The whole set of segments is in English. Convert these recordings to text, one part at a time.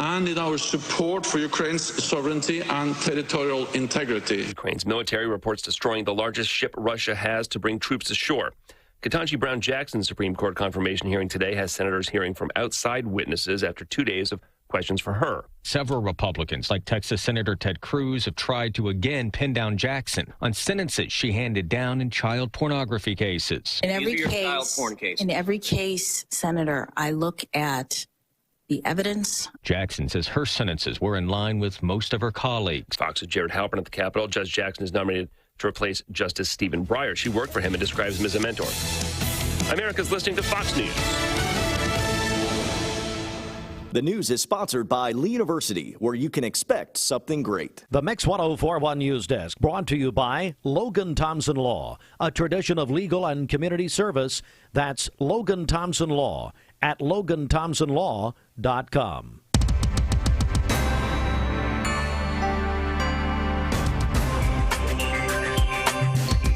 and in our support for Ukraine's sovereignty and territorial integrity. Ukraine's military reports destroying the largest ship Russia has to bring troops ashore. Ketanji Brown Jackson's Supreme Court confirmation hearing today has senators hearing from outside witnesses after 2 days of questions for her. Several Republicans, like Texas Senator Ted Cruz, have tried to again pin down Jackson on sentences she handed down in child pornography cases. In every case, Senator, I look at the evidence. Jackson says her sentences were in line with most of her colleagues. Fox's Jared Halpern at the Capitol. Judge Jackson is nominated to replace Justice Stephen Breyer. She worked for him and describes him as a mentor. America's listening to Fox News. The news is sponsored by Lee University, where you can expect something great. The Mix 1041 News Desk, brought to you by Logan Thompson Law, a tradition of legal and community service. That's Logan Thompson Law at LoganThompsonLaw.com.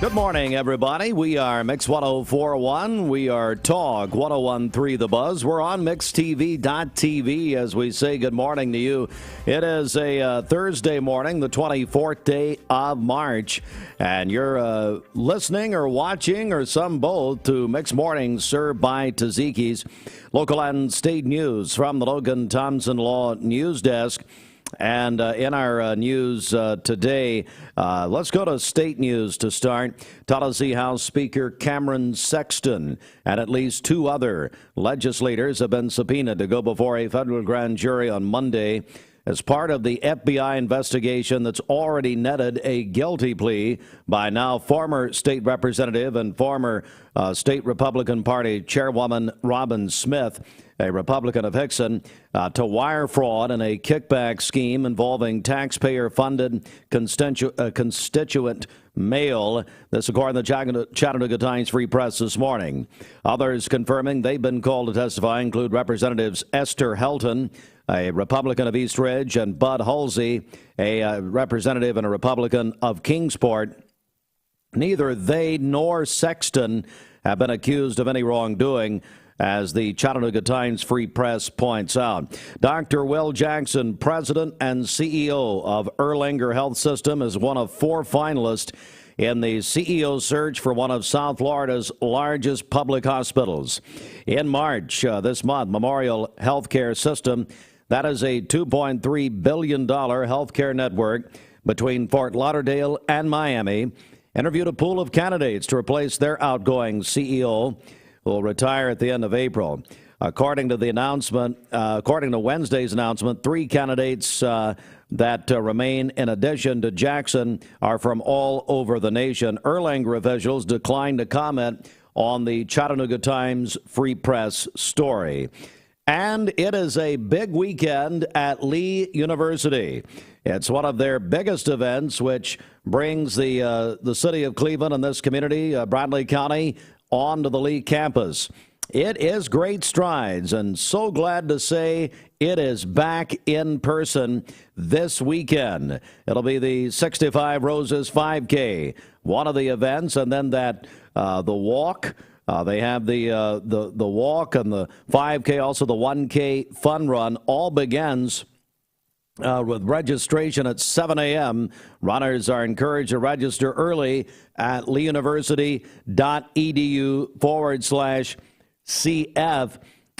Good morning, everybody. We are Mix 1041. We are Talk 1013 The Buzz. We're on MixTV.tv as we say good morning to you. It is a Thursday morning, the 24th day of March, and you're listening or watching or some both to Mix Mornings served by Tzatziki's. Local and state news from the Logan Thompson Law News Desk. And in our news today, let's go to state news to start. Tennessee House Speaker Cameron Sexton and at least 2 other legislators have been subpoenaed to go before a federal grand jury on Monday as part of the FBI investigation that's already netted a guilty plea by now former state representative and former state Republican Party chairwoman Robin Smith, a Republican of Hickson, to wire fraud in a kickback scheme involving taxpayer-funded constituent mail. This according to the Chattanooga Times Free Press this morning. Others confirming they've been called to testify include Representatives Esther Helton, a Republican of East Ridge, and Bud Halsey, a representative and a Republican of Kingsport. Neither they nor Sexton have been accused of any wrongdoing, as the Chattanooga Times Free Press points out. Dr. Will Jackson, president and CEO of Erlanger Health System, is one of 4 finalists in the CEO search for one of South Florida's largest public hospitals. In March this month, Memorial Healthcare System, that is a $2.3 billion healthcare network between Fort Lauderdale and Miami, interviewed a pool of candidates to replace their outgoing CEO, who will retire at the end of April. According to the announcement, according to Wednesday's announcement, 3 candidates that remain in addition to Jackson are from all over the nation. Erlanger officials declined to comment on the Chattanooga Times Free Press story. And it is a big weekend at Lee University. It's one of their biggest events, which brings the city of Cleveland and this community, Bradley County, onto the Lee campus. It is Great Strides, and so glad to say it is back in person this weekend. It'll be the 65 Roses 5K, one of the events, and then that the walk. They have the walk and the 5K, also the 1K fun run. All begins with registration at 7 a.m. Runners are encouraged to register early at leeuniversity.edu/CF.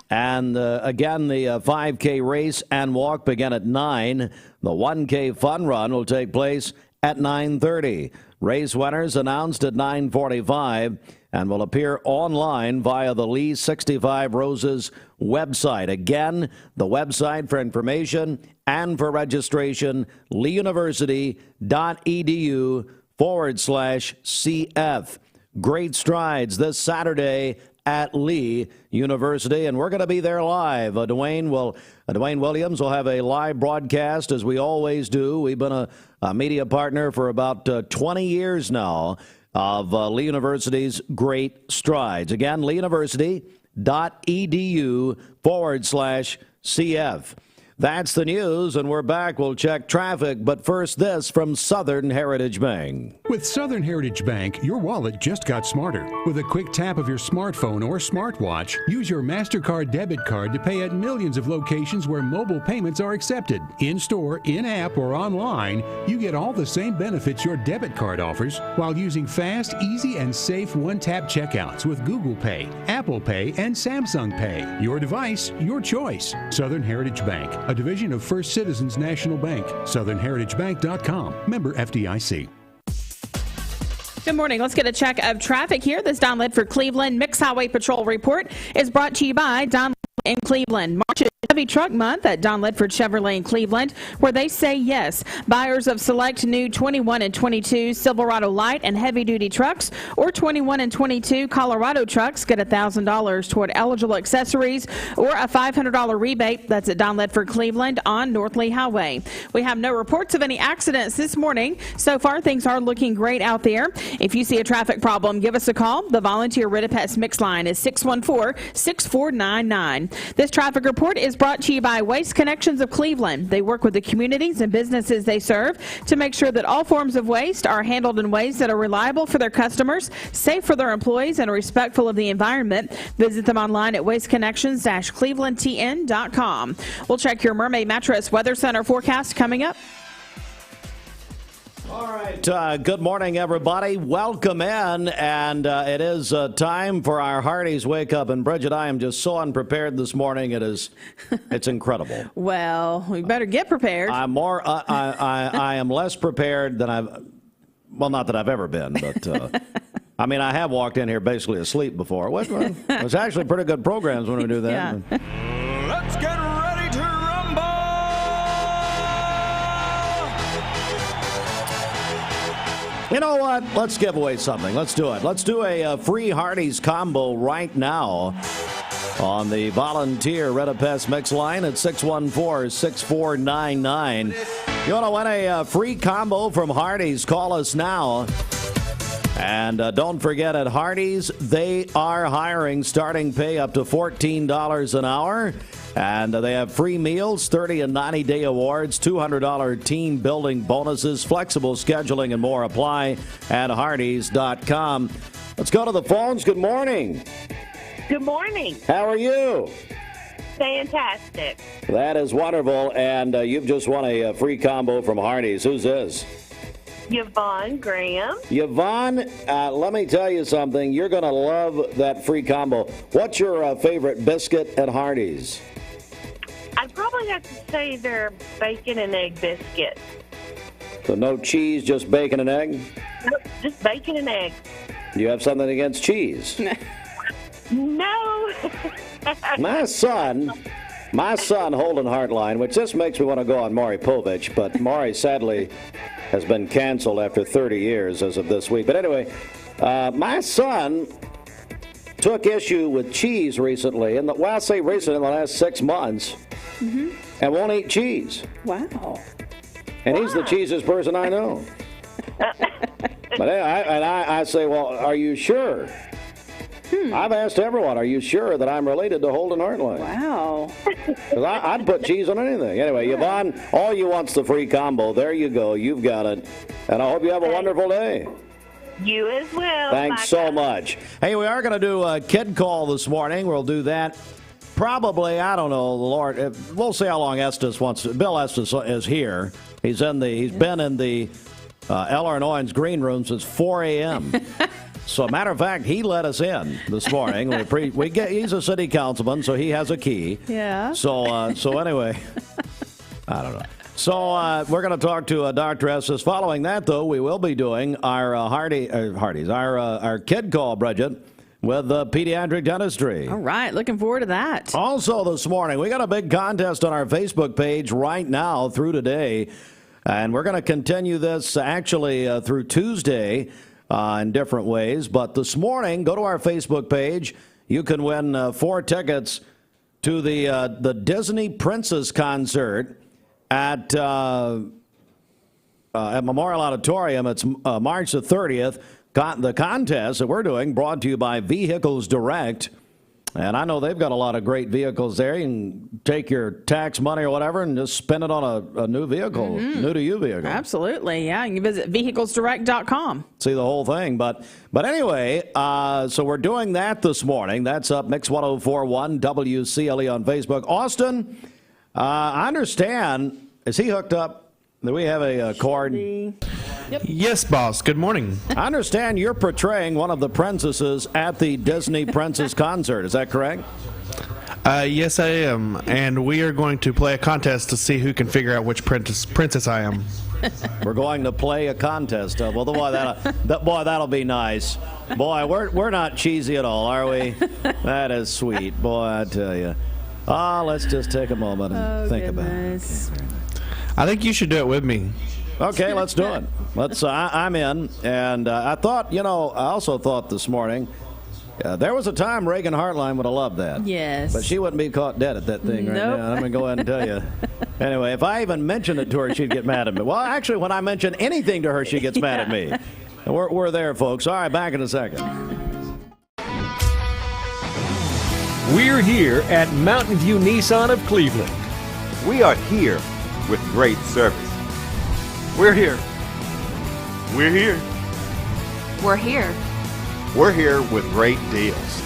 And again, the 5K race and walk begin at 9. The 1K fun run will take place at 9:30. Race winners announced at 9:45 and will appear online via the Lee 65 Roses website. Again, the website for information and for registration, leeuniversity.edu/CF. Great Strides this Saturday at Lee University, and we're going to be there live. Dwayne Williams will have a live broadcast, as we always do. We've been a media partner for about 20 years now of Lee University's Great Strides. Again, leeuniversity.edu/CF. That's the news, and we're back. We'll check traffic, but first this from Southern Heritage Bank. With Southern Heritage Bank, your wallet just got smarter. With a quick tap of your smartphone or smartwatch, use your MasterCard debit card to pay at millions of locations where mobile payments are accepted. In-store, in-app, or online, you get all the same benefits your debit card offers while using fast, easy, and safe one-tap checkouts with Google Pay, Apple Pay, and Samsung Pay. Your device, your choice. Southern Heritage Bank, a division of First Citizens National Bank. SouthernHeritageBank.com. Member FDIC. Good morning. Let's get a check of traffic here. This Don Ledford Cleveland Mixed Highway Patrol report is brought to you by Don in Cleveland. March is Heavy Truck Month at Don Ledford Chevrolet in Cleveland, where they say yes. Buyers of select new 21 and 22 Silverado light and heavy duty trucks or 21 and 22 Colorado trucks get $1,000 toward eligible accessories or a $500 rebate. That's at Don Ledford Cleveland on North Lee Highway. We have no reports of any accidents this morning. So far, things are looking great out there. If you see a traffic problem, give us a call. The volunteer Rid-A-Pest mix line is 614-6499. This traffic report is brought to you by Waste Connections of Cleveland. They work with the communities and businesses they serve to make sure that all forms of waste are handled in ways that are reliable for their customers, safe for their employees, and respectful of the environment. Visit them online at wasteconnections-clevelandtn.com. We'll check your Mermaid Mattress Weather Center forecast coming up. All right. Good morning, everybody. Welcome in. And it is time for our Hardee's Wake Up. And Bridget, I am just so unprepared this morning. It's incredible. Well, we better get prepared. I am less prepared than not that I've ever been, but I mean, I have walked in here basically asleep before. It was actually pretty good programs when we do that. Yeah. Let's get ready to rumble! You know what? Let's give away something. Let's do it. Let's do a free Hardee's combo right now on the volunteer Rid-A-Pest mix line at 614-6499. You want to win a free combo from Hardee's? Call us now. And don't forget, at Hardee's, they are hiring, starting pay up to $14 an hour. And they have free meals, 30 and 90-day awards, $200 team building bonuses, flexible scheduling, and more. Apply at Hardee's.com. Let's go to the phones. Good morning. Good morning. How are you? Fantastic. That is wonderful. And you've just won a free combo from Hardee's. Who's this? Yvonne Graham. Yvonne, let me tell you something. You're going to love that free combo. What's your favorite biscuit at Hardee's? I'd probably have to say their bacon and egg biscuit. So no cheese, just bacon and egg? Nope, just bacon and egg. Do you have something against cheese? No. My son, Holden Hartline, which this makes me want to go on Maury Povich, but Maury sadly has been canceled after 30 years as of this week. But anyway, my son took issue with cheese recently, in the last 6 months, and won't eat cheese. Wow. And he's the cheesiest person I know. But I say, well, are you sure? I've asked everyone, are you sure that I'm related to Holden Hartline? Wow. Because I'd put cheese on anything. Anyway, Yvonne, all you want's the free combo. There you go. You've got it. And I hope you have a wonderful day. You as well. Thanks so much. Hey, we are going to do a kid call this morning. We'll do that probably, I don't know, Lord. We'll see how long Estes wants. Bill Estes is here. He's been in the Eller and Owens green room since 4 a.m. So, matter of fact, he let us in this morning. He's a city councilman, so he has a key. Yeah. So anyway, I don't know. So we're going to talk to Dr. Estes. Following that, though, we will be doing our our kid call, Bridget, with pediatric dentistry. All right, looking forward to that. Also this morning, we got a big contest on our Facebook page right now through today, and we're going to continue this actually through Tuesday in different ways. But this morning, go to our Facebook page. You can win 4 tickets to the Disney Princess concert at Memorial Auditorium. It's March the 30th. The contest that we're doing, brought to you by Vehicles Direct. And I know they've got a lot of great vehicles there. You can take your tax money or whatever and just spend it on a new vehicle, new to you vehicle. Absolutely, yeah. You can visit vehiclesdirect.com. See the whole thing. But anyway, so we're doing that this morning. That's up Mix 1041 WCLE on Facebook. Austin, I understand, is he hooked up? Do we have a cord? Yep. Yes, boss. Good morning. I understand you're portraying one of the princesses at the Disney Princess concert. Is that correct? Yes, I am. And we are going to play a contest to see who can figure out which princess I am. We're going to play a contest. Well, boy, that'll be nice. Boy, we're not cheesy at all, are we? That is sweet. Boy, I tell you. Let's just take a moment and think about it. I think you should do it with me. Okay, let's do it. I'm in. And I thought, I also thought this morning, there was a time Reagan Hartline would have loved that. Yes. But she wouldn't be caught dead at that thing right now. I'm going to go ahead and tell you. Anyway, if I even mentioned it to her, she'd get mad at me. Well, actually, when I mention anything to her, she gets mad at me. We're there, folks. All right, back in a second. We're here at Mountain View Nissan of Cleveland. We are here with great service. We're here. We're here. We're here. We're here with great deals.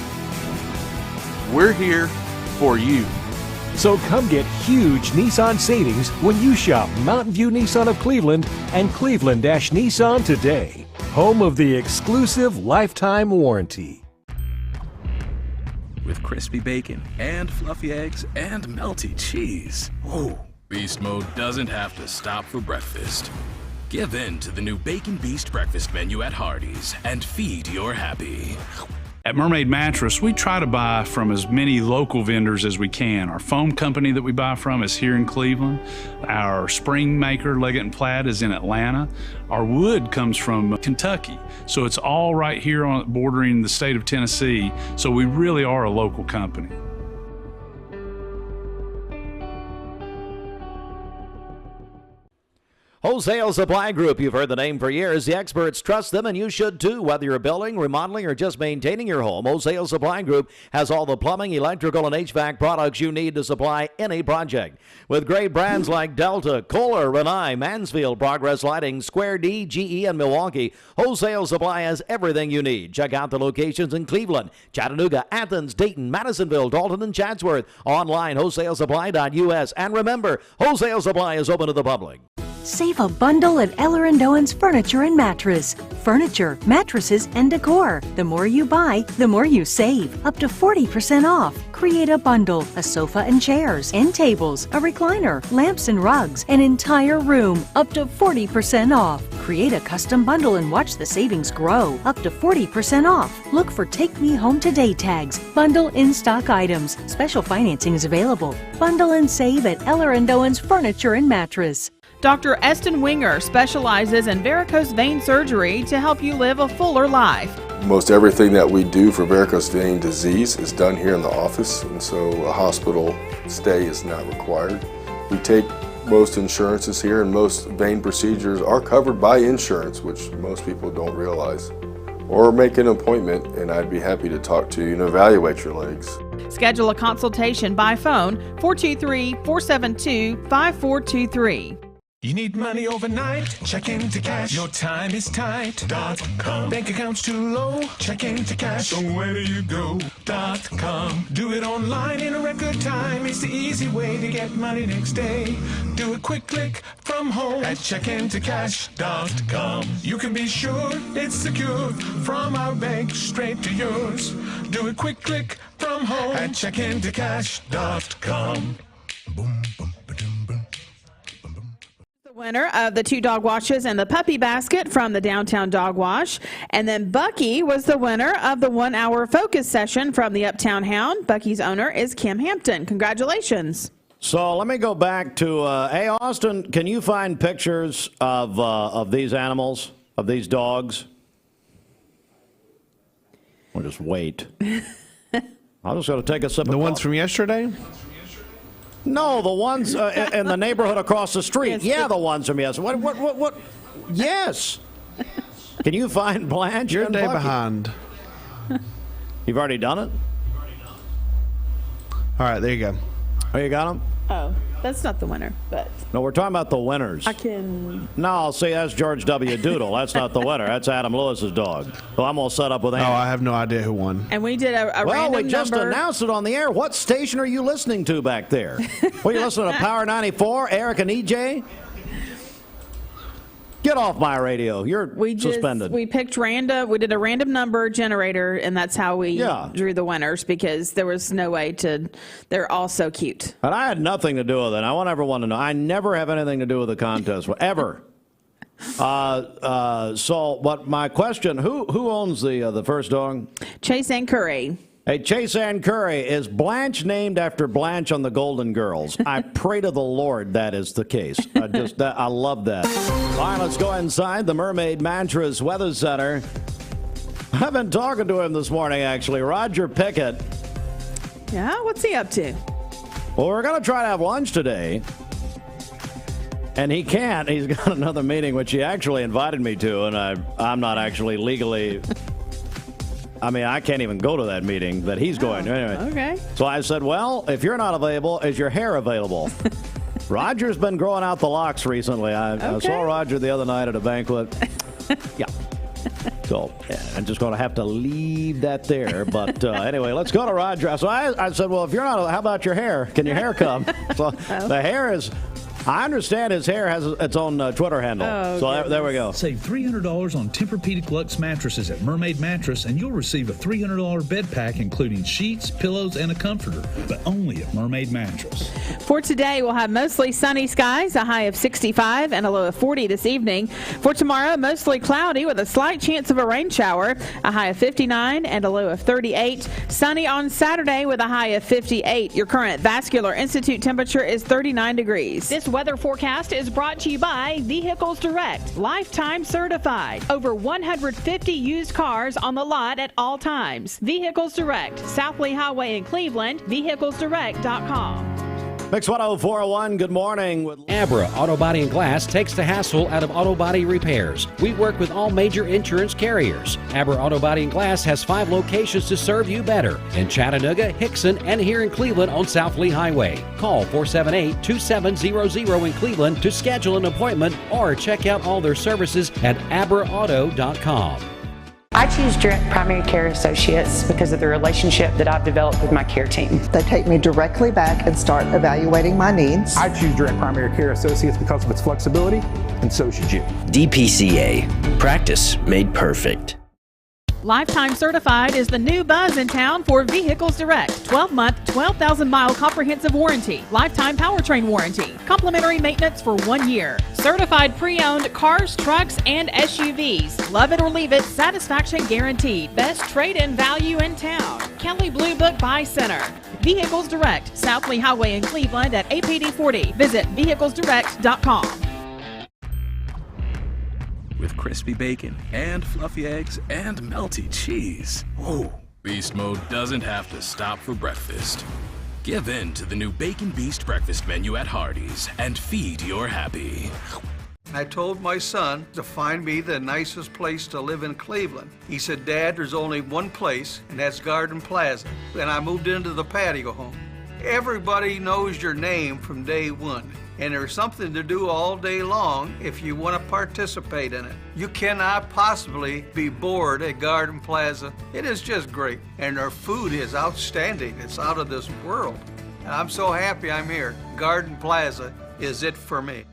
We're here for you. So come get huge Nissan savings when you shop Mountain View Nissan of Cleveland and Cleveland-Nissan today. Home of the exclusive lifetime warranty. With crispy bacon and fluffy eggs and melty cheese. Ooh. Beast mode doesn't have to stop for breakfast. Give in to the new Bacon Beast breakfast menu at Hardee's and feed your happy. At Mermaid Mattress, we try to buy from as many local vendors as we can. Our foam company that we buy from is here in Cleveland. Our spring maker, Leggett & Platt, is in Atlanta. Our wood comes from Kentucky. So it's all right here bordering the state of Tennessee. So we really are a local company. Wholesale Supply Group, you've heard the name for years. The experts trust them, and you should too. Whether you're building, remodeling, or just maintaining your home, Wholesale Supply Group has all the plumbing, electrical, and HVAC products you need to supply any project. With great brands like Delta, Kohler, Rinnai, Mansfield, Progress Lighting, Square D, GE, and Milwaukee, Wholesale Supply has everything you need. Check out the locations in Cleveland, Chattanooga, Athens, Dayton, Madisonville, Dalton, and Chatsworth. Online, wholesalesupply.us. And remember, Wholesale Supply is open to the public. Save a bundle at Eller & Owen's Furniture and Mattress. Furniture, mattresses, and decor. The more you buy, the more you save. Up to 40% off. Create a bundle, a sofa and chairs, end tables, a recliner, lamps and rugs, an entire room. Up to 40% off. Create a custom bundle and watch the savings grow. Up to 40% off. Look for Take Me Home Today tags. Bundle in-stock items. Special financing is available. Bundle and save at Eller & Owen's Furniture and Mattress. Dr. Estes Winger specializes in varicose vein surgery to help you live a fuller life. Most everything that we do for varicose vein disease is done here in the office, and so a hospital stay is not required. We take most insurances here, and most vein procedures are covered by insurance, which most people don't realize. Or make an appointment, and I'd be happy to talk to you and evaluate your legs. Schedule a consultation by phone, 423-472-5423. You need money overnight? Check into cash. Your time is tight. .com. Bank account's too low? Check into cash. So where do you go? .com. Do it online in a record time. It's the easy way to get money next day. Do a quick click from home at checkintocash.com. You can be sure it's secure from our bank straight to yours. Do a quick click from home at checkintocash.com. Boom, boom. Winner of the 2 dog washes and the puppy basket from the Downtown Dog Wash. And then Bucky was the winner of the 1-hour focus session from the Uptown Hound. Bucky's owner is Kim Hampton. Congratulations. So let me go back to, hey, Austin, can you find pictures of these animals, of these dogs? We'll just wait. I'm just going to take a sip of the ones from yesterday? No, the ones in the neighborhood across the street. Yes, the ones from yesterday. What? Yes. Can you find Blanche? You're a day behind. You've already done it? All right, there you go. Oh, you got them? Oh, that's not the winner, but No, we're talking about the winners. I can. No, see, that's George W. Doodle. That's not the winner. That's Adam Lewis's dog. So I'm all set up with Andy. Oh, I have no idea who won. And we did a Well, random we just number. announced it on the air. What station are you listening to back there? Were you listening to Power 94, Eric and EJ? Get off my radio. You're suspended. We picked random. We did a random number generator, and that's how we drew the winners because there was no way to. They're all so cute. And I had nothing to do with it. I want everyone to know. I never have anything to do with the contest, ever. But my question: Who owns the first dog? Chase and Curry. Hey, Chase Ann Curry, is Blanche named after Blanche on the Golden Girls? I pray to the Lord that is the case. I love that. All right, let's go inside the Mermaid Mattress Weather Center. I've been talking to him this morning, actually. Roger Pickett. Yeah, what's he up to? Well, we're going to try to have lunch today. And he can't. He's got another meeting, which he actually invited me to, and I'm not actually legally... I mean, I can't even go to that meeting that he's going to. Anyway. Okay. So I said, well, if you're not available, is your hair available? Roger's been growing out the locks recently. I saw Roger the other night at a banquet. Yeah. So I'm just going to have to leave that there. But anyway, let's go to Roger. So I said, well, if you're not, how about your hair? Can your hair come? So the hair is... I understand his hair has its own Twitter handle. There we go. Save $300 on Tempur-Pedic Luxe mattresses at Mermaid Mattress, and you'll receive a $300 bed pack, including sheets, pillows, and a comforter, but only at Mermaid Mattress. For today, we'll have mostly sunny skies, a high of 65 and a low of 40 this evening. For tomorrow, mostly cloudy with a slight chance of a rain shower, a high of 59 and a low of 38. Sunny on Saturday with a high of 58. Your current Vascular Institute temperature is 39 degrees. This weather forecast is brought to you by Vehicles Direct, lifetime certified. Over 150 used cars on the lot at all times. Vehicles Direct, South Lee Highway in Cleveland, vehiclesdirect.com. Mix 104.1, good morning. Abra Auto Body and Glass takes the hassle out of auto body repairs. We work with all major insurance carriers. Abra Auto Body and Glass has 5 locations to serve you better in Chattanooga, Hickson, and here in Cleveland on South Lee Highway. Call 478-2700 in Cleveland to schedule an appointment or check out all their services at abraauto.com. I choose Direct Primary Care Associates because of the relationship that I've developed with my care team. They take me directly back and start evaluating my needs. I choose Direct Primary Care Associates because of its flexibility, and so should you. DPCA. Practice made perfect. Lifetime certified is the new buzz in town for Vehicles Direct. 12-month, 12,000-mile comprehensive warranty. Lifetime powertrain warranty. Complimentary maintenance for 1 year. Certified pre-owned cars, trucks, and SUVs. Love it or leave it, satisfaction guaranteed. Best trade-in value in town. Kelly Blue Book Buy Center. Vehicles Direct, South Lee Highway in Cleveland at APD 40. Visit vehiclesdirect.com. With crispy bacon and fluffy eggs and melty cheese. Ooh, Beast Mode doesn't have to stop for breakfast. Give in to the new Bacon Beast breakfast menu at Hardee's and feed your happy. I told my son to find me the nicest place to live in Cleveland. He said, Dad, there's only one place, and that's Garden Plaza. And I moved into the patio home. Everybody knows your name from day one. And there's something to do all day long if you want to participate in it. You cannot possibly be bored at Garden Plaza. It is just great. And their food is outstanding. It's out of this world. And I'm so happy I'm here. Garden Plaza is it for me.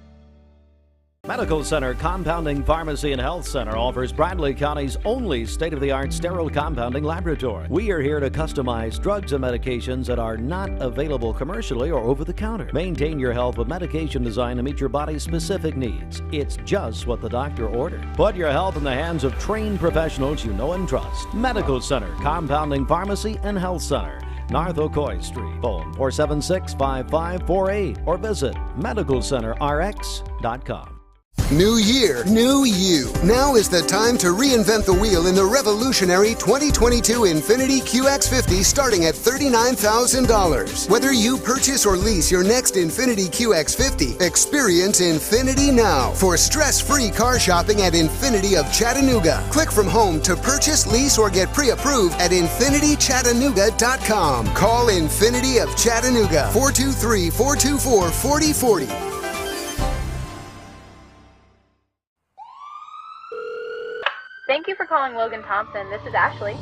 Medical Center Compounding Pharmacy and Health Center offers Bradley County's only state-of-the-art sterile compounding laboratory. We are here to customize drugs and medications that are not available commercially or over-the-counter. Maintain your health with medication designed to meet your body's specific needs. It's just what the doctor ordered. Put your health in the hands of trained professionals you know and trust. Medical Center Compounding Pharmacy and Health Center, North Ocoee Street. Phone 476-5548 or visit medicalcenterrx.com. New year, new you. Now is the time to reinvent the wheel in the revolutionary 2022 Infiniti QX50 starting at $39,000. Whether you purchase or lease your next Infiniti QX50, experience Infiniti now for stress-free car shopping at Infiniti of Chattanooga. Click from home to purchase, lease, or get pre-approved at InfinityChattanooga.com. Call Infiniti of Chattanooga, 423-424-4040. Thank you for calling Logan Thompson. This is Ashley.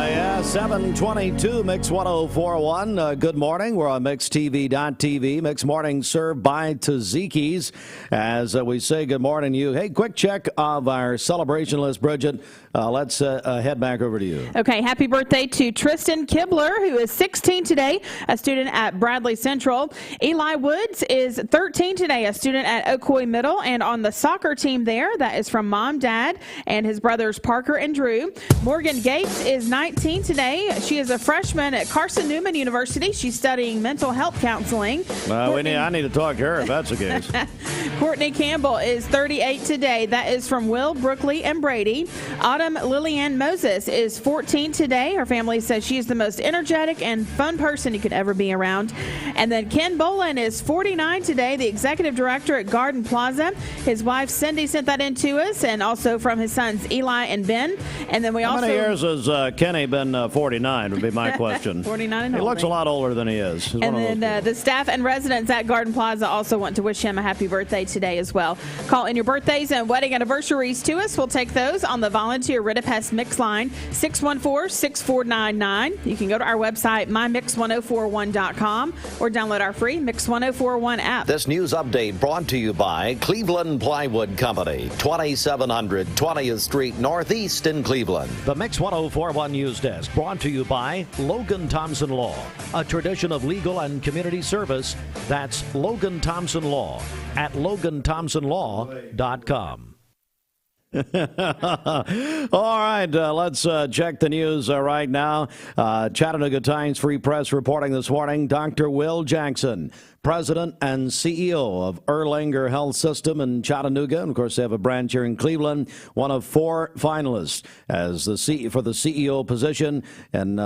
Yeah, 722 Mix 1041. Good morning. We're on MixTV.tv. Mix Morning served by Tzatziki's. As we say good morning to you. Hey, quick check of our celebration list, Bridget. Let's head back over to you. Okay, happy birthday to Tristan Kibler, who is 16 today, a student at Bradley Central. Eli Woods is 13 today, a student at Ocoee Middle. And on the soccer team there, that is from Mom, Dad, and his brothers Parker and Drew. Morgan Gates is 19 today. She is a freshman at Carson Newman University. She's studying mental health counseling. I need to talk to her if that's the case. Courtney Campbell is 38 today. That is from Will, Brookley, and Brady. Autumn Lillian Moses is 14 today. Her family says she is the most energetic and fun person you could ever be around. And then Ken Bolin is 49 today, the executive director at Garden Plaza. His wife Cindy sent that in to us, and also from his sons Eli and Ben. And then How many years has Kenny been 49 would be my question. 49 and He looks a lot older than he is. He's And then the staff and residents at Garden Plaza also want to wish him a happy birthday today as well. Call in your birthdays and wedding anniversaries to us. We'll take those on the volunteer Ridipest Mix line, 614-6499. You can go to our website, mymix1041.com, or download our free Mix 1041 app. This news update brought to you by Cleveland Plywood Company, 2700 20th Street Northeast in Cleveland. The Mix 1041 News Desk brought to you by Logan Thompson Law, a tradition of legal and community service. That's Logan Thompson Law at LoganThompsonLaw.com. All right, let's check the news right now. Chattanooga Times Free Press reporting this morning, Dr. Will Jackson, President and CEO of Erlanger Health System in Chattanooga. And of course, they have a branch here in Cleveland, one of 4 finalists for the CEO position, and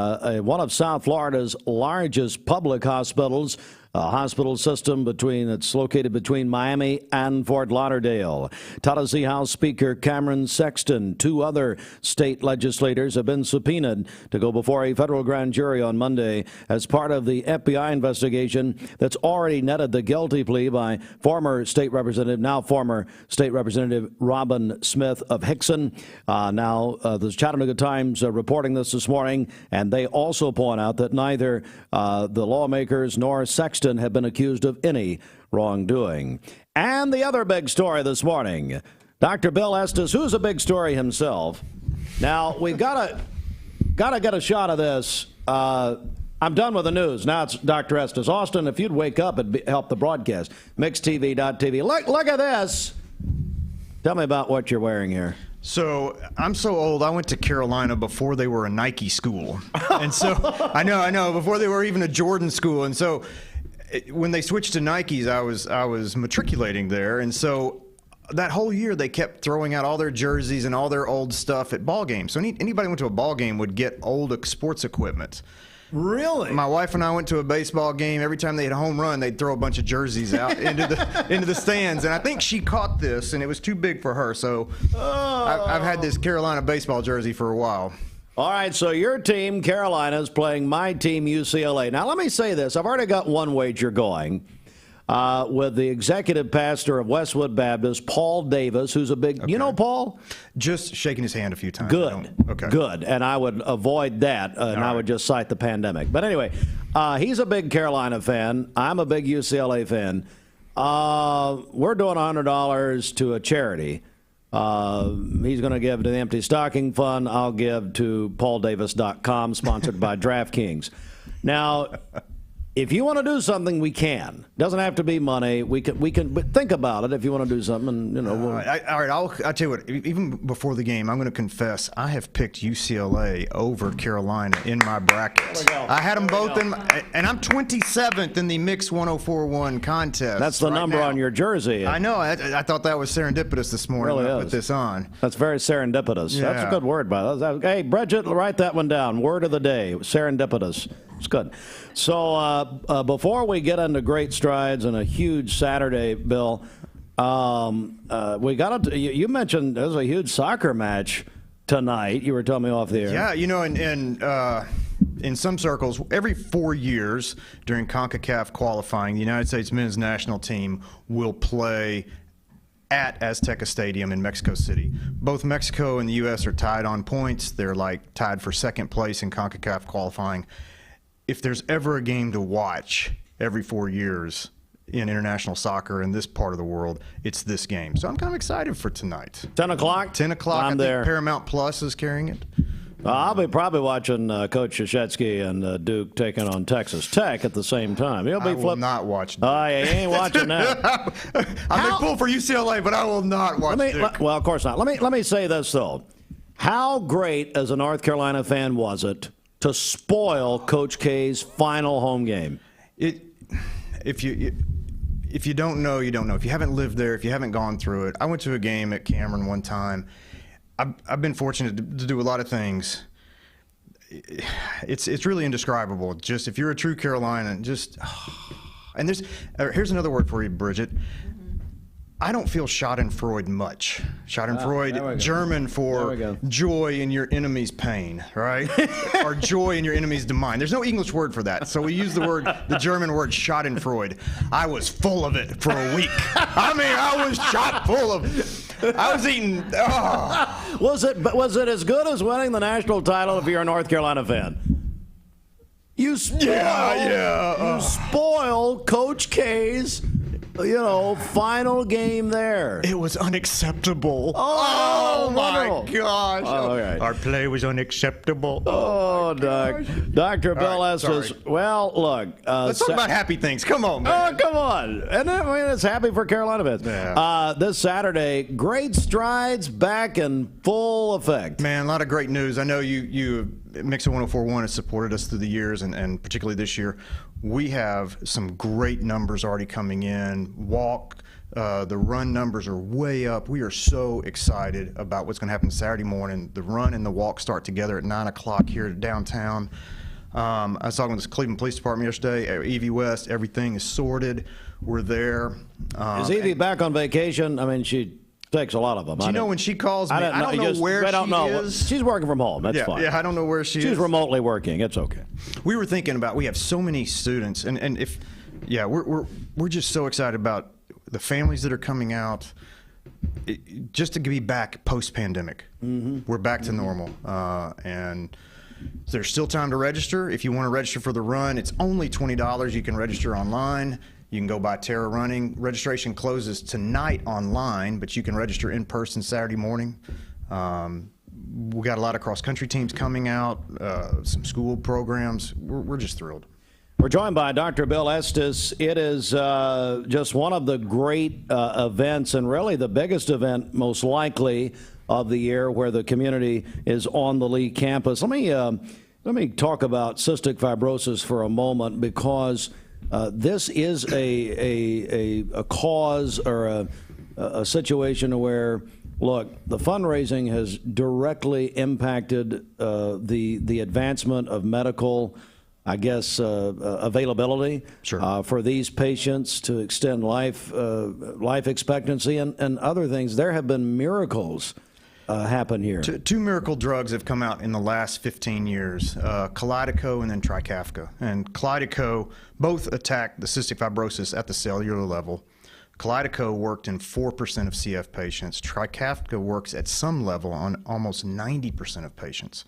one of South Florida's largest public hospitals. A hospital system that's located between Miami and Fort Lauderdale. Tennessee House Speaker Cameron Sexton, 2 other state legislators have been subpoenaed to go before a federal grand jury on Monday as part of the FBI investigation that's already netted the guilty plea by now former State Representative Robin Smith of Hickson. The Chattanooga Times reporting this morning, and they also point out that neither the lawmakers nor Sexton have been accused of any wrongdoing. And the other big story this morning, Dr. Bill Estes, who's a big story himself. Now, we've got to get a shot of this. I'm done with the news. Now it's Dr. Estes. Austin, if you'd wake up, it'd help the broadcast. MixTV.tv. Look at this. Tell me about what you're wearing here. So I'm so old, I went to Carolina before they were a Nike school. And so I know, before they were even a Jordan school. And so when they switched to Nikes, I was matriculating there. And so that whole year they kept throwing out all their jerseys and all their old stuff at ball games. So anybody who went to a ball game would get old sports equipment. Really? My wife and I went to a baseball game. Every time they hit a home run, they'd throw a bunch of jerseys out into the stands. And I think she caught this, and it was too big for her. So I've had this Carolina baseball jersey for a while. All right, so your team, Carolina, is playing my team, UCLA. Now, let me say this. I've already got one wager going with the executive pastor of Westwood Baptist, Paul Davis, who's a big, You know Paul? Just shaking his hand a few times. Good. Okay. Good. And I would avoid that, and I would just cite the pandemic. But anyway, he's a big Carolina fan. I'm a big UCLA fan. We're doing $100 to a charity He's going to give to the Empty Stocking Fund. I'll give to PaulDavis.com, sponsored by DraftKings. Now, if you want to do something, we can. Doesn't have to be money. We can. But think about it if you want to do something. And, all right. I'll tell you what. Even before the game, I'm going to confess I have picked UCLA over Carolina in my bracket. I had them both in, and I'm 27th in the Mix 104.1 contest. That's the number on your jersey. I know. I thought that was serendipitous this morning. Really when I is. Put this on. That's very serendipitous. Yeah. That's a good word, by the way. Hey, Bridget, write that one down. Word of the day: serendipitous. It's good. So before we get into great strides and a huge Saturday, Bill, we got to. You mentioned there's a huge soccer match tonight. You were telling me off the air. Yeah, you know, and in some circles, every 4 years during CONCACAF qualifying, the United States men's national team will play at Azteca Stadium in Mexico City. Both Mexico and the U.S. are tied on points. They're like tied for second place in CONCACAF qualifying. If there's ever a game to watch every 4 years in international soccer in this part of the world, it's this game. So I'm kind of excited for tonight. 10 o'clock? 10 o'clock. I'm I think there. Paramount Plus is carrying it. I'll be probably watching Coach Krzyzewski and Duke taking on Texas Tech at the same time. He'll be I will not watch Duke. Oh, yeah, you ain't watching that. I may pull for UCLA, but I will not watch Duke. Well, of course not. Let me say this, though. How great as a North Carolina fan was it to spoil Coach K's final home game? If you don't know, you don't know. If you haven't lived there, if you haven't gone through it. I went to a game at Cameron one time. I've been fortunate to do a lot of things. It's really indescribable. Just if you're a true Carolina, and here's another word for you, Bridget. I don't feel schadenfreude much. Schadenfreude, German for joy in your enemy's pain, right? Or joy in your enemy's demise. There's no English word for that, so we use the German word schadenfreude. I was full of it for a week. I mean, I was chock full of it. I was eating. Oh. Was it as good as winning the national title if you're a North Carolina fan? You spoil Coach K's final game there. It was unacceptable. Oh my Oh, gosh. okay. Our play was unacceptable. Oh, Doc. Dr. Bill Estes. Well, look. Let's talk about happy things. Come on, man. Oh, come on. And it's happy for Carolina fans. Yeah. This Saturday, great strides back in full effect. Man, a lot of great news. I know you Mix 104.1 has supported us through the years, and particularly this year. We have some great numbers already coming in. The run numbers are way up. We are so excited about what's going to happen Saturday morning. The run and the walk start together at 9 o'clock here downtown. I was talking with the Cleveland Police Department yesterday. Evie West, everything is sorted. We're there. Is Evie back on vacation? I mean, she takes a lot of them. Do you know when she calls me? I don't know where she is. She's working from home. That's fine. Yeah, I don't know where she is. She's remotely working. It's okay. We were thinking about, we have so many students, and if, we're just so excited about the families that are coming out, just to be back post-pandemic. Mm-hmm. We're back to normal, and there's still time to register. If you want to register for the run, it's only $20. You can register online. You can go by Terra Running. Registration closes tonight online, but you can register in person Saturday morning. We got a lot of cross-country teams coming out, some school programs. We're just thrilled. We're joined by Dr. Bill Estes. It is just one of the great events, and really the biggest event, most likely, of the year, where the community is on the Lee campus. Let me talk about cystic fibrosis for a moment, because this is a cause or a situation where, look, the fundraising has directly impacted the advancement of medical, I guess, availability for these patients to extend life expectancy and other things. There have been miracles happen here. Two miracle drugs have come out in the last 15 years, Kalydeco and then Trikafta. And Kalydeco both attack the cystic fibrosis at the cellular level. Kalydeco worked in 4% of CF patients. Trikafta works at some level on almost 90% of patients.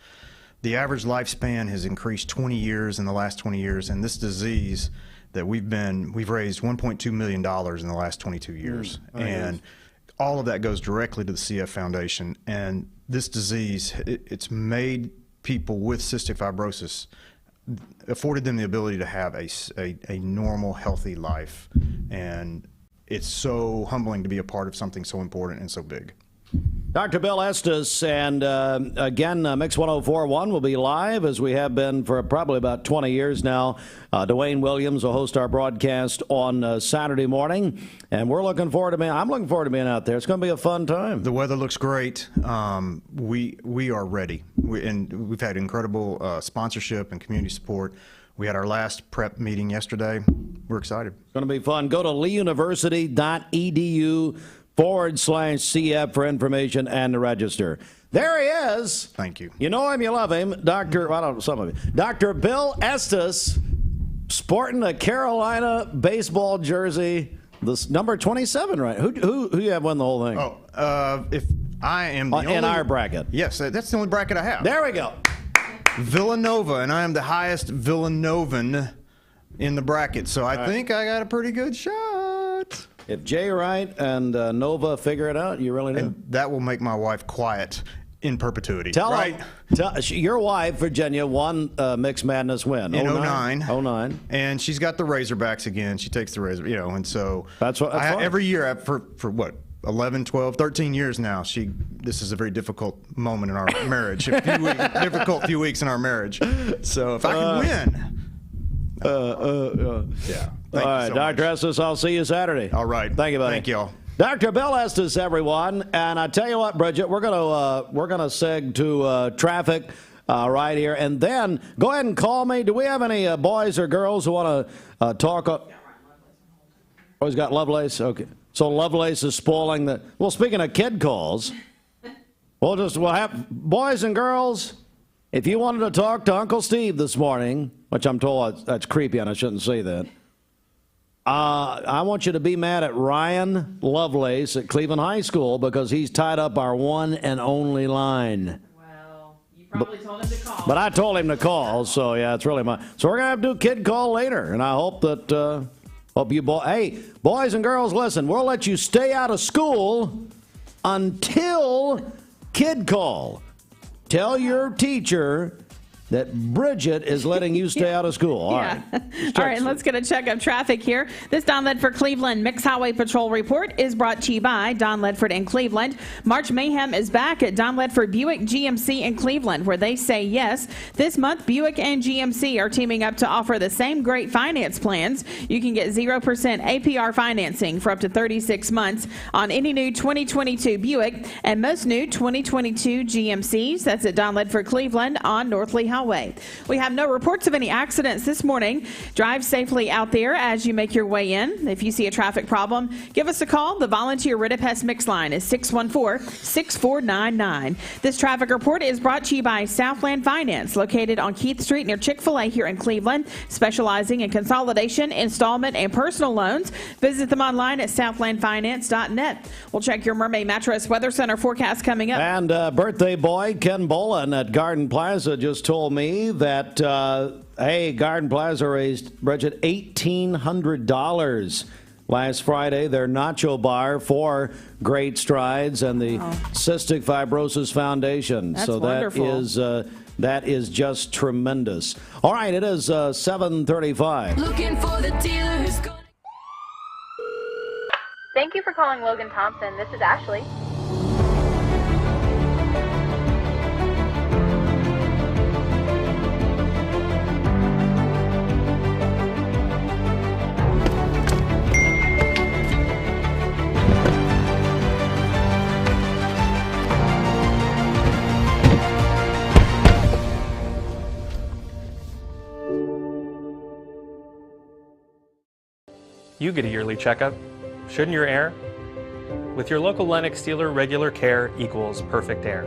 The average lifespan has increased 20 years in the last 20 years, and this disease that we've raised $1.2 million in the last 22 years. And all of that goes directly to the CF Foundation. And this disease, it's made people with cystic fibrosis, afforded them the ability to have a normal, healthy life. And it's so humbling to be a part of something so important and so big. Dr. Bill Estes, and again, Mix 104.1 will be live, as we have been for probably about 20 years now. Dwayne Williams will host our broadcast on Saturday morning, and I'm looking forward to being out there. It's going to be a fun time. The weather looks great. We are ready, and we've had incredible sponsorship and community support. We had our last prep meeting yesterday. We're excited. It's going to be fun. Go to leeuniversity.edu/CF for information and to register. There he is. Thank you. You know him, you love him. Some of you. Dr. Bill Estes, sporting a Carolina baseball jersey. This number 27, right? Who you have won the whole thing? If I am the only... In our bracket. Yes, that's the only bracket I have. There we go. Villanova, and I am the highest Villanovan in the bracket, so I think I got a pretty good shot. If Jay Wright and Nova figure it out, you really know. And that will make my wife quiet in perpetuity. Tell your wife, Virginia, won Mixed Madness win. In 09. 09. And she's got the Razorbacks again. She takes the Razor, and so that's every year for what? 11, 12, 13 years now. This is a very difficult moment in our marriage. Difficult few weeks in our marriage. So if I can win. Yeah. All right, Dr. Estes, I'll see you Saturday. All right. Thank you, buddy. Thank y'all. Dr. Bill Estes, everyone. And I tell you what, Bridget, we're gonna seg to traffic right here, and then go ahead and call me. Do we have any boys or girls who want to talk? Oh, he's got Lovelace. Okay. So Lovelace is spoiling the... Well, speaking of kid calls, we'll have boys and girls. If you wanted to talk to Uncle Steve this morning, which I'm told that's creepy and I shouldn't say that, I want you to be mad at Ryan Lovelace at Cleveland High School because he's tied up our one and only line. Well, you probably told him to call. But I told him to call, so yeah, it's really mine. So we're going to have to do a kid call later, and I hope that... Hey, boys and girls, listen, we'll let you stay out of school until kid call. Tell your teacher that Bridget is letting you stay out of school. All right. All right, and let's get a check of traffic here. This Don Ledford Cleveland Mixed Highway Patrol report is brought to you by Don Ledford in Cleveland. March Mayhem is back at Don Ledford Buick GMC in Cleveland, where they say yes. This month, Buick and GMC are teaming up to offer the same great finance plans. You can get 0% APR financing for up to 36 months on any new 2022 Buick and most new 2022 GMCs. That's at Don Ledford Cleveland on North Lee Highway. We have no reports of any accidents this morning. Drive safely out there as you make your way in. If you see a traffic problem, give us a call. The volunteer Ridipest Mix line is 614-6499. This traffic report is brought to you by Southland Finance, located on Keith Street near Chick-fil-A here in Cleveland, specializing in consolidation, installment, and personal loans. Visit them online at southlandfinance.net. We'll check your Mermaid Mattress Weather Center forecast coming up. And birthday boy Ken Bolin at Garden Plaza just told me that, Garden Plaza raised, Bridget, $1,800 last Friday. Their nacho bar for Great Strides and the Cystic Fibrosis Foundation. That's so wonderful. that is just tremendous. All right, it is 7:35. Looking for the dealer who's gonna... Thank you for calling Logan Thompson. This is Ashley. You get a yearly checkup, shouldn't your air? With your local Lennox dealer, regular care equals perfect air.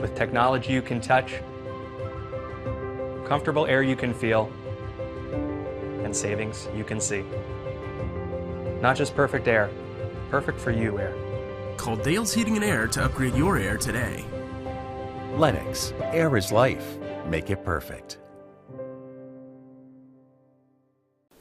With technology you can touch, comfortable air you can feel, and savings you can see. Not just perfect air, perfect for you air. Call Dale's Heating and Air to upgrade your air today. Lennox, air is life. Make it perfect.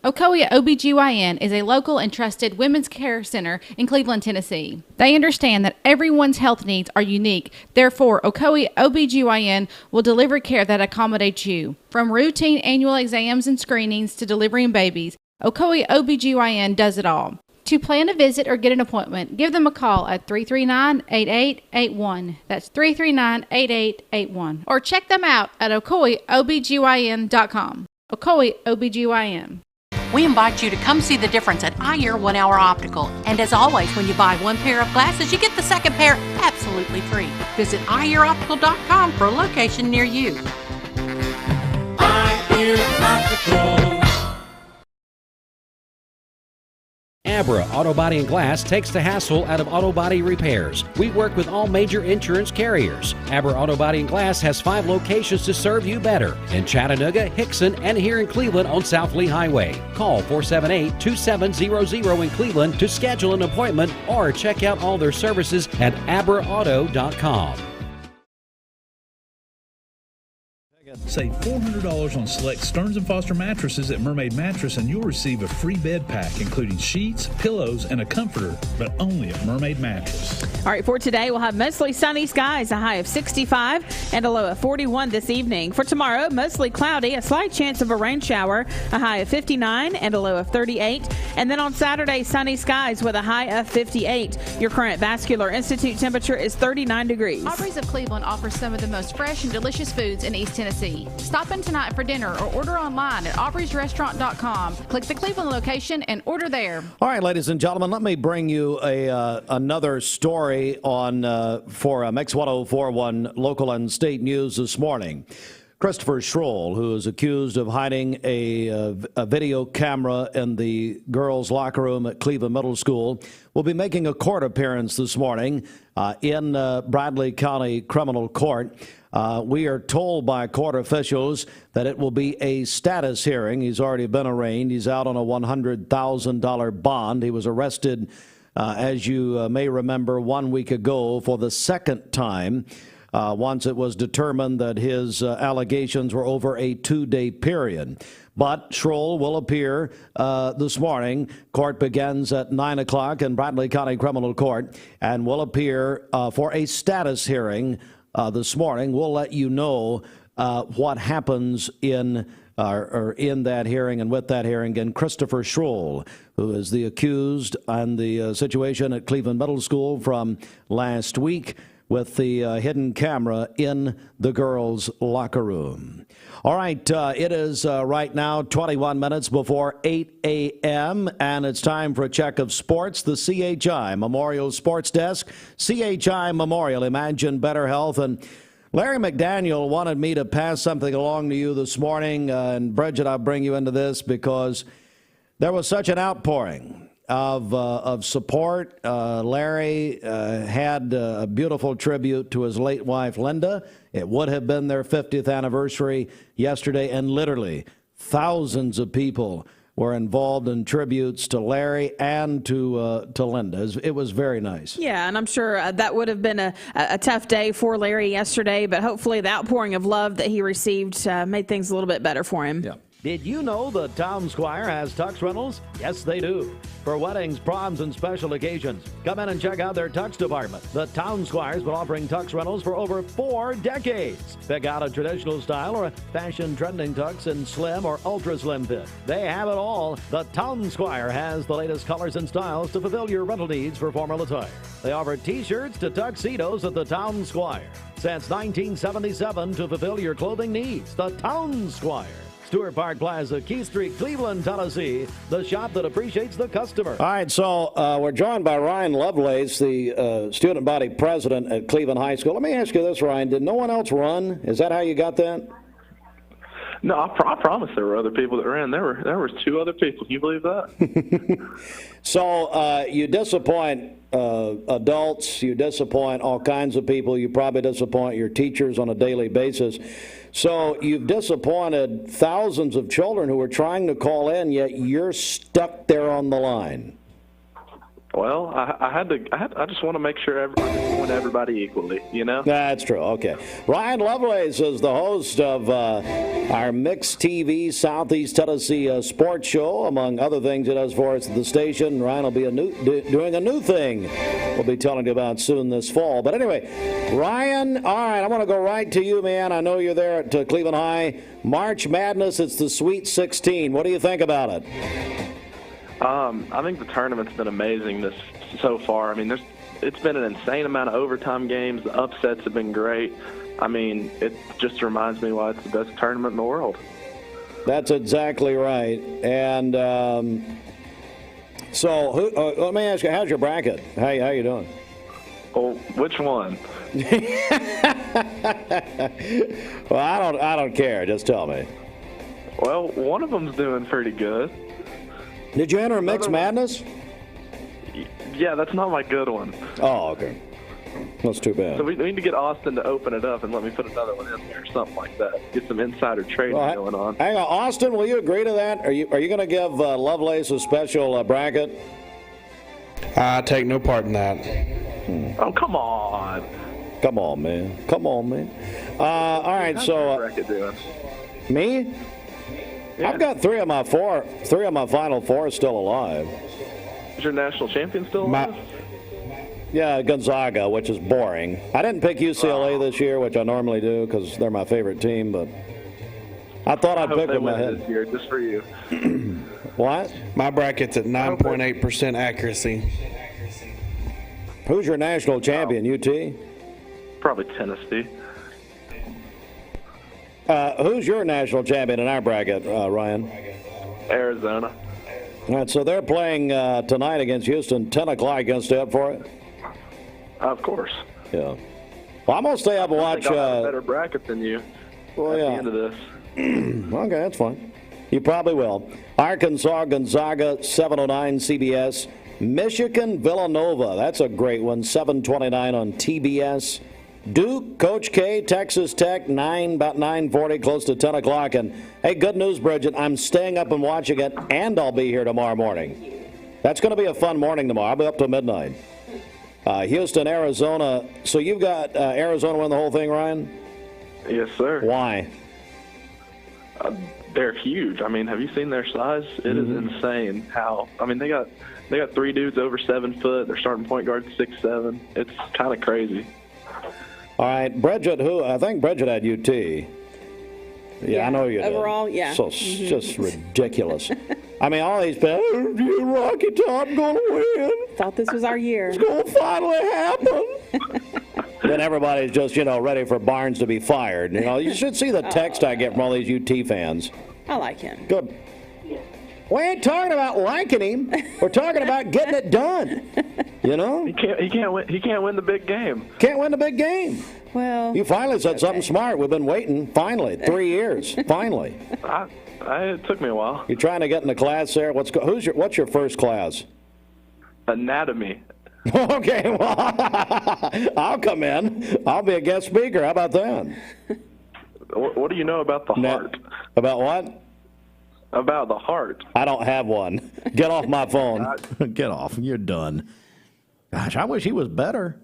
Ocoee OBGYN is a local and trusted women's care center in Cleveland, Tennessee. They understand that everyone's health needs are unique. Therefore, Ocoee OBGYN will deliver care that accommodates you. From routine annual exams and screenings to delivering babies, Ocoee OBGYN does it all. To plan a visit or get an appointment, give them a call at 339-8881. That's 339-8881. Or check them out at OcoeeOBGYN.com. Ocoee OBGYN. We invite you to come see the difference at iEar 1 Hour Optical. And as always, when you buy one pair of glasses, you get the second pair absolutely free. Visit iEarOptical.com for a location near you. iEar Optical. Abra Auto Body and Glass takes the hassle out of auto body repairs. We work with all major insurance carriers. Abra Auto Body and Glass has 5 locations to serve you better in Chattanooga, Hickson, and here in Cleveland on South Lee Highway. Call 478-2700 in Cleveland to schedule an appointment or check out all their services at abraauto.com. Save $400 on select Stearns & Foster mattresses at Mermaid Mattress, and you'll receive a free bed pack, including sheets, pillows, and a comforter, but only at Mermaid Mattress. All right, for today, we'll have mostly sunny skies, a high of 65 and a low of 41 this evening. For tomorrow, mostly cloudy, a slight chance of a rain shower, a high of 59 and a low of 38. And then on Saturday, sunny skies with a high of 58. Your current Vascular Institute temperature is 39 degrees. Aubrey's of Cleveland offers some of the most fresh and delicious foods in East Tennessee. Stop in tonight for dinner or order online at aubreysrestaurant.com. Click the Cleveland location and order there. All right, ladies and gentlemen, let me bring you another story on for Mix 1041 local and state news this morning. Christopher Schroll, who is accused of hiding a video camera in the girls' locker room at Cleveland Middle School, will be making a court appearance this morning in Bradley County Criminal Court. We are told by court officials that it will be a status hearing. He's already been arraigned. He's out on a $100,000 bond. He was arrested, as you may remember, 1 week ago for the second time. Once it was determined that his allegations were over a 2-day period. But Schroll will appear this morning. Court begins at 9 o'clock in Bradley County Criminal Court and will appear for a status hearing this morning. We'll let you know what happens in that hearing and with that hearing. And Christopher Schroll, who is the accused on the situation at Cleveland Middle School from last week, with the hidden camera in the girls' locker room. All right, it is right now 21 minutes before 8 a.m., and it's time for a check of sports. The CHI Memorial Sports Desk. CHI Memorial, imagine better health. And Larry McDaniel wanted me to pass something along to you this morning, and Bridget, I'll bring you into this because there was such an outpouring of support. Larry had a beautiful tribute to his late wife, Linda. It would have been their 50th anniversary yesterday, and literally thousands of people were involved in tributes to Larry and to Linda. It was very nice. Yeah, and I'm sure that would have been a tough day for Larry yesterday, but hopefully the outpouring of love that he received made things a little bit better for him. Yeah. Did you know the Town Squire has tux rentals? Yes, they do. For weddings, proms, and special occasions. Come in and check out their tux department. The Town Squire's been offering tux rentals for over 4 decades. Pick out a traditional style or a fashion trending tux in slim or ultra slim fit. They have it all. The Town Squire has the latest colors and styles to fulfill your rental needs for formal attire. They offer t-shirts to tuxedos at the Town Squire. Since 1977 to fulfill your clothing needs. The Town Squire. Stewart Park Plaza, Keith Street, Cleveland, Tennessee, the shop that appreciates the customer. All right, so we're joined by Ryan Lovelace, the student body president at Cleveland High School. Let me ask you this, Ryan. Did no one else run? Is that how you got that? No, I promise there were other people that ran. There were 2 other people. Can you believe that? So you disappoint adults. You disappoint all kinds of people. You probably disappoint your teachers on a daily basis. So you've disappointed thousands of children who were trying to call in, yet you're stuck there on the line. Well, I just want to make sure everybody win everybody equally, you know? That's true. Okay. Ryan Lovelace is the host of our Mixed TV Southeast Tennessee sports show. Among other things he does for us at the station, Ryan will be doing a new thing we'll be telling you about soon this fall. But anyway, Ryan, all right, I want to go right to you, man. I know you're there at Cleveland High. March Madness, it's the Sweet 16. What do you think about it? I think the tournament's been amazing so far. I mean, it's been an insane amount of overtime games. The upsets have been great. I mean, it just reminds me why it's the best tournament in the world. That's exactly right. And so, let me ask you, how's your bracket? How you doing? Well, which one? Well, I don't care. Just tell me. Well, one of them's doing pretty good. Did you enter Mixed Madness? Yeah, that's not my good one. Oh, okay. That's too bad. So we need to get Austin to open it up and let me put another one in there or something like that. Get some insider trading going on. Hang on, Austin, will you agree to that? Are you going to give Lovelace a special bracket? I take no part in that. Oh, come on. Come on, man. All right, How's so your bracket doing? me? Yeah. I've got three of my Final Four still alive. Is your national champion still alive? Yeah, Gonzaga, which is boring. I didn't pick UCLA this year, which I normally do because they're my favorite team, but I thought I'd pick with my head. This year, just for you. What? My bracket's at 9.8% accuracy. Who's your national champion, UT? Probably Tennessee. Who's your national champion in our bracket, Ryan? Arizona. All right, so they're playing tonight against Houston, 10 o'clock. You going to stay up for it? Of course. Yeah. Well, I'm going to stay up and watch. I think I'll have a better bracket than you at the end of this. Okay, that's fine. You probably will. Arkansas, Gonzaga, 7:09 CBS. Michigan, Villanova. That's a great one, 7:29 on TBS. Duke, Coach K, Texas Tech, about 9:40, close to 10 o'clock. And, hey, good news, Bridget, I'm staying up and watching it, and I'll be here tomorrow morning. That's going to be a fun morning tomorrow. I'll be up till midnight. Houston, Arizona. So you've got Arizona win the whole thing, Ryan? Yes, sir. Why? They're huge. I mean, have you seen their size? It is insane how. I mean, they got three dudes over 7 foot. Their starting point guard 6'7". It's kind of crazy. All right, Bridget, I think Bridget had UT. Yeah, I know you did. Overall, yeah. So just ridiculous. I mean, all these people, Rocky Top going to win. Thought this was our year. It's going to finally happen. Then everybody's just, ready for Barnes to be fired. You should see the text I get from all these UT fans. I like him. Good. We ain't talking about liking him. We're talking about getting it done. He can't win the big game. Can't win the big game. Well, you finally said something smart. We've been waiting. Finally, 3 years. Finally. It took me a while. You trying to get in the class there? What's your first class? Anatomy. Okay, well, I'll come in. I'll be a guest speaker. How about that? What do you know about the heart? About what? About the heart. I don't have one. Get off my phone. Get off. You're done. Gosh, I wish he was better.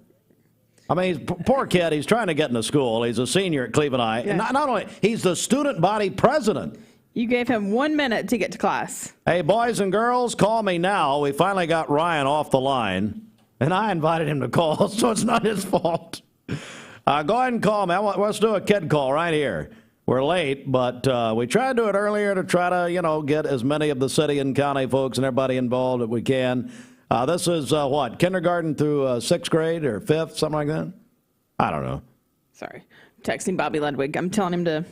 I mean, poor kid. He's trying to get into school. He's a senior at Cleveland High. Yeah. And not only, he's the student body president. You gave him 1 minute to get to class. Hey, boys and girls, call me now. We finally got Ryan off the line, and I invited him to call, so it's not his fault. Go ahead and call me. Let's do a kid call right here. We're late, but we tried to do it earlier to try to, get as many of the city and county folks and everybody involved that we can. This is kindergarten through 6th grade or 5th, something like that? I don't know. Sorry. I'm texting Bobby Ludwig. I'm telling him to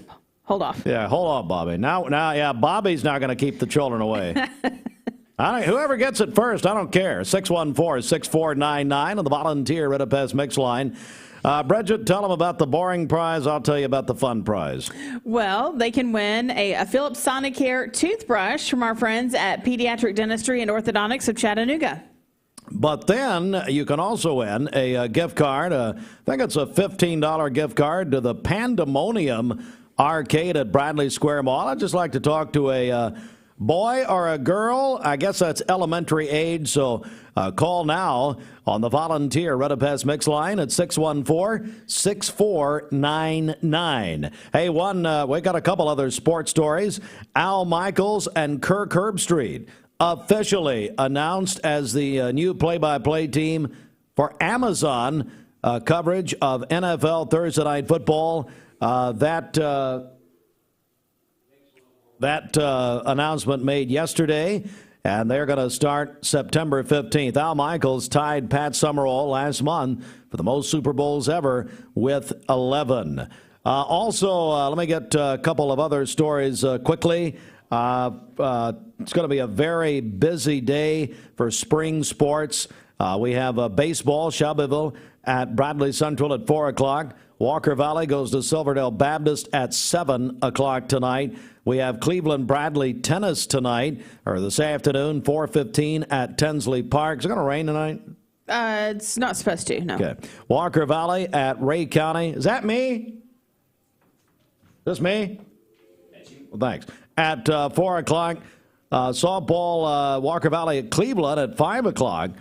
hold off. Yeah, hold off, Bobby. Now, yeah, Bobby's not going to keep the children away. Whoever gets it first, I don't care. 614-6499 on the volunteer Red Pest Mix line. Bridget, tell them about the boring prize. I'll tell you about the fun prize. Well, they can win a Philips Sonicare toothbrush from our friends at Pediatric Dentistry and Orthodontics of Chattanooga. But then you can also win a gift card. I think it's a $15 gift card to the Pandemonium Arcade at Bradley Square Mall. I'd just like to talk to a boy or a girl? I guess that's elementary age, so call now on the volunteer Redipest Mix line at 614-6499. Hey, we got a couple other sports stories. Al Michaels and Kirk Herbstreit officially announced as the new play-by-play team for Amazon coverage of NFL Thursday Night Football. That announcement made yesterday, and they're going to start September 15th. Al Michaels tied Pat Summerall last month for the most Super Bowls ever with 11. Also, let me get a couple of other stories quickly. It's going to be a very busy day for spring sports. We have baseball, Shelbyville at Bradley Central at 4 o'clock. Walker Valley goes to Silverdale Baptist at 7 o'clock tonight. We have Cleveland Bradley tennis tonight, or this afternoon, 4:15 at Tinsley Park. Is it going to rain tonight? It's not supposed to, no. Okay. Walker Valley at Ray County. Is that me? This me? Well, thanks. At 4 o'clock, softball, Walker Valley at Cleveland at 5 o'clock.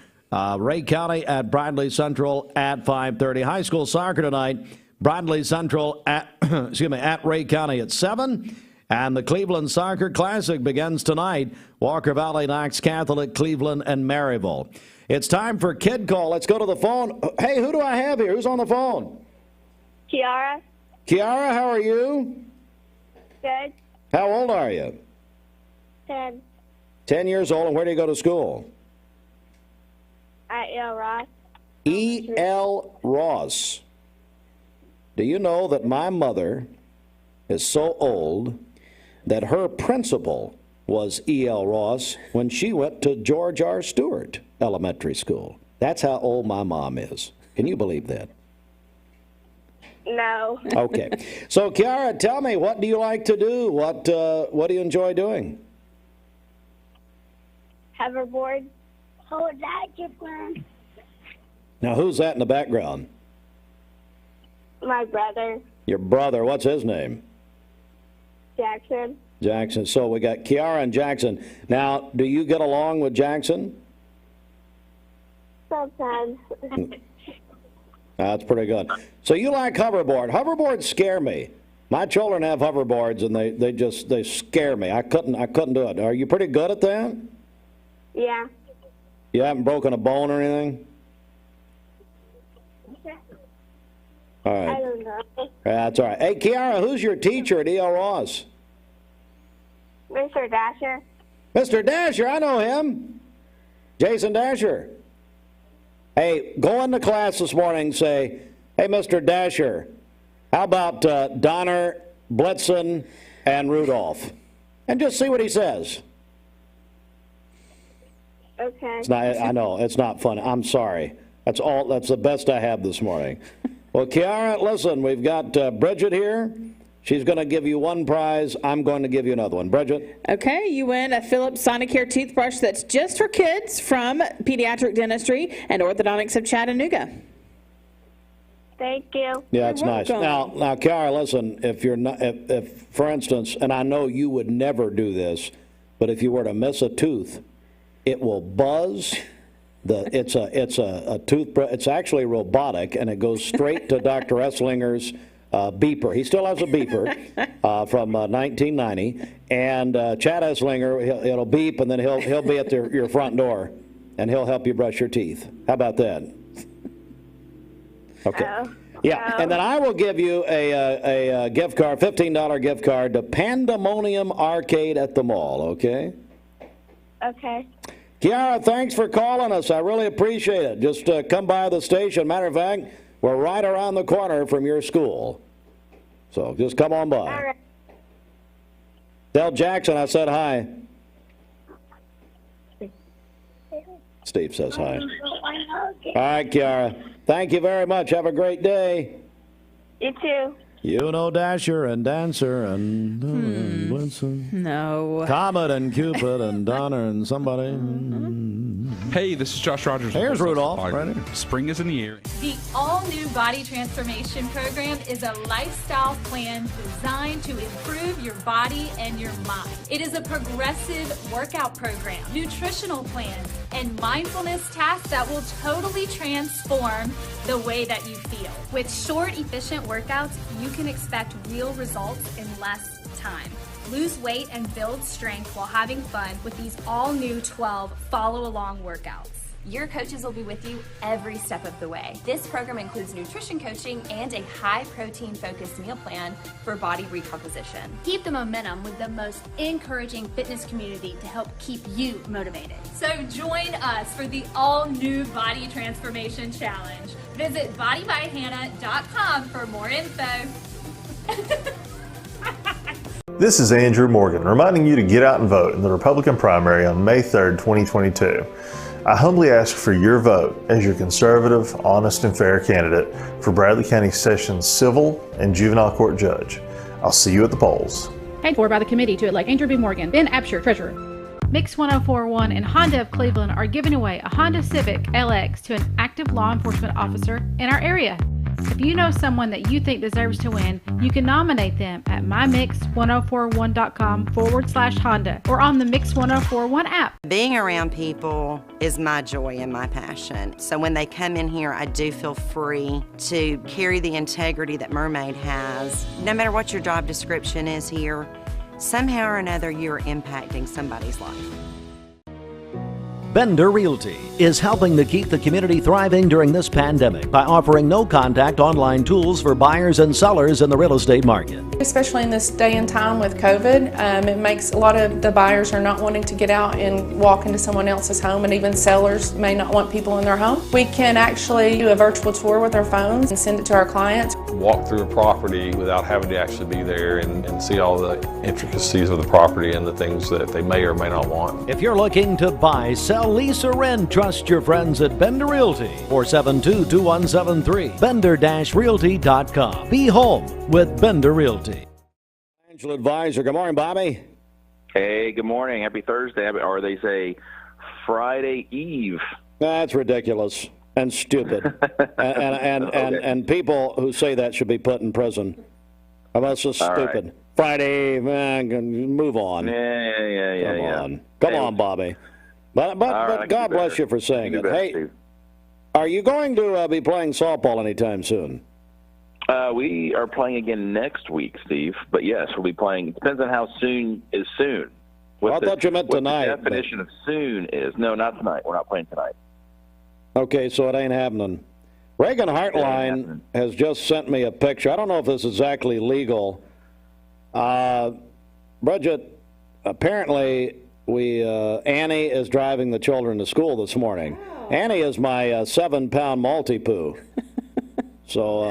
Ray County at Bradley Central at 5:30. High school soccer tonight. Bradley Central at at Ray County at 7. And the Cleveland Soccer Classic begins tonight. Walker Valley, Knox Catholic, Cleveland, and Maryville. It's time for Kid Call. Let's go to the phone. Hey, who do I have here? Who's on the phone? Kiara. Kiara, how are you? Good. How old are you? 10. 10 years old, and where do you go to school? At E.L. Ross. E.L. Ross. Do you know that my mother is so old that her principal was E.L. Ross when she went to George R. Stewart Elementary School? That's how old my mom is. Can you believe that? No. Okay. So, Kiara, tell me, what do you like to do? What do you enjoy doing? Hoverboard. Hold that, Jacqueline. Now, who's that in the background? My brother. Your brother. What's his name? Jackson. Jackson. So we got Kiara and Jackson. Now, do you get along with Jackson? Sometimes. That's pretty good. So you like hoverboard. Hoverboards scare me. My children have hoverboards, and they scare me. I couldn't do it. Are you pretty good at that? Yeah. You haven't broken a bone or anything? All right. I don't know. That's all right. Hey, Kiara, who's your teacher at E.L. Ross? Mr. Dasher. Mr. Dasher, I know him. Jason Dasher. Hey, go into class this morning and say, hey, Mr. Dasher, how about Donner, Blitzen, and Rudolph? And just see what he says. Okay. It's not, I know, it's not fun. I'm sorry. That's the best I have this morning. Well, Kiara, listen, we've got Bridget here. She's going to give you one prize. I'm going to give you another one. Bridget? Okay, you win a Philips Sonicare toothbrush that's just for kids from Pediatric Dentistry and Orthodontics of Chattanooga. Thank you. Yeah, it's nice. Now, Kiara, listen, if you're not, if for instance, and I know you would never do this, but if you were to miss a tooth, it will buzz. It's a toothbrush. It's actually robotic, and it goes straight to Dr. Esslinger's beeper. He still has a beeper from 1990, and Chad Esslinger, it'll beep, and then he'll be at your front door, and he'll help you brush your teeth. How about that? Okay. Yeah, and then I will give you a gift card, $15 gift card to Pandemonium Arcade at the mall. Okay. Okay. Kiara, thanks for calling us. I really appreciate it. Just come by the station. Matter of fact, we're right around the corner from your school. So just come on by. All right. Tell Jackson I said hi. Steve says hi. All right, Kiara. Thank you very much. Have a great day. You too. You know Dasher and Dancer and Blitzen. No. Comet and Cupid and Donner and somebody. Hey, this is Josh Rogers. Here's Rudolph. Right here. Spring is in the air. The all-new Body Transformation Program is a lifestyle plan designed to improve your body and your mind. It is a progressive workout program, nutritional plans, and mindfulness tasks that will totally transform the way that you feel. With short, efficient workouts, you can expect real results in less time. Lose weight and build strength while having fun with these all-new 12 follow-along workouts. Your coaches will be with you every step of the way. This program includes nutrition coaching and a high-protein focused meal plan for body recomposition. Keep the momentum with the most encouraging fitness community to help keep you motivated. So join us for the all-new Body Transformation Challenge. Visit bodybyhannah.com for more info. This is Andrew Morgan, reminding you to get out and vote in the Republican primary on May 3rd, 2022. I humbly ask for your vote as your conservative, honest, and fair candidate for Bradley County Sessions Civil and Juvenile Court Judge. I'll see you at the polls. Paid for by the committee to elect Andrew B. Morgan, Ben Absher, Treasurer. Mix 1041 and Honda of Cleveland are giving away a Honda Civic LX to an active law enforcement officer in our area. If you know someone that you think deserves to win, you can nominate them at mymix1041.com/Honda or on the Mix 1041 app. Being around people is my joy and my passion. So when they come in here, I do feel free to carry the integrity that Mermaid has. No matter what your job description is here, somehow or another you're impacting somebody's life. Bender Realty is helping to keep the community thriving during this pandemic by offering no-contact online tools for buyers and sellers in the real estate market. Especially in this day and time with COVID, it makes a lot of the buyers are not wanting to get out and walk into someone else's home, and even sellers may not want people in their home. We can actually do a virtual tour with our phones and send it to our clients. Walk through a property without having to actually be there and see all the intricacies of the property and the things that they may or may not want. If you're looking to buy, sell, lease, or rent, trust your friends at Bender Realty. 472-2173. Bender-Realty.com. Be home with Bender Realty. Financial advisor. Good morning, Bobby. Hey, good morning. Happy Thursday. Or they say Friday Eve. That's ridiculous and stupid. and people who say that should be put in prison. That's just stupid. Right. Friday, man, move on. Yeah. Come on, Bobby. But God bless you for saying it. Hey, Steve. Are you going to be playing softball anytime soon? We are playing again next week, Steve. But yes, we'll be playing. It depends on how soon is soon. I thought you meant tonight. What the definition of soon is. No, not tonight. We're not playing tonight. Okay, so it ain't happening. Reagan Hartline has just sent me a picture. I don't know if this is exactly legal. Bridget, apparently Annie is driving the children to school this morning. Oh. Annie is my 7-pound multi-poo. So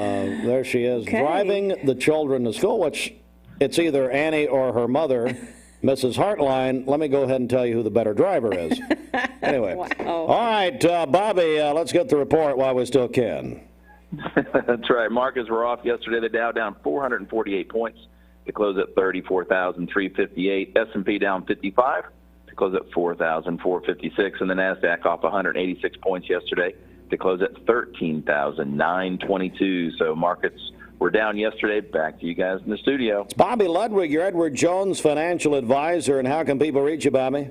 there she is, driving the children to school, which it's either Annie or her mother, Mrs. Hartline. Let me go ahead and tell you who the better driver is. Anyway. Wow. All right, Bobby, let's get the report while we still can. That's right. Markets were off yesterday. The Dow down 448 points to close at 34,358. S&P down 55 to close at 4,456. And the NASDAQ off 186 points yesterday to close at 13,922. So markets were down yesterday. Back to you guys in the studio. It's Bobby Ludwig, your Edward Jones financial advisor. And how can people reach you, Bobby?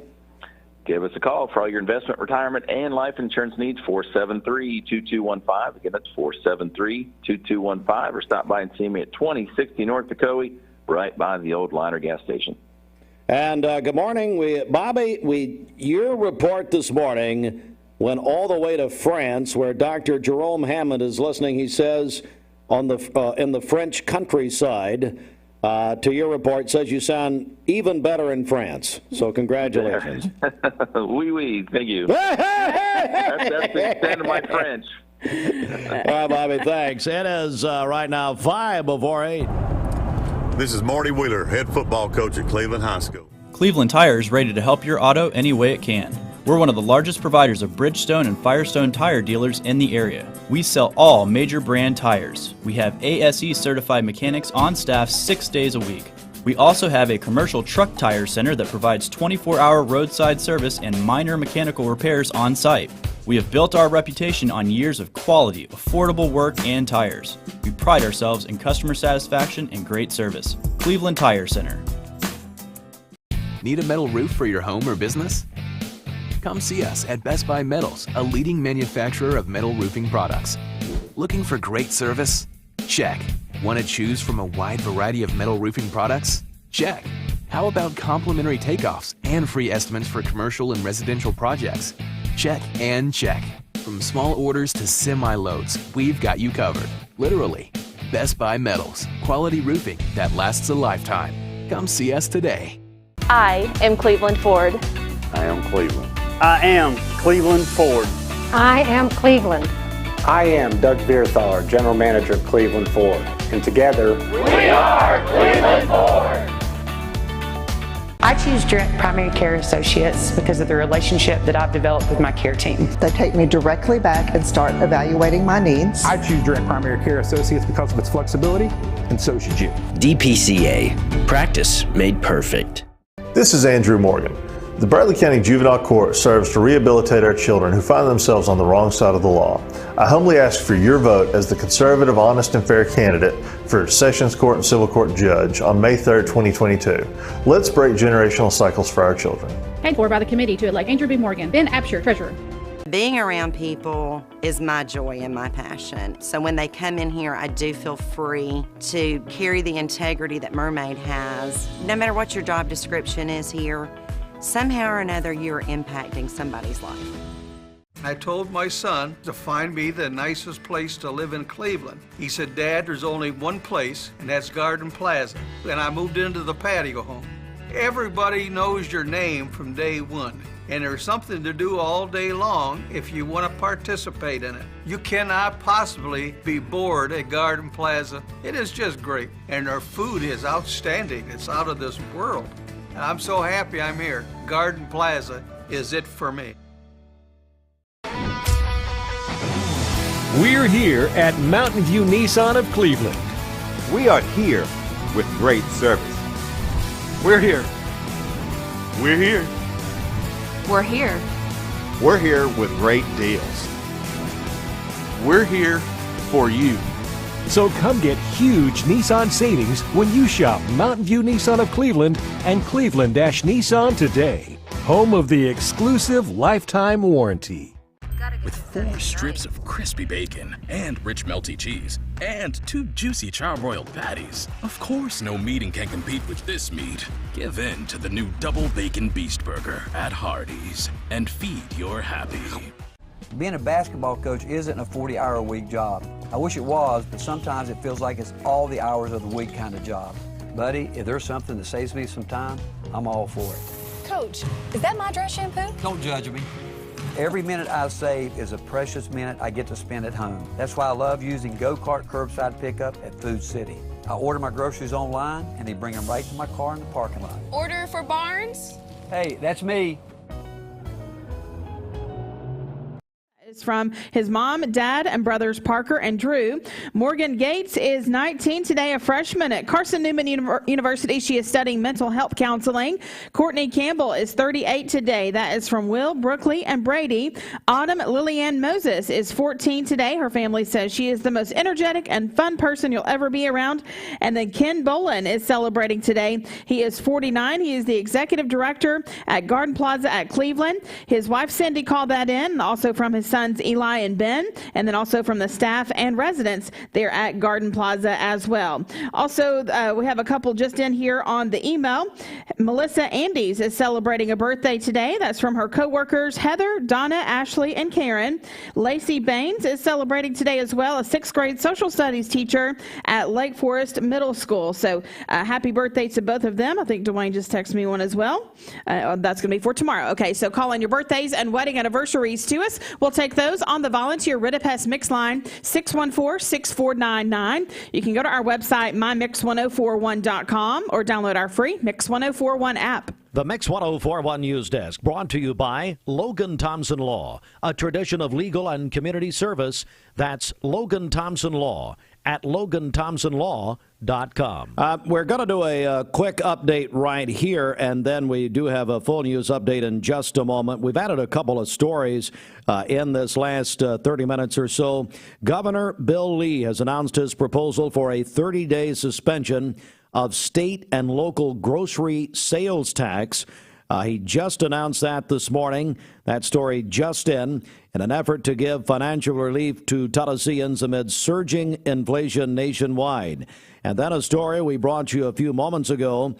Give us a call for all your investment, retirement, and life insurance needs, 473-2215. Again, that's 473-2215. Or stop by and see me at 2060 North Dakota, right by the old Liner gas station. And good morning. Bobby, your report this morning went all the way to France, where Dr. Jerome Hammond is listening. He says on the in the French countryside, to your report, says you sound even better in France. So congratulations. Oui, thank you. That's the extent of my French. All right, Bobby, thanks. It is right now 8:05. This is Marty Wheeler, head football coach at Cleveland High School. Cleveland Tire is ready to help your auto any way it can. We're one of the largest providers of Bridgestone and Firestone tire dealers in the area. We sell all major brand tires. We have ASE certified mechanics on staff 6 days a week. We also have a commercial truck tire center that provides 24-hour roadside service and minor mechanical repairs on site. We have built our reputation on years of quality, affordable work and tires. We pride ourselves in customer satisfaction and great service. Cleveland Tire Center. Need a metal roof for your home or business? Come see us at Best Buy Metals, a leading manufacturer of metal roofing products. Looking for great service? Check. Want to choose from a wide variety of metal roofing products? Check. How about complimentary takeoffs and free estimates for commercial and residential projects? Check and check. From small orders to semi-loads, we've got you covered. Literally. Best Buy Metals. Quality roofing that lasts a lifetime. Come see us today. I am Cleveland Ford. I am Cleveland. I am Cleveland Ford. I am Cleveland. I am Doug Vierthar, General Manager of Cleveland Ford. And together, we are Cleveland Ford. I choose Direct Primary Care Associates because of the relationship that I've developed with my care team. They take me directly back and start evaluating my needs. I choose Direct Primary Care Associates because of its flexibility, and so should you. DPCA. Practice made perfect. This is Andrew Morgan. The Bradley County Juvenile Court serves to rehabilitate our children who find themselves on the wrong side of the law. I humbly ask for your vote as the conservative, honest, and fair candidate for Sessions Court and Civil Court Judge on May 3rd, 2022. Let's break generational cycles for our children. Paid for by the committee to elect Andrew B. Morgan, Ben Absher, Treasurer. Being around people is my joy and my passion. So when they come in here, I do feel free to carry the integrity that Mermaid has. No matter what your job description is here, somehow or another you're impacting somebody's life. I told my son to find me the nicest place to live in Cleveland. He said, Dad, there's only one place, and that's Garden Plaza. And I moved into the patio home. Everybody knows your name from day one. And there's something to do all day long if you want to participate in it. You cannot possibly be bored at Garden Plaza. It is just great. And their food is outstanding. It's out of this world. I'm so happy I'm here. Garden Plaza is it for me. We're here at Mountain View Nissan of Cleveland. We are here with great service. We're here. We're here. We're here. We're here with great deals. We're here for you. So come get huge Nissan savings when you shop Mountain View Nissan of Cleveland and Cleveland-Nissan today. Home of the exclusive lifetime warranty. With 4 strips of crispy bacon and rich melty cheese and 2 juicy charbroiled patties. Of course no meeting can compete with this meat. Give in to the new Double Bacon Beast Burger at Hardee's and feed your happy. Being a basketball coach isn't a 40-hour-a-week job. I wish it was, but sometimes it feels like it's all the hours of the week kind of job. Buddy, if there's something that saves me some time, I'm all for it. Coach, is that my dress shampoo? Don't judge me. Every minute I save is a precious minute I get to spend at home. That's why I love using Go-Kart curbside pickup at Food City. I order my groceries online, and they bring them right to my car in the parking lot. Order for Barnes? Hey, that's me. From his mom, dad, and brothers Parker and Drew. Morgan Gates is 19 today, a freshman at Carson Newman University. She is studying mental health counseling. Courtney Campbell is 38 today. That is from Will, Brookley, and Brady. Autumn Lillian Moses is 14 today. Her family says she is the most energetic and fun person you'll ever be around. And then Ken Bolin is celebrating today. He is 49. He is the executive director at Garden Plaza at Cleveland. His wife Cindy called that in, also from his son Eli and Ben, and then also from the staff and residents there at Garden Plaza as well. Also, we have a couple just in here on the email. Melissa Andes is celebrating a birthday today. That's from her co-workers Heather, Donna, Ashley, and Karen. Lacey Baines is celebrating today as well, a 6th grade social studies teacher at Lake Forest Middle School. So happy birthday to both of them. I think Dwayne just texted me one as well. That's going to be for tomorrow. Okay, so call in your birthdays and wedding anniversaries to us. We'll take those on the volunteer Ridipest Mix line 614-6499. You can go to our website mymix1041.com or download our free Mix 1041 app. The Mix 1041 News Desk brought to you by Logan Thompson Law, a tradition of legal and community service. That's Logan Thompson Law at LoganThompsonLaw.com. We're going to do a quick update right here, and then we do have a full news update in just a moment. We've added a couple of stories in this last 30 minutes or so. Governor Bill Lee has announced his proposal for a 30-day suspension of state and local grocery sales tax. He just announced that this morning. That story just in an effort to give financial relief to Tennesseans amid surging inflation nationwide. And then a story we brought you a few moments ago.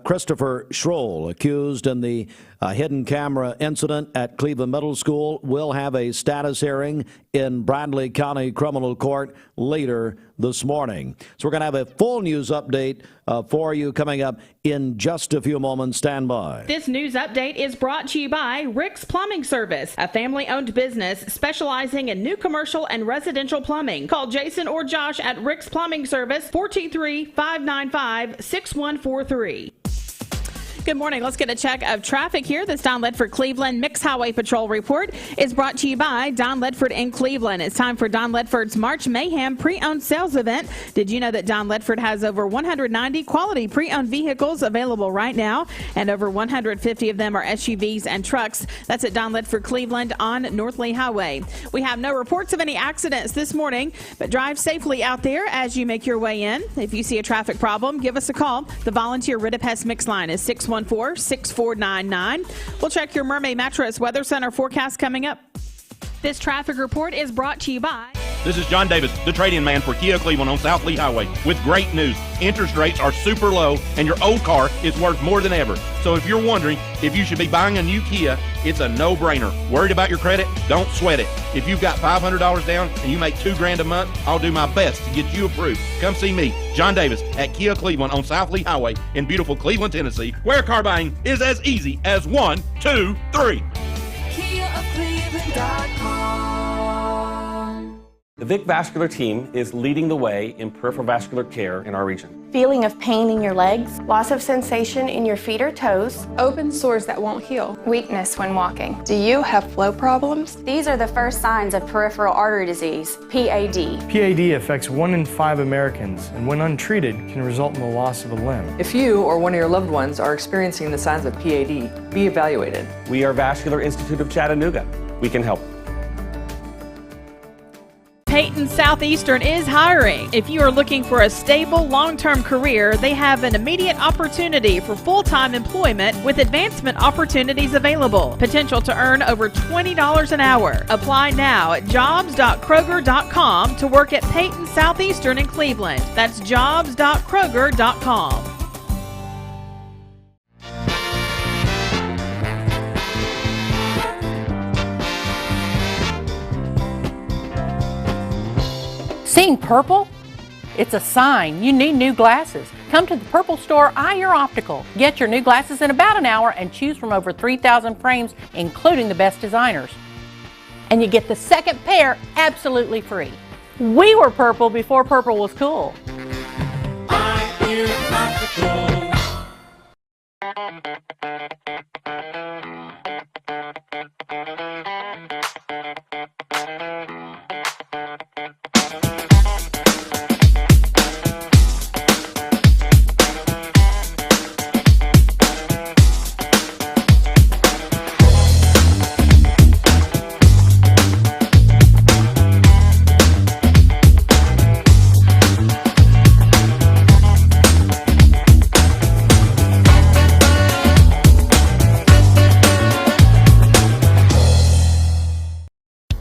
Christopher Schroll, accused in the hidden camera incident at Cleveland Middle School, will have a status hearing in Bradley County Criminal Court later this morning. So we're going to have a full news update for you coming up in just a few moments. Stand by. This news update is brought to you by Rick's Plumbing Service, a family-owned business specializing in new commercial and residential plumbing. Call Jason or Josh at Rick's Plumbing Service, 423-595-6143. Good morning. Let's get a check of traffic here. This Don Ledford Cleveland Mixed Highway Patrol report is brought to you by Don Ledford in Cleveland. It's time for Don Ledford's March Mayhem pre-owned sales event. Did you know that Don Ledford has over 190 quality pre-owned vehicles available right now, and over 150 of them are SUVs and trucks? That's at Don Ledford Cleveland on North Lee Highway. We have no reports of any accidents this morning, but drive safely out there as you make your way in. If you see a traffic problem, give us a call. The volunteer Ridipest Mix line is 614-6499. We'll check your Mermaid Mattress Weather Center forecast coming up. This traffic report is brought to you by... This is John Davis, the trade-in man for Kia Cleveland on South Lee Highway, with great news. Interest rates are super low, and your old car is worth more than ever. So if you're wondering if you should be buying a new Kia, it's a no-brainer. Worried about your credit? Don't sweat it. If you've got $500 down and you make $2,000 a month, I'll do my best to get you approved. Come see me, John Davis, at Kia Cleveland on South Lee Highway in beautiful Cleveland, Tennessee, where car buying is as easy as 1, 2, 3. The Vic Vascular team is leading the way in peripheral vascular care in our region. Feeling of pain in your legs, loss of sensation in your feet or toes, open sores that won't heal, weakness when walking. Do you have flow problems? These are the first signs of peripheral artery disease, PAD. PAD affects 1 in 5 Americans, and when untreated, can result in the loss of a limb. If you or one of your loved ones are experiencing the signs of PAD, be evaluated. We are Vascular Institute of Chattanooga. We can help. Peyton Southeastern is hiring. If you are looking for a stable, long-term career, they have an immediate opportunity for full-time employment with advancement opportunities available. Potential to earn over $20 an hour. Apply now at jobs.kroger.com to work at Peyton Southeastern in Cleveland. That's jobs.kroger.com. Seeing purple? It's a sign you need new glasses. Come to the Purple Store, Eye Your Optical. Get your new glasses in about an hour and choose from over 3,000 frames, including the best designers. And you get the second pair absolutely free. We were purple before purple was cool. Eye Your Optical.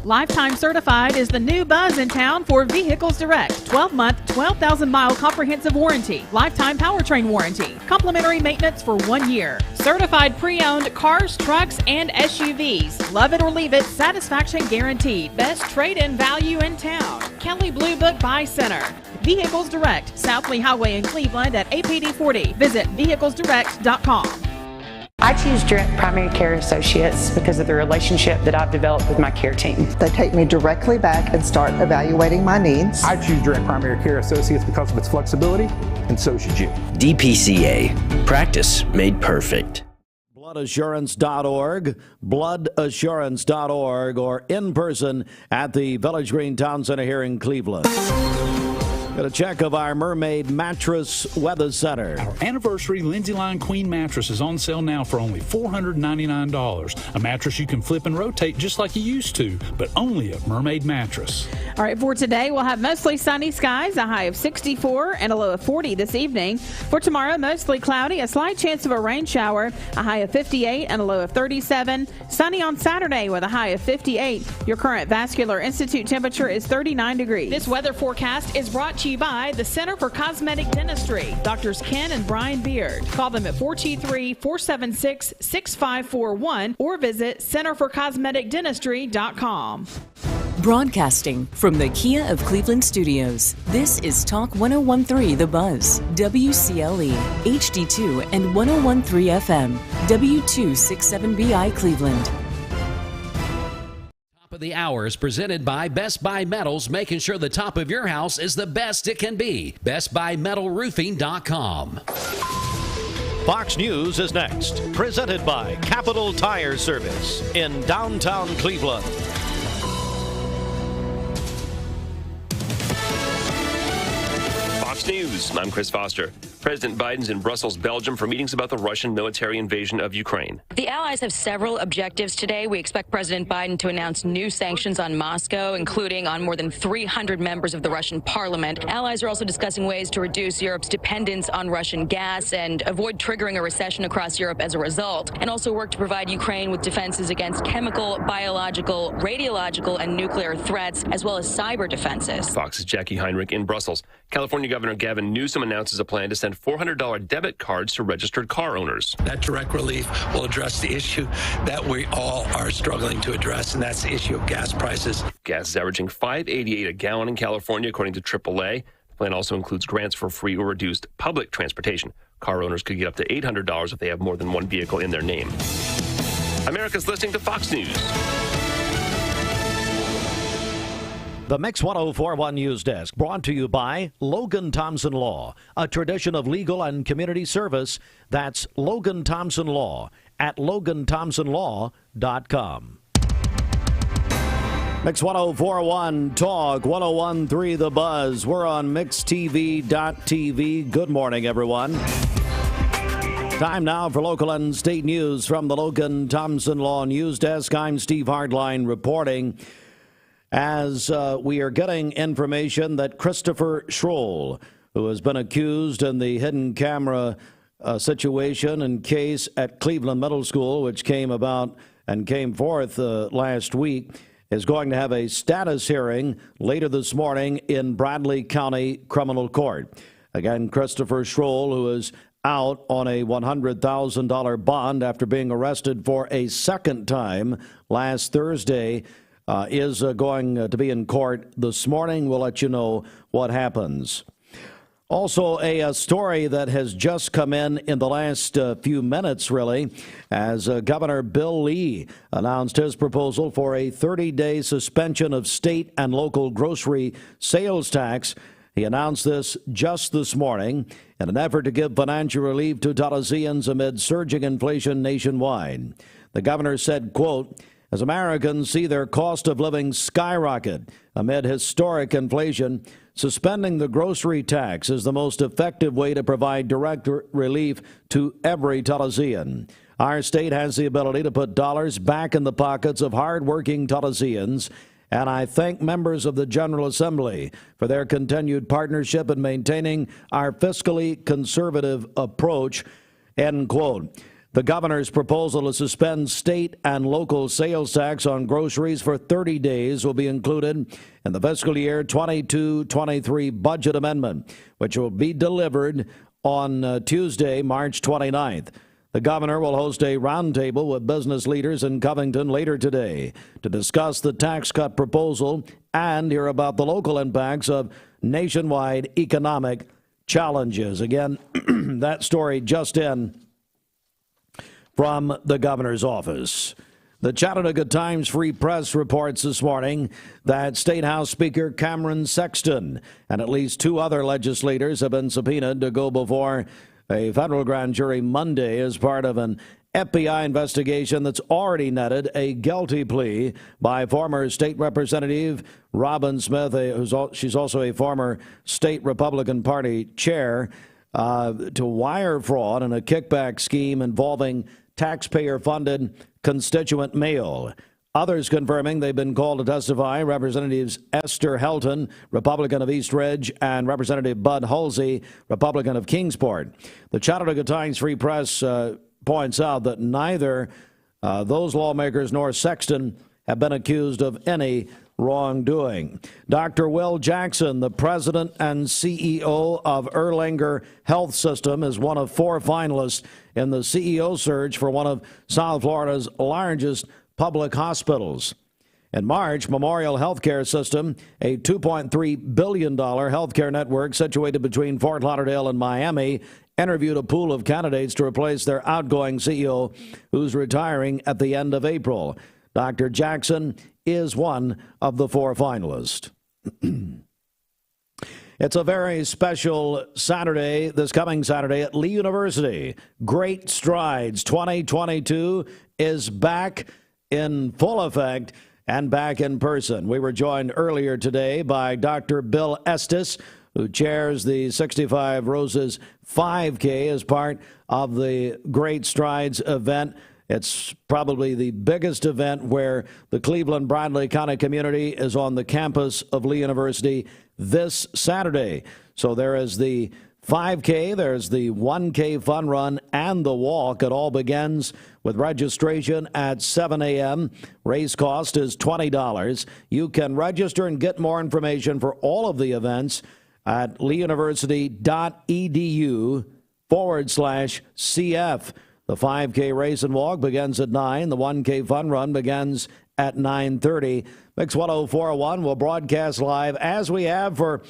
Lifetime Certified is the new buzz in town for Vehicles Direct. 12-month, 12,000-mile comprehensive warranty. Lifetime powertrain warranty. Complimentary maintenance for 1 year. Certified pre-owned cars, trucks, and SUVs. Love it or leave it, satisfaction guaranteed. Best trade-in value in town. Kelly Blue Book Buy Center. Vehicles Direct, South Lee Highway in Cleveland at APD 40. Visit vehiclesdirect.com. I choose Direct Primary Care Associates because of the relationship that I've developed with my care team. They take me directly back and start evaluating my needs. I choose Direct Primary Care Associates because of its flexibility, and so should you. DPCA. Practice made perfect. bloodassurance.org, bloodassurance.org, or in person at the Village Green Town Center here in Cleveland. Got a check of our Mermaid Mattress Weather Center. Our anniversary Lindsay Line Queen mattress is on sale now for only $499. A mattress you can flip and rotate just like you used to, but only at Mermaid Mattress. All right, for today, we'll have mostly sunny skies, a high of 64 and a low of 40 this evening. For tomorrow, mostly cloudy, a slight chance of a rain shower, a high of 58 and a low of 37. Sunny on Saturday with a high of 58. Your current Vascular Institute temperature is 39 degrees. This weather forecast is brought to you by the Center for Cosmetic Dentistry, Doctors Ken and Brian Beard. Call them at 423-476-6541 or visit centerforcosmeticdentistry.com. Broadcasting from the Kia of Cleveland studios, this is Talk 1013 The Buzz, WCLE, HD2 and 1013 FM, W267BI Cleveland. Of the hour is presented by Best Buy Metals, making sure the top of your house is the best it can be. BestBuyMetalRoofing.com. Fox News is next, presented by Capital Tire Service in downtown Cleveland. Fox News, I'm Chris Foster. President Biden's in Brussels, Belgium for meetings about the Russian military invasion of Ukraine. The allies have several objectives today. We expect President Biden to announce new sanctions on Moscow, including on more than 300 members of the Russian parliament. Allies are also discussing ways to reduce Europe's dependence on Russian gas and avoid triggering a recession across Europe as a result, and also work to provide Ukraine with defenses against chemical, biological, radiological, and nuclear threats, as well as cyber defenses. Fox's Jackie Heinrich in Brussels. California Governor Gavin Newsom announces a plan to send $400 debit cards to registered car owners. That direct relief will address the issue that we all are struggling to address, and that's the issue of gas prices. Gas is averaging $5.88 a gallon in California, according to AAA. The plan also includes grants for free or reduced public transportation. Car owners could get up to $800 if they have more than one vehicle in their name. America's listening to Fox News. The Mix 1041 News Desk brought to you by Logan Thompson Law, a tradition of legal and community service. That's Logan Thompson Law at LoganThompsonLaw.com. Mix 1041 Talk 1013 The Buzz. We're on MixTV.tv. Good morning, everyone. Time now for local and state news from the Logan Thompson Law News Desk. I'm Steve Hardline reporting. As we are getting information that Christopher Schroll, who has been accused in the hidden camera situation and case at Cleveland Middle School, which came about and came forth last week, is going to have a status hearing later this morning in Bradley County Criminal Court. Again, Christopher Schroll, who is out on a $100,000 bond after being arrested for a second time last Thursday, is going to be in court this morning. We'll let you know what happens. Also, a story that has just come in the last few minutes, really, as Governor Bill Lee announced his proposal for a 30-day suspension of state and local grocery sales tax. He announced this just this morning in an effort to give financial relief to Tennesseans amid surging inflation nationwide. The governor said, quote, "As Americans see their cost of living skyrocket amid historic inflation, suspending the grocery tax is the most effective way to provide direct relief to every Tennessean. Our state has the ability to put dollars back in the pockets of hardworking Tennesseans, and I thank members of the General Assembly for their continued partnership in maintaining our fiscally conservative approach," end quote. The governor's proposal to suspend state and local sales tax on groceries for 30 days will be included in the fiscal year 22-23 budget amendment, which will be delivered on Tuesday, March 29th. The governor will host a roundtable with business leaders in Covington later today to discuss the tax cut proposal and hear about the local impacts of nationwide economic challenges. Again, that story just in from the governor's office. The Chattanooga Times Free Press reports this morning that State House Speaker Cameron Sexton and at least two other legislators have been subpoenaed to go before a federal grand jury Monday as part of an FBI investigation that's already netted a guilty plea by former state representative Robin Smith, she's also a former state Republican Party chair, to wire fraud and a kickback scheme involving taxpayer-funded constituent mail. Others confirming they've been called to testify: Representatives Esther Helton, Republican of East Ridge, and Representative Bud Halsey, Republican of Kingsport. The Chattanooga Times Free Press points out that neither those lawmakers nor Sexton have been accused of any wrongdoing. Dr. Will Jackson, the president and CEO of Erlanger Health System, is one of 4 finalists in the CEO search for one of South Florida's largest public hospitals. In March, Memorial Healthcare System, a $2.3 billion healthcare network situated between Fort Lauderdale and Miami, interviewed a pool of candidates to replace their outgoing CEO, who's retiring at the end of April. Dr. Jackson is one of the 4 finalists. It's a very special Saturday, this coming Saturday at Lee University. Great Strides 2022 is back in full effect and back in person. We were joined earlier today by Dr. Bill Estes, who chairs the 65 Roses 5K as part of the Great Strides event. It's probably the biggest event where the Cleveland-Bradley County community is on the campus of Lee University this Saturday. So there is the 5K, there's the 1K fun run, and the walk. It all begins with registration at 7 a.m. Race cost is $20. You can register and get more information for all of the events at leeuniversity.edu/CF. The 5K race and walk begins at 9. The 1K fun run begins at 9:30. Mix 104.1 will broadcast live, as we have for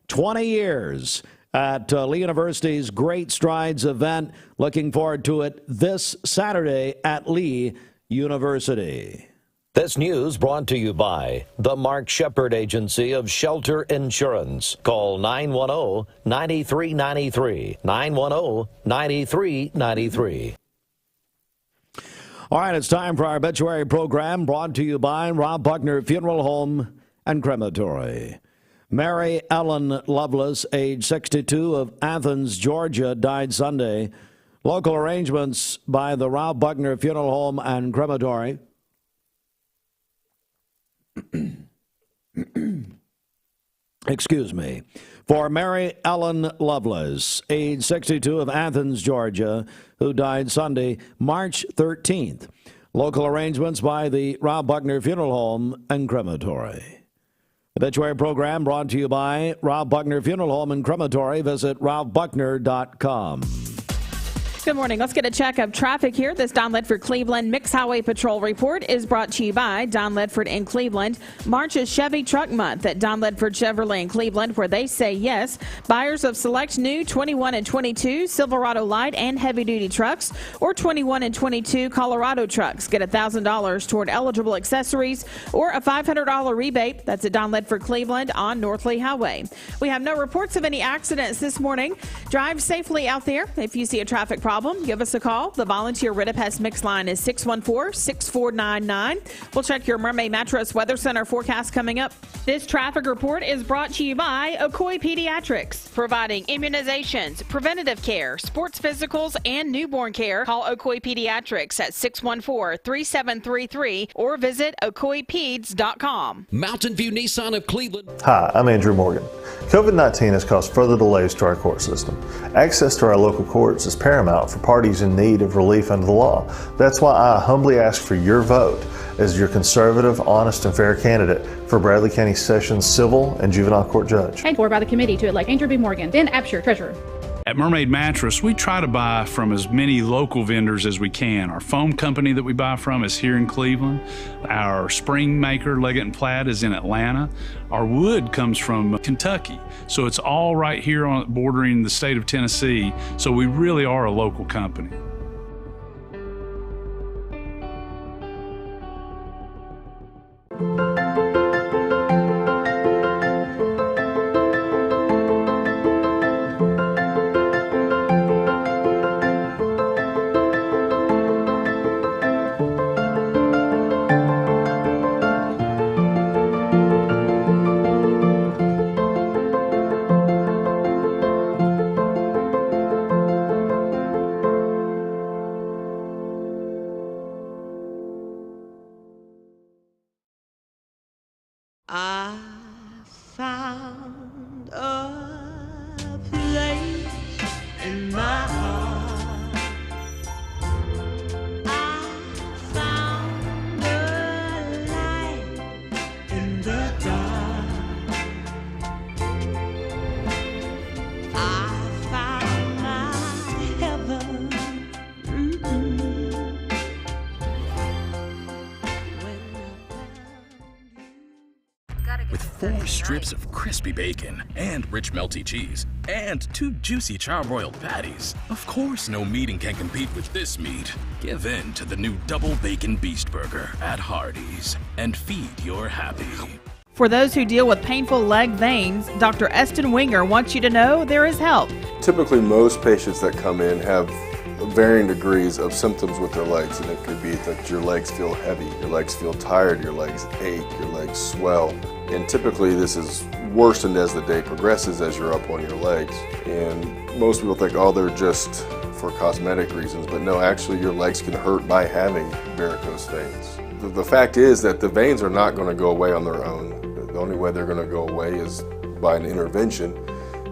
20 years, at Lee University's Great Strides event. Looking forward to it this Saturday at Lee University. This news brought to you by the Mark Shepard Agency of Shelter Insurance. Call 910-9393. 910-9393. All right, it's time for our obituary program, brought to you by Rob Buckner Funeral Home and Crematory. Mary Ellen Lovelace, age 62, of Athens, Georgia, died Sunday. Local arrangements by the Rob Buckner Funeral Home and Crematory. Excuse me. For Mary Ellen Lovelace, age 62, of Athens, Georgia, who died Sunday, March 13th. Local arrangements by the Rob Buckner Funeral Home and Crematory. Obituary program brought to you by Rob Buckner Funeral Home and Crematory. Visit robbuckner.com. Good morning. Let's get a check of traffic here. This Don Ledford Cleveland Mixed Highway Patrol report is brought to you by Don Ledford in Cleveland. March is Chevy Truck Month at Don Ledford Chevrolet in Cleveland, where they say yes. Buyers of select new 21 and 22 Silverado light and heavy-duty trucks, or 21 and 22 Colorado trucks, get $1,000 toward eligible accessories or a $500 rebate. That's at Don Ledford Cleveland on North Lee Highway. We have no reports of any accidents this morning. Drive safely out there. If you see a traffic problem, give us a call. The volunteer Ridipest mix line is 614-6499. We'll check your Mermaid Mattress Weather Center forecast coming up. This traffic report is brought to you by Ocoee Pediatrics, providing immunizations, preventative care, sports physicals, and newborn care. Call Ocoee Pediatrics at 614-3733 or visit ocoeepeds.com. Mountain View Nissan of Cleveland. Hi, I'm Andrew Morgan. COVID-19 has caused further delays to our court system. Access to our local courts is paramount for parties in need of relief under the law. That's why I humbly ask for your vote as your conservative, honest, and fair candidate for Bradley County Sessions Civil and Juvenile Court Judge. Paid for by the committee to elect Andrew B. Morgan, then Absher, Treasurer. At Mermaid Mattress, we try to buy from as many local vendors as we can. Our foam company that we buy from is here in Cleveland. Our spring maker, Leggett & Platt, is in Atlanta. Our wood comes from Kentucky. So it's all right here on bordering the state of Tennessee. So we really are a local company. I found a place in my heart. I found a light in the dark. I found my heaven. With 4 strips of crispy bacon and rich melty cheese and 2 juicy charbroiled patties, of course no meeting can compete with this meat. Give in to the new Double Bacon Beast Burger at Hardee's and feed your happy. For those who deal with painful leg veins, Dr. Estes Winger wants you to know there is help. Typically, most patients that come in have varying degrees of symptoms with their legs, and it could be that your legs feel heavy, your legs feel tired, your legs ache, your legs swell. And typically this is worsened as the day progresses as you're up on your legs. And most people think, oh, they're just for cosmetic reasons, but no, actually your legs can hurt by having varicose veins. The fact is that the veins are not going to go away on their own. The only way they're going to go away is by an intervention.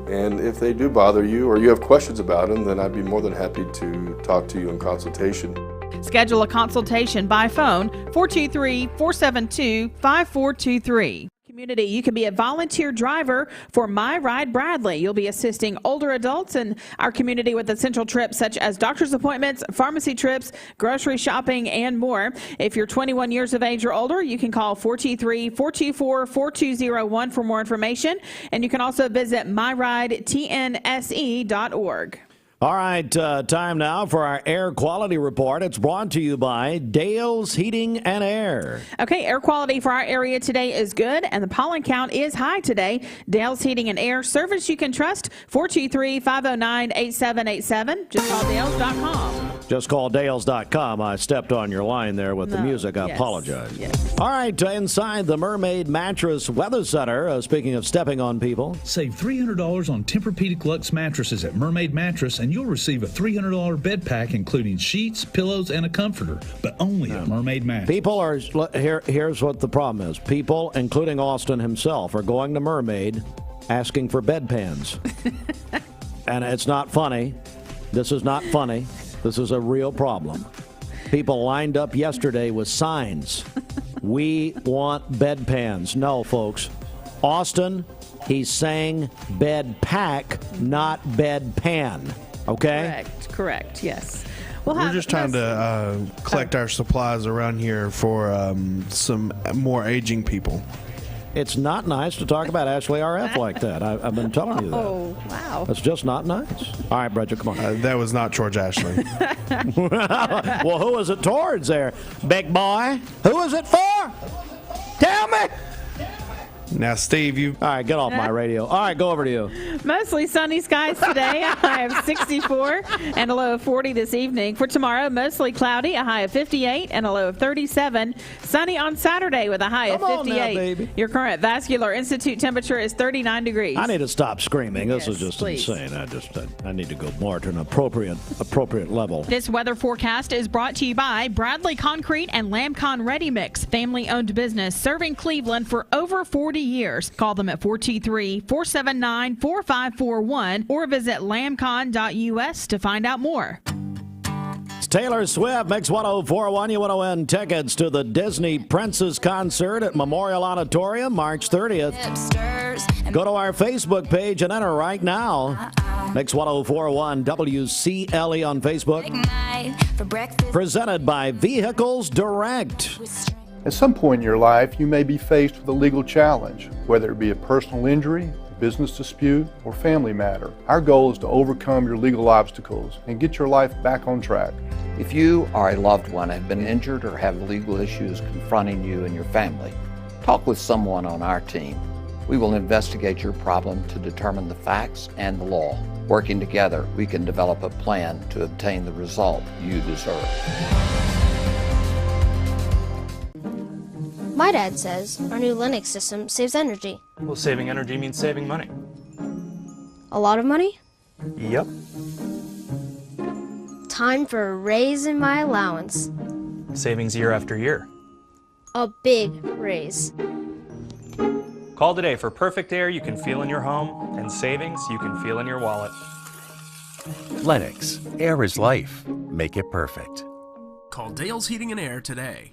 And if they do bother you or you have questions about them, then I'd be more than happy to talk to you in consultation. Schedule a consultation by phone 423-472-5423. Community, you can be a volunteer driver for My Ride Bradley. You'll be assisting older adults in our community with essential trips such as doctor's appointments, pharmacy trips, grocery shopping, and more. If you're 21 years of age or older, you can call 423-424-4201 for more information. And you can also visit myridetnse.org. All right, time now for our air quality report. It's brought to you by Dale's Heating and Air. Okay, air quality for our area today is good, and the pollen count is high today. Dale's Heating and Air, service you can trust, 423-509-8787. Just call Dales.com. Just call Dales.com. I stepped on your line there with the music. I apologize. Yes. All right, inside the Mermaid Mattress Weather Center, speaking of stepping on people. Save $300 on Tempur-Pedic Luxe mattresses at Mermaid Mattress, and you'll receive a $300 bed pack including sheets, pillows, and a comforter, but only at Mermaid Mattress. People are, here's what the problem is. People, including Austin himself, are going to Mermaid asking for bedpans. And it's not funny. This is not funny. This is a real problem. People lined up yesterday with signs. We want bedpans. No, folks. Austin, he's saying bed pack, not bedpan. Okay? Correct, yes. We're just trying to collect our supplies around here for some more aging people. It's not nice to talk about Ashley RF like that. I've been telling you that. Oh, wow. It's just not nice. All right, Bridget, come on. That was not towards Ashley. Well, who was it towards there, big boy? Who was it for? Tell me. Now, Steve, you... All right, get off my radio. All right, go over to you. Mostly sunny skies today, a high of 64 and a low of 40 this evening. For tomorrow, mostly cloudy, a high of 58 and a low of 37. Sunny on Saturday with a high of 58. Now, baby. Your current Vascular Institute temperature is 39 degrees. I need to stop screaming. This is just please. insane. I need to go more to an appropriate level. This weather forecast is brought to you by Bradley Concrete and Lamcon Ready Mix, family-owned business serving Cleveland for over 40 years. Call them at 423-479-4541 or visit lamcon.us to find out more. It's Taylor Swift, Mix 1041. You want to win tickets to the Disney Princess concert at Memorial Auditorium, March 30th. Go to our Facebook page and enter right now. Mix 1041 WCLE on Facebook. Presented by Vehicles Direct. At some point in your life, you may be faced with a legal challenge, whether it be a personal injury, a business dispute, or family matter. Our goal is to overcome your legal obstacles and get your life back on track. If you or a loved one have been injured or have legal issues confronting you and your family, talk with someone on our team. We will investigate your problem to determine the facts and the law. Working together, we can develop a plan to obtain the result you deserve. My dad says our new Linux system saves energy. Well, saving energy means saving money. A lot of money? Yep. Time for a raise in my allowance. Savings year after year. A big raise. Call today for perfect air you can feel in your home and savings you can feel in your wallet. Lennox, air is life. Make it perfect. Call Dale's Heating and Air today.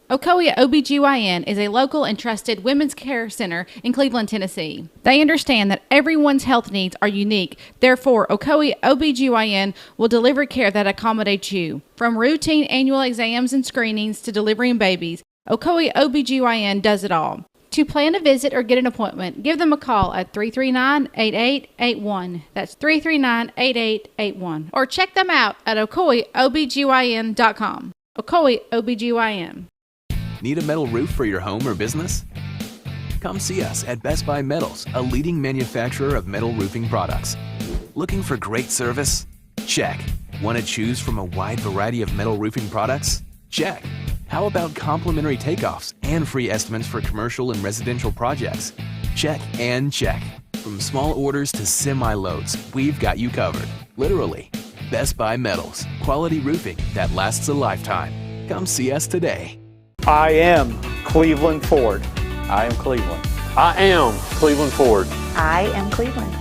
Ocoee OBGYN is a local and trusted women's care center in Cleveland, Tennessee. They understand that everyone's health needs are unique. Therefore, Ocoee OBGYN will deliver care that accommodates you. From routine annual exams and screenings to delivering babies, Ocoee OBGYN does it all. To plan a visit or get an appointment, give them a call at 339-8881. That's 339-8881. Or check them out at ocoeeobgyn.com. Ocoee OBGYN. Need a metal roof for your home or business? Come see us at Best Buy Metals, a leading manufacturer of metal roofing products. Looking for great service? Check. Want to choose from a wide variety of metal roofing products? Check. How about complimentary takeoffs and free estimates for commercial and residential projects? Check and check. From small orders to semi-loads, we've got you covered. Literally. Best Buy Metals. Quality roofing that lasts a lifetime. Come see us today. I am Cleveland Ford. I am Cleveland. I am Cleveland Ford. I am Cleveland.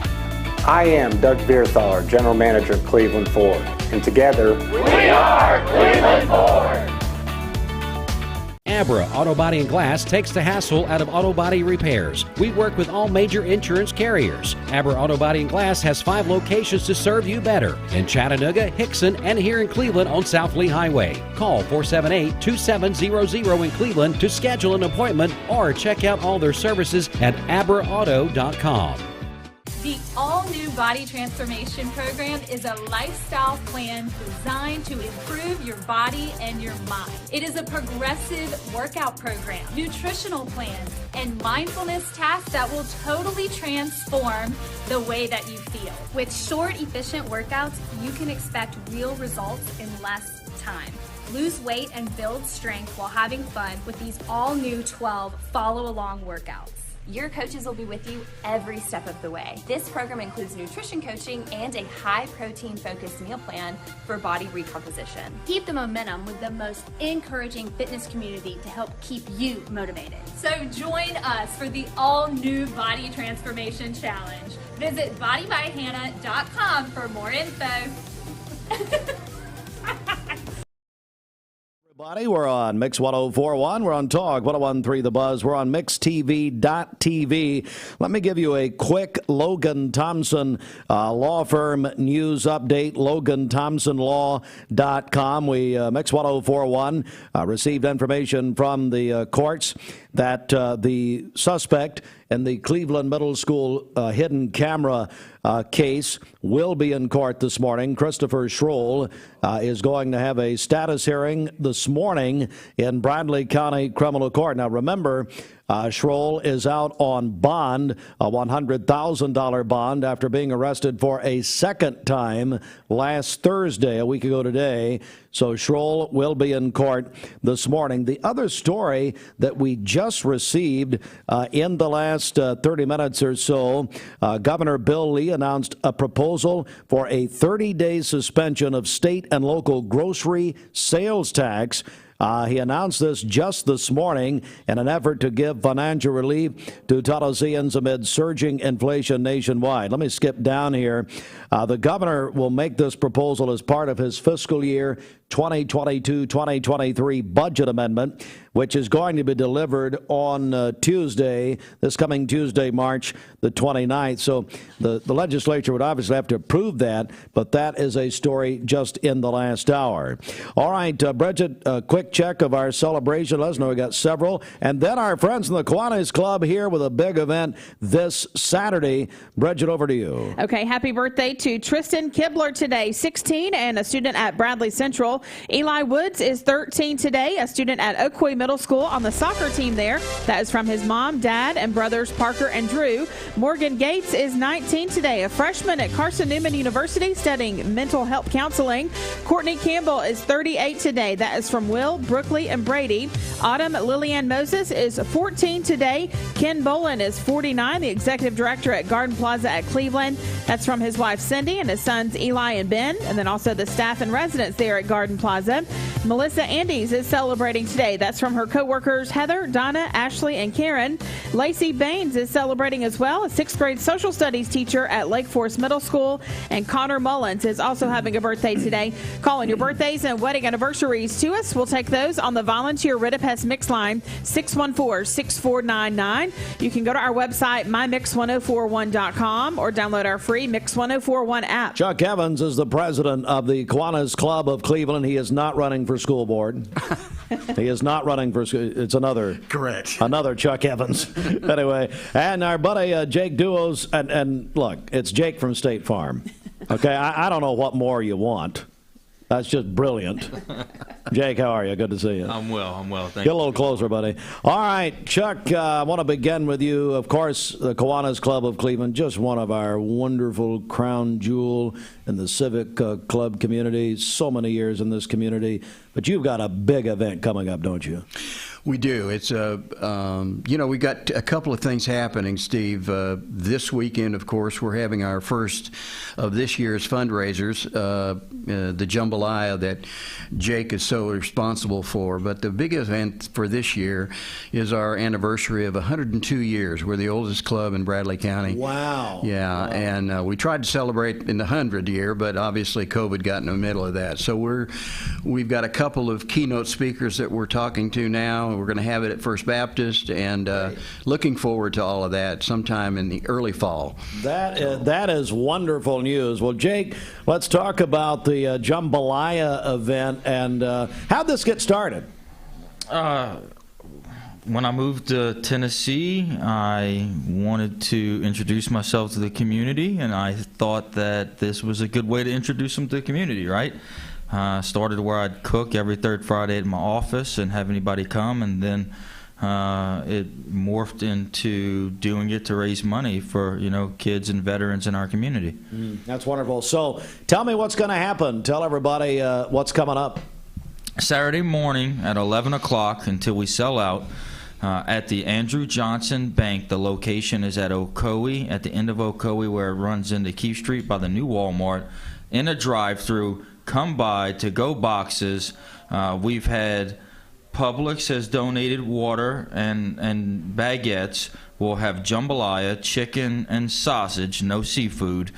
I am Doug Beerthaler, General Manager of Cleveland Ford. And together, we are Cleveland Ford. Abra Auto Body and Glass takes the hassle out of auto body repairs. We work with all major insurance carriers. Abra Auto Body and Glass has 5 locations to serve you better in Chattanooga, Hickson, and here in Cleveland on South Lee Highway. Call 478-2700 in Cleveland to schedule an appointment or check out all their services at abraauto.com. The all-new Body Transformation Program is a lifestyle plan designed to improve your body and your mind. It is a progressive workout program, nutritional plans, and mindfulness tasks that will totally transform the way that you feel. With short, efficient workouts, you can expect real results in less time. Lose weight and build strength while having fun with these all-new 12 follow-along workouts. Your coaches will be with you every step of the way. This program includes nutrition coaching and a high-protein focused meal plan for body recomposition. Keep the momentum with the most encouraging fitness community to help keep you motivated. So join us for the all-new Body Transformation Challenge. Visit bodybyhannah.com for more info. Everybody, we're on Mix 104.1. We're on Talk 101.3 The Buzz. We're on MixTV.tv. Let me give you a quick Logan Thompson law firm news update. LoganThompsonLaw.com. We, Mix 104.1, received information from the courts that the suspect in the Cleveland Middle School hidden camera case will be in court this morning. Christopher Schroll is going to have a status hearing this morning in Bradley County Criminal Court. Now, remember, Schroll is out on bond, a $100,000 bond, after being arrested for a second time last Thursday, a week ago today. So Schroll will be in court this morning. The other story that we just received in the last 30 minutes or so, Governor Bill Lee announced a proposal for a 30-day suspension of state and local grocery sales tax. He announced this just this morning in an effort to give financial relief to Tennesseans amid surging inflation nationwide. Let me skip down here. The governor will make this proposal as part of his fiscal year 2022-2023 budget amendment, which is going to be delivered on Tuesday, this coming Tuesday, March the 29th. So the legislature would obviously have to approve that, but that is a story just in the last hour. All right, Bridget, a quick check of our celebration. Let us know we got several. And then our friends in the Kiwanis Club here with a big event this Saturday. Bridget, over to you. Okay, happy birthday to Tristan Kibler today, 16, and a student at Bradley Central. Eli Woods is 13 today, a student at Ocoee Middle School on the soccer team there. That is from his mom, dad, and brothers Parker and Drew. Morgan Gates is 19 today, a freshman at Carson Newman University studying mental health counseling. Courtney Campbell is 38 today. That is from Will, Brookley, and Brady. Autumn Lillian Moses is 14 today. Ken Bolin is 49, the executive director at Garden Plaza at Cleveland. That's from his wife Cindy and his sons Eli and Ben, and then also the staff and residents there at Garden Plaza. Melissa Andes is celebrating today. That's from her coworkers Heather, Donna, Ashley, and Karen. Lacey Baines is celebrating as well, a 6th grade social studies teacher at Lake Forest Middle School. And Connor Mullins is also having a birthday today. Call in your birthdays and wedding anniversaries to us. We'll take those on the volunteer Ritapest Mix line, 614-6499. You can go to our website, mymix1041.com, or download our free Mix 1041 app. Chuck Evans is the president of the Kiwanis Club of Cleveland. He is not running for school board. He is not running for school. It's another. Correct. Another Chuck Evans. Anyway, and our buddy Jake Duos, and look, it's Jake from State Farm. Okay, I don't know what more you want. That's just brilliant. Jake, how are you? Good to see you. I'm well. Thank you. Get a little closer, buddy. All right, Chuck, I want to begin with you. Of course, the Kiwanis Club of Cleveland, just one of our wonderful crown jewel in the civic club community. So many years in this community. But you've got a big event coming up, don't you? We do. It's we got a couple of things happening, Steve. This weekend, of course, we're having our first of this year's fundraisers, the jambalaya that Jake is so responsible for. But the big event for this year is our anniversary of 102 years. We're the oldest club in Bradley County. Wow. Yeah, wow. And we tried to celebrate in the 100th year, but obviously COVID got in the middle of that. So we've got a couple of keynote speakers that we're talking to now. We're going to have it at First Baptist, and looking forward to all of that sometime in the early fall. That is wonderful news. Well, Jake, let's talk about the jambalaya event and how'd this get started? When I moved to Tennessee, I wanted to introduce myself to the community, and I thought that this was a good way to introduce them to the community, right? Started where I'd cook every third Friday at my office and have anybody come, and then it morphed into doing it to raise money for kids and veterans in our community. That's wonderful. So tell me what's going to happen. Tell everybody what's coming up. Saturday morning at 11 o'clock until we sell out at the Andrew Johnson Bank. The location is at Ocoee, at the end of Ocoee where it runs into Keefe Street by the new Walmart, in a drive-through. Come by to go boxes. We've had Publix has donated water and baguettes. We'll have jambalaya, chicken and sausage, no seafood,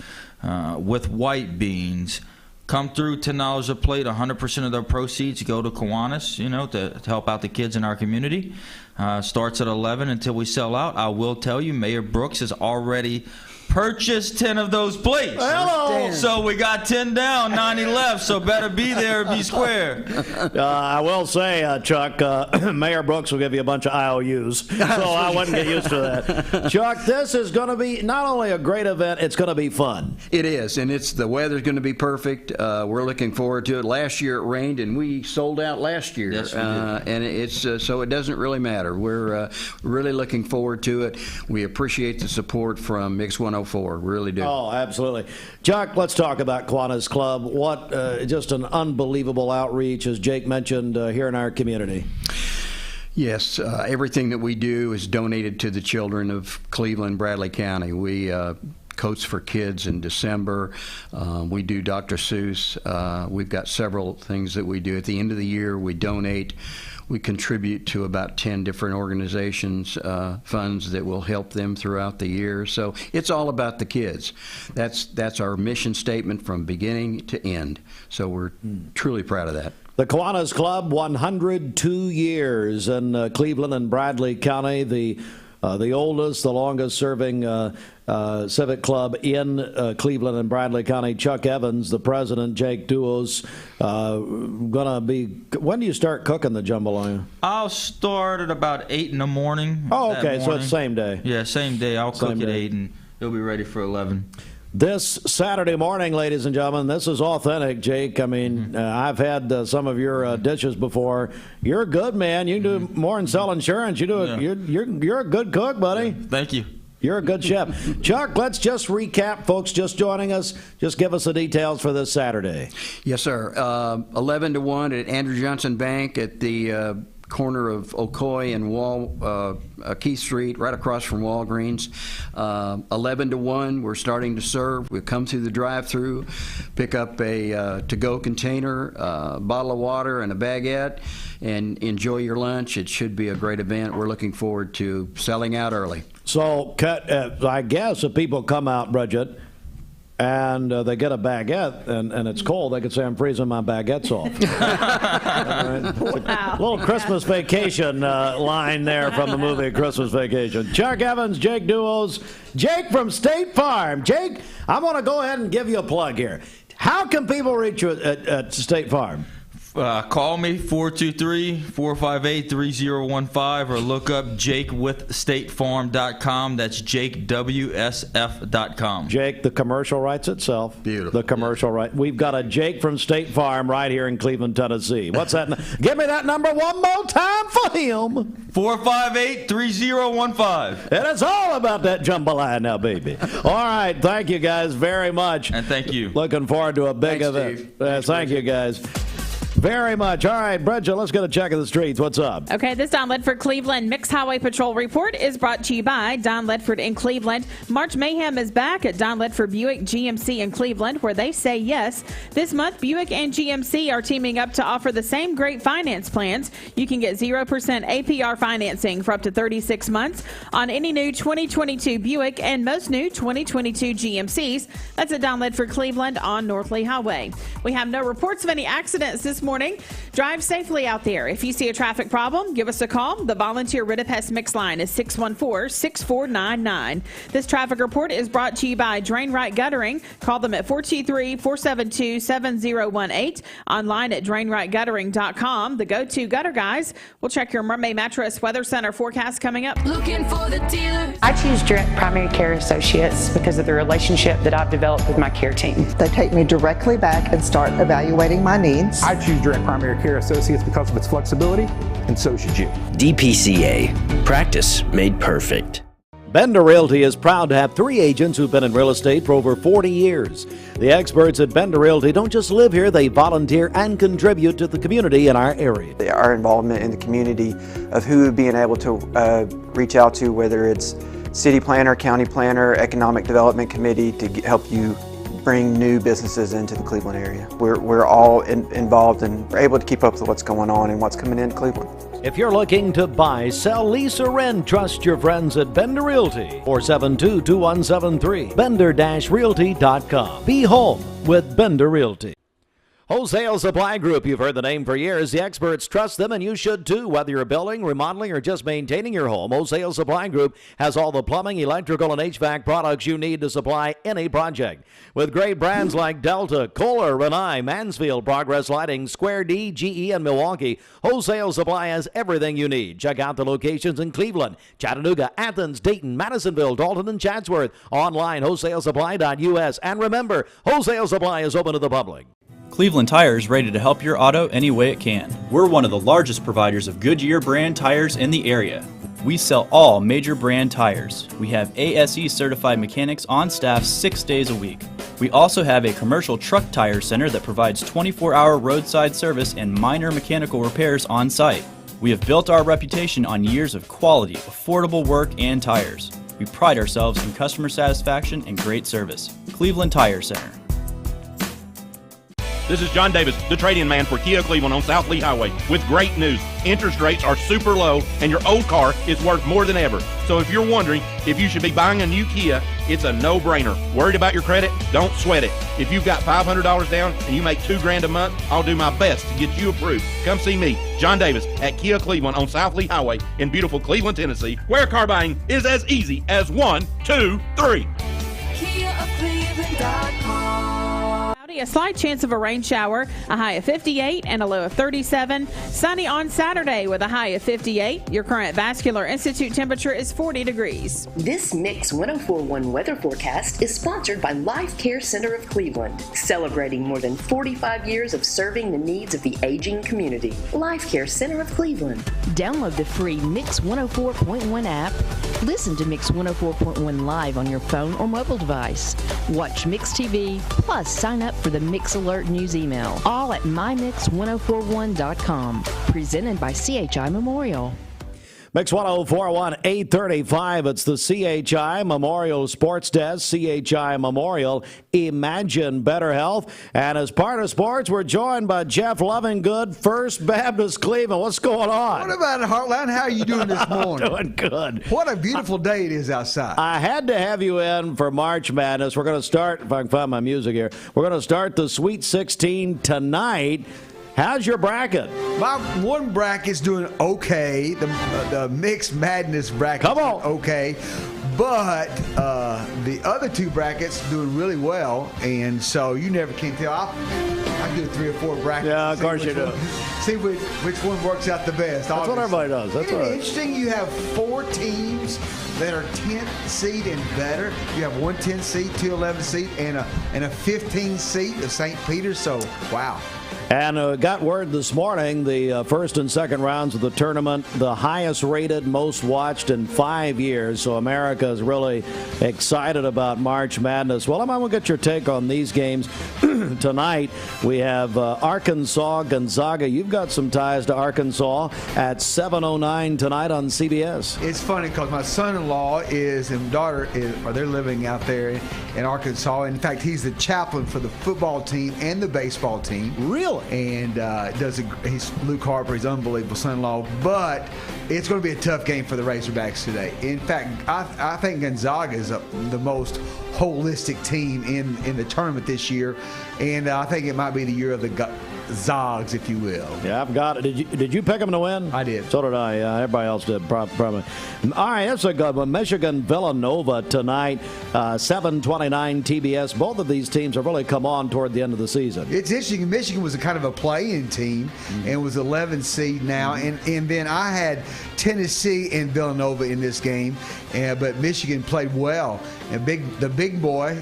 with white beans. Come through, $10 a plate. 100% of their proceeds go to Kiwanis, to help out the kids in our community. Starts at 11 until we sell out. I will tell you, Mayor Brooks has already purchased 10 of those plates. Hello. So we got 10 down, 90 left, so better be there, be square. I will say, Chuck, Mayor Brooks will give you a bunch of IOUs, so I wouldn't get used to that. Chuck, this is going to be not only a great event, it's going to be fun. It is, and the weather's going to be perfect. We're looking forward to it. Last year it rained, and we sold out last year. Yes, we did. And it's so it doesn't really matter. We're really looking forward to it. We appreciate the support from Mix 104. Really do. Oh, absolutely. Chuck, let's talk about Kiwanis Club. What just an unbelievable outreach, as Jake mentioned, here in our community. Yes, everything that we do is donated to the children of Cleveland, Bradley County. We Coats for Kids in December. We do Dr. Seuss. We've got several things that we do. At the end of the year, we donate. We contribute to about 10 different organizations, funds that will help them throughout the year. So it's all about the kids. That's our mission statement from beginning to end. So we're truly proud of that. The Kiwanis Club, 102 years in Cleveland and Bradley County, the oldest, the longest-serving civic club in Cleveland and Bradley County. Chuck Evans, the president. Jake Duos, gonna be. When do you start cooking the jambalaya? I'll start at about 8 in the morning. Oh, okay, so it's same day. Yeah, same day. I'll cook at 8, and it'll be ready for 11. This Saturday morning, ladies and gentlemen, this is authentic, Jake. I mean, I've had some of your dishes before. You're good, man. You do more than sell insurance. You do. You're a good cook, buddy. Thank you. You're a good chef. Chuck, let's just recap, folks just joining us. Just give us the details for this Saturday. Yes, sir. 11 to 1 at Andrew Johnson Bank at the corner of Ocoee and Keith Street, right across from Walgreens. 11 to 1, we're starting to serve. We come through the drive-through, pick up a to-go container, a bottle of water, and a baguette, and enjoy your lunch. It should be a great event. We're looking forward to selling out early. So, I guess if people come out, Bridget, and they get a baguette, and it's cold, they could say, I'm freezing my baguettes off. Wow. A little Christmas Vacation line there from the movie Christmas Vacation. Chuck Evans, Jake Duos. Jake from State Farm. Jake, I want to go ahead and give you a plug here. How can people reach you at State Farm? Call me, 423-458-3015, or look up jakewithstatefarm.com. That's jakewsf.com. Jake, the commercial writes itself. Beautiful. The commercial right. We've got a Jake from State Farm right here in Cleveland, Tennessee. What's that? Give me that number one more time for him. 458-3015. And it's all about that jambalaya now, baby. All right. Thank you guys very much. And thank you. Looking forward to a big event. Thank you guys very much. All right, Bridget, let's get a check of the streets. What's up? Okay, this Don Ledford Cleveland Mixed Highway Patrol report is brought to you by Don Ledford in Cleveland. March Mayhem is back at Don Ledford Buick GMC in Cleveland, where they say yes. This month, Buick and GMC are teaming up to offer the same great finance plans. You can get 0% APR financing for up to 36 months on any new 2022 Buick and most new 2022 GMCs. That's at Don Ledford Cleveland on North Lee Highway. We have no reports of any accidents this morning. Drive safely out there. If you see a traffic problem, give us a call. The volunteer Rid-a-Pest Mix line is 614-6499. This traffic report is brought to you by Drain Right Guttering. Call them at 423-472-7018. Online at drainrightguttering.com. The go-to gutter guys will check your Mermaid Mattress Weather Center forecast coming up. Looking for the dealer. I choose Direct Primary Care Associates because of the relationship that I've developed with my care team. They take me directly back and start evaluating my needs. I choose Direct Primary Care Associates because of its flexibility, and so should you. DPCA. Practice made perfect. Bender Realty is proud to have 3 agents who've been in real estate for over 40 years. The experts at Bender Realty don't just live here, they volunteer and contribute to the community in our area. Our involvement in the community of who being able to reach out to, whether it's city planner, county planner, economic development committee, to help you bring new businesses into the Cleveland area. We're all involved and we're able to keep up with what's going on and what's coming into Cleveland. If you're looking to buy, sell, lease, or rent, trust your friends at Bender Realty. 472-2173. Bender-Realty.com. Be home with Bender Realty. Wholesale Supply Group, you've heard the name for years. The experts trust them, and you should too. Whether you're building, remodeling, or just maintaining your home, Wholesale Supply Group has all the plumbing, electrical, and HVAC products you need to supply any project. With great brands like Delta, Kohler, Rinnai, Mansfield, Progress Lighting, Square D, GE, and Milwaukee, Wholesale Supply has everything you need. Check out the locations in Cleveland, Chattanooga, Athens, Dayton, Madisonville, Dalton, and Chatsworth. Online, wholesalesupply.us. And remember, Wholesale Supply is open to the public. Cleveland Tire is ready to help your auto any way it can. We're one of the largest providers of Goodyear brand tires in the area. We sell all major brand tires. We have ASE certified mechanics on staff 6 days a week. We also have a commercial truck tire center that provides 24-hour roadside service and minor mechanical repairs on site. We have built our reputation on years of quality, affordable work and tires. We pride ourselves in customer satisfaction and great service. Cleveland Tire Center. This is John Davis, the trade-in man for Kia Cleveland on South Lee Highway, with great news. Interest rates are super low, and your old car is worth more than ever. So if you're wondering if you should be buying a new Kia, it's a no-brainer. Worried about your credit? Don't sweat it. If you've got $500 down and you make $2,000 a month, I'll do my best to get you approved. Come see me, John Davis, at Kia Cleveland on South Lee Highway in beautiful Cleveland, Tennessee, where car buying is as easy as 1, 2, 3. KiaofCleveland.com. A slight chance of a rain shower, a high of 58 and a low of 37. Sunny on Saturday with a high of 58. Your current Vascular Institute temperature is 40 degrees. This Mix 104.1 weather forecast is sponsored by Life Care Center of Cleveland, celebrating more than 45 years of serving the needs of the aging community. Life Care Center of Cleveland. Download the free Mix 104.1 app. Listen to Mix 104.1 live on your phone or mobile device. Watch Mix TV, plus sign up for for the Mix Alert News email. All at mymix1041.com. Presented by CHI Memorial. Mix 1041, 835. It's the CHI Memorial Sports Desk. CHI Memorial, imagine better health. And as part of sports, we're joined by Jeff Lovingood, First Baptist Cleveland. What's going on? What about it, Heartland? How are you doing this morning? Doing good. What a beautiful day it is outside. I had to have you in for March Madness. We're going to start, if I can find my music here, we're going to start the Sweet 16 tonight. How's your bracket? My one bracket's doing okay. The Mixed Madness bracket Come on. okay. But the other two brackets doing really well, and so you never can tell. I do 3 or 4 brackets. Yeah, of course you do. See which one works out the best. That's what everybody does. That's Isn't right. it interesting? You have 4 teams that are 10th seed and better. You have 1 10 seed, 2 11 seed, and a 15 seed of St. Peter's. So, wow. And got word this morning, the first and second rounds of the tournament, the highest rated, most watched in 5 years. So America is really excited about March Madness. Well, I'm going to get your take on these games. Tonight, we have Arkansas, Gonzaga. You've got some ties to Arkansas at 7:09 tonight on CBS. It's funny because my son-in-law and daughter they're living out there in Arkansas. In fact, he's the chaplain for the football team and the baseball team. Really? And he's Luke Harper. He's an unbelievable son-in-law. But it's going to be a tough game for the Razorbacks today. In fact, I think Gonzaga is the most holistic team in the tournament this year, and I think it might be the year of the Zogs, if you will. Yeah, I've got it. Did you pick them to win? I did. So did I. Everybody else did, probably. All right, that's a good one. Michigan-Villanova tonight, 7:29 TBS. Both of these teams have really come on toward the end of the season. It's interesting. Michigan was a kind of a play-in team and was 11 seed now. And then I had Tennessee and Villanova in this game, but Michigan played well. And the big boy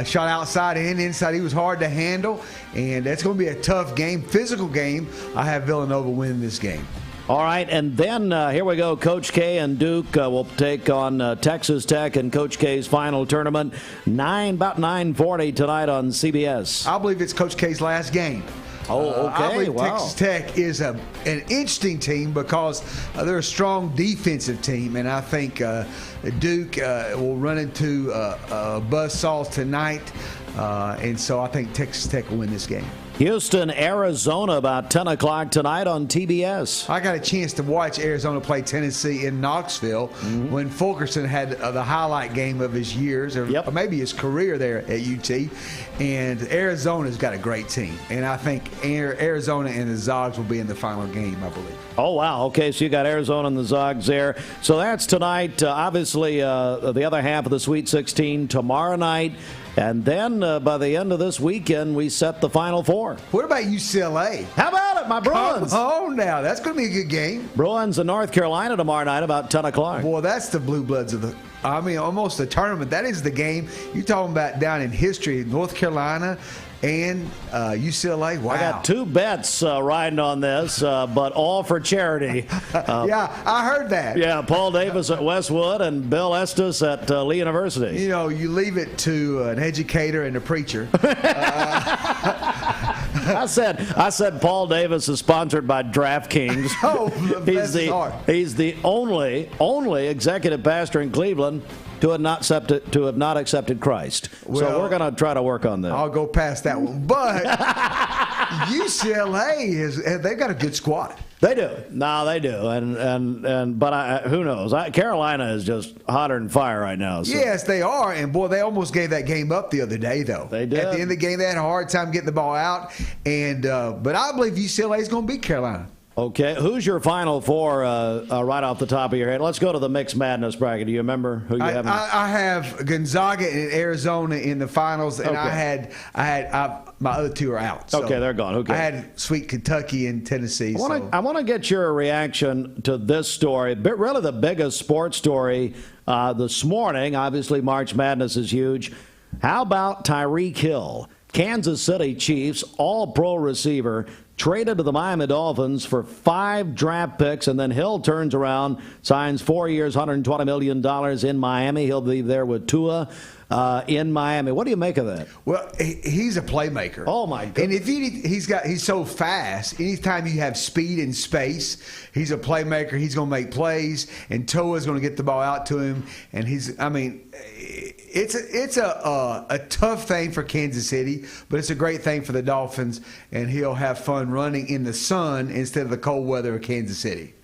shot outside and inside. He was hard to handle, and that's going to be a tough game, physical game. I have Villanova winning this game. All right, and then here we go. Coach K and Duke will take on Texas Tech in Coach K's final tournament. About 9:40 tonight on CBS. I believe it's Coach K's last game. Oh, okay. I believe wow. Texas Tech is an interesting team because they're a strong defensive team, and I think Duke will run into buzzsaws tonight, and so I think Texas Tech will win this game. Houston, Arizona, about 10 o'clock tonight on TBS. I got a chance to watch Arizona play Tennessee in Knoxville when Fulkerson had the highlight game of his years, or maybe his career there at UT. And Arizona's got a great team. And I think Arizona and the Zogs will be in the final game, I believe. Oh, wow. Okay, so you got Arizona and the Zogs there. So that's tonight. Obviously, the other half of the Sweet 16 tomorrow night. And then by the end of this weekend, we set the Final Four. What about UCLA? How about it, my Bruins? Oh, now that's going to be a good game. Bruins in North Carolina tomorrow night about 10 o'clock. Boy, that's the blue bloods of almost the tournament. That is the game you're talking about down in history. North Carolina and UCLA. Wow. I got 2 bets riding on this, but all for charity. Yeah, I heard that. Yeah, Paul Davis at Westwood and Bill Estes at Lee University. You know, you leave it to an educator and a preacher. I said Paul Davis is sponsored by DraftKings. Oh, he's the only executive pastor in Cleveland to have not accepted Christ. Well, so we're going to try to work on that. I'll go past that one. But UCLA they've got a good squad. They do. No, they do. But who knows? Carolina is just hotter than fire right now. So. Yes, they are. And, boy, they almost gave that game up the other day, though. They did. At the end of the game, they had a hard time getting the ball out. But I believe UCLA is going to beat Carolina. Okay, who's your Final Four right off the top of your head? Let's go to the Mixed Madness bracket. Do you remember who you have? I have Gonzaga and Arizona in the finals, and okay. I had my other 2 are out. So okay, they're gone. Okay, I had sweet Kentucky and Tennessee. I want to get your reaction to this story, but really the biggest sports story this morning. Obviously, March Madness is huge. How about Tyreek Hill, Kansas City Chiefs All-Pro receiver, traded to the Miami Dolphins for 5 draft picks, and then Hill turns around, signs 4 years, $120 million in Miami. He'll be there with Tua. in Miami. What do you make of that? Well, he's a playmaker. Oh my goodness! And if he's so fast. Anytime you have speed and space, he's a playmaker. He's going to make plays, and Toa's going to get the ball out to him. And it's a tough thing for Kansas City, but it's a great thing for the Dolphins, and he'll have fun running in the sun instead of the cold weather of Kansas City.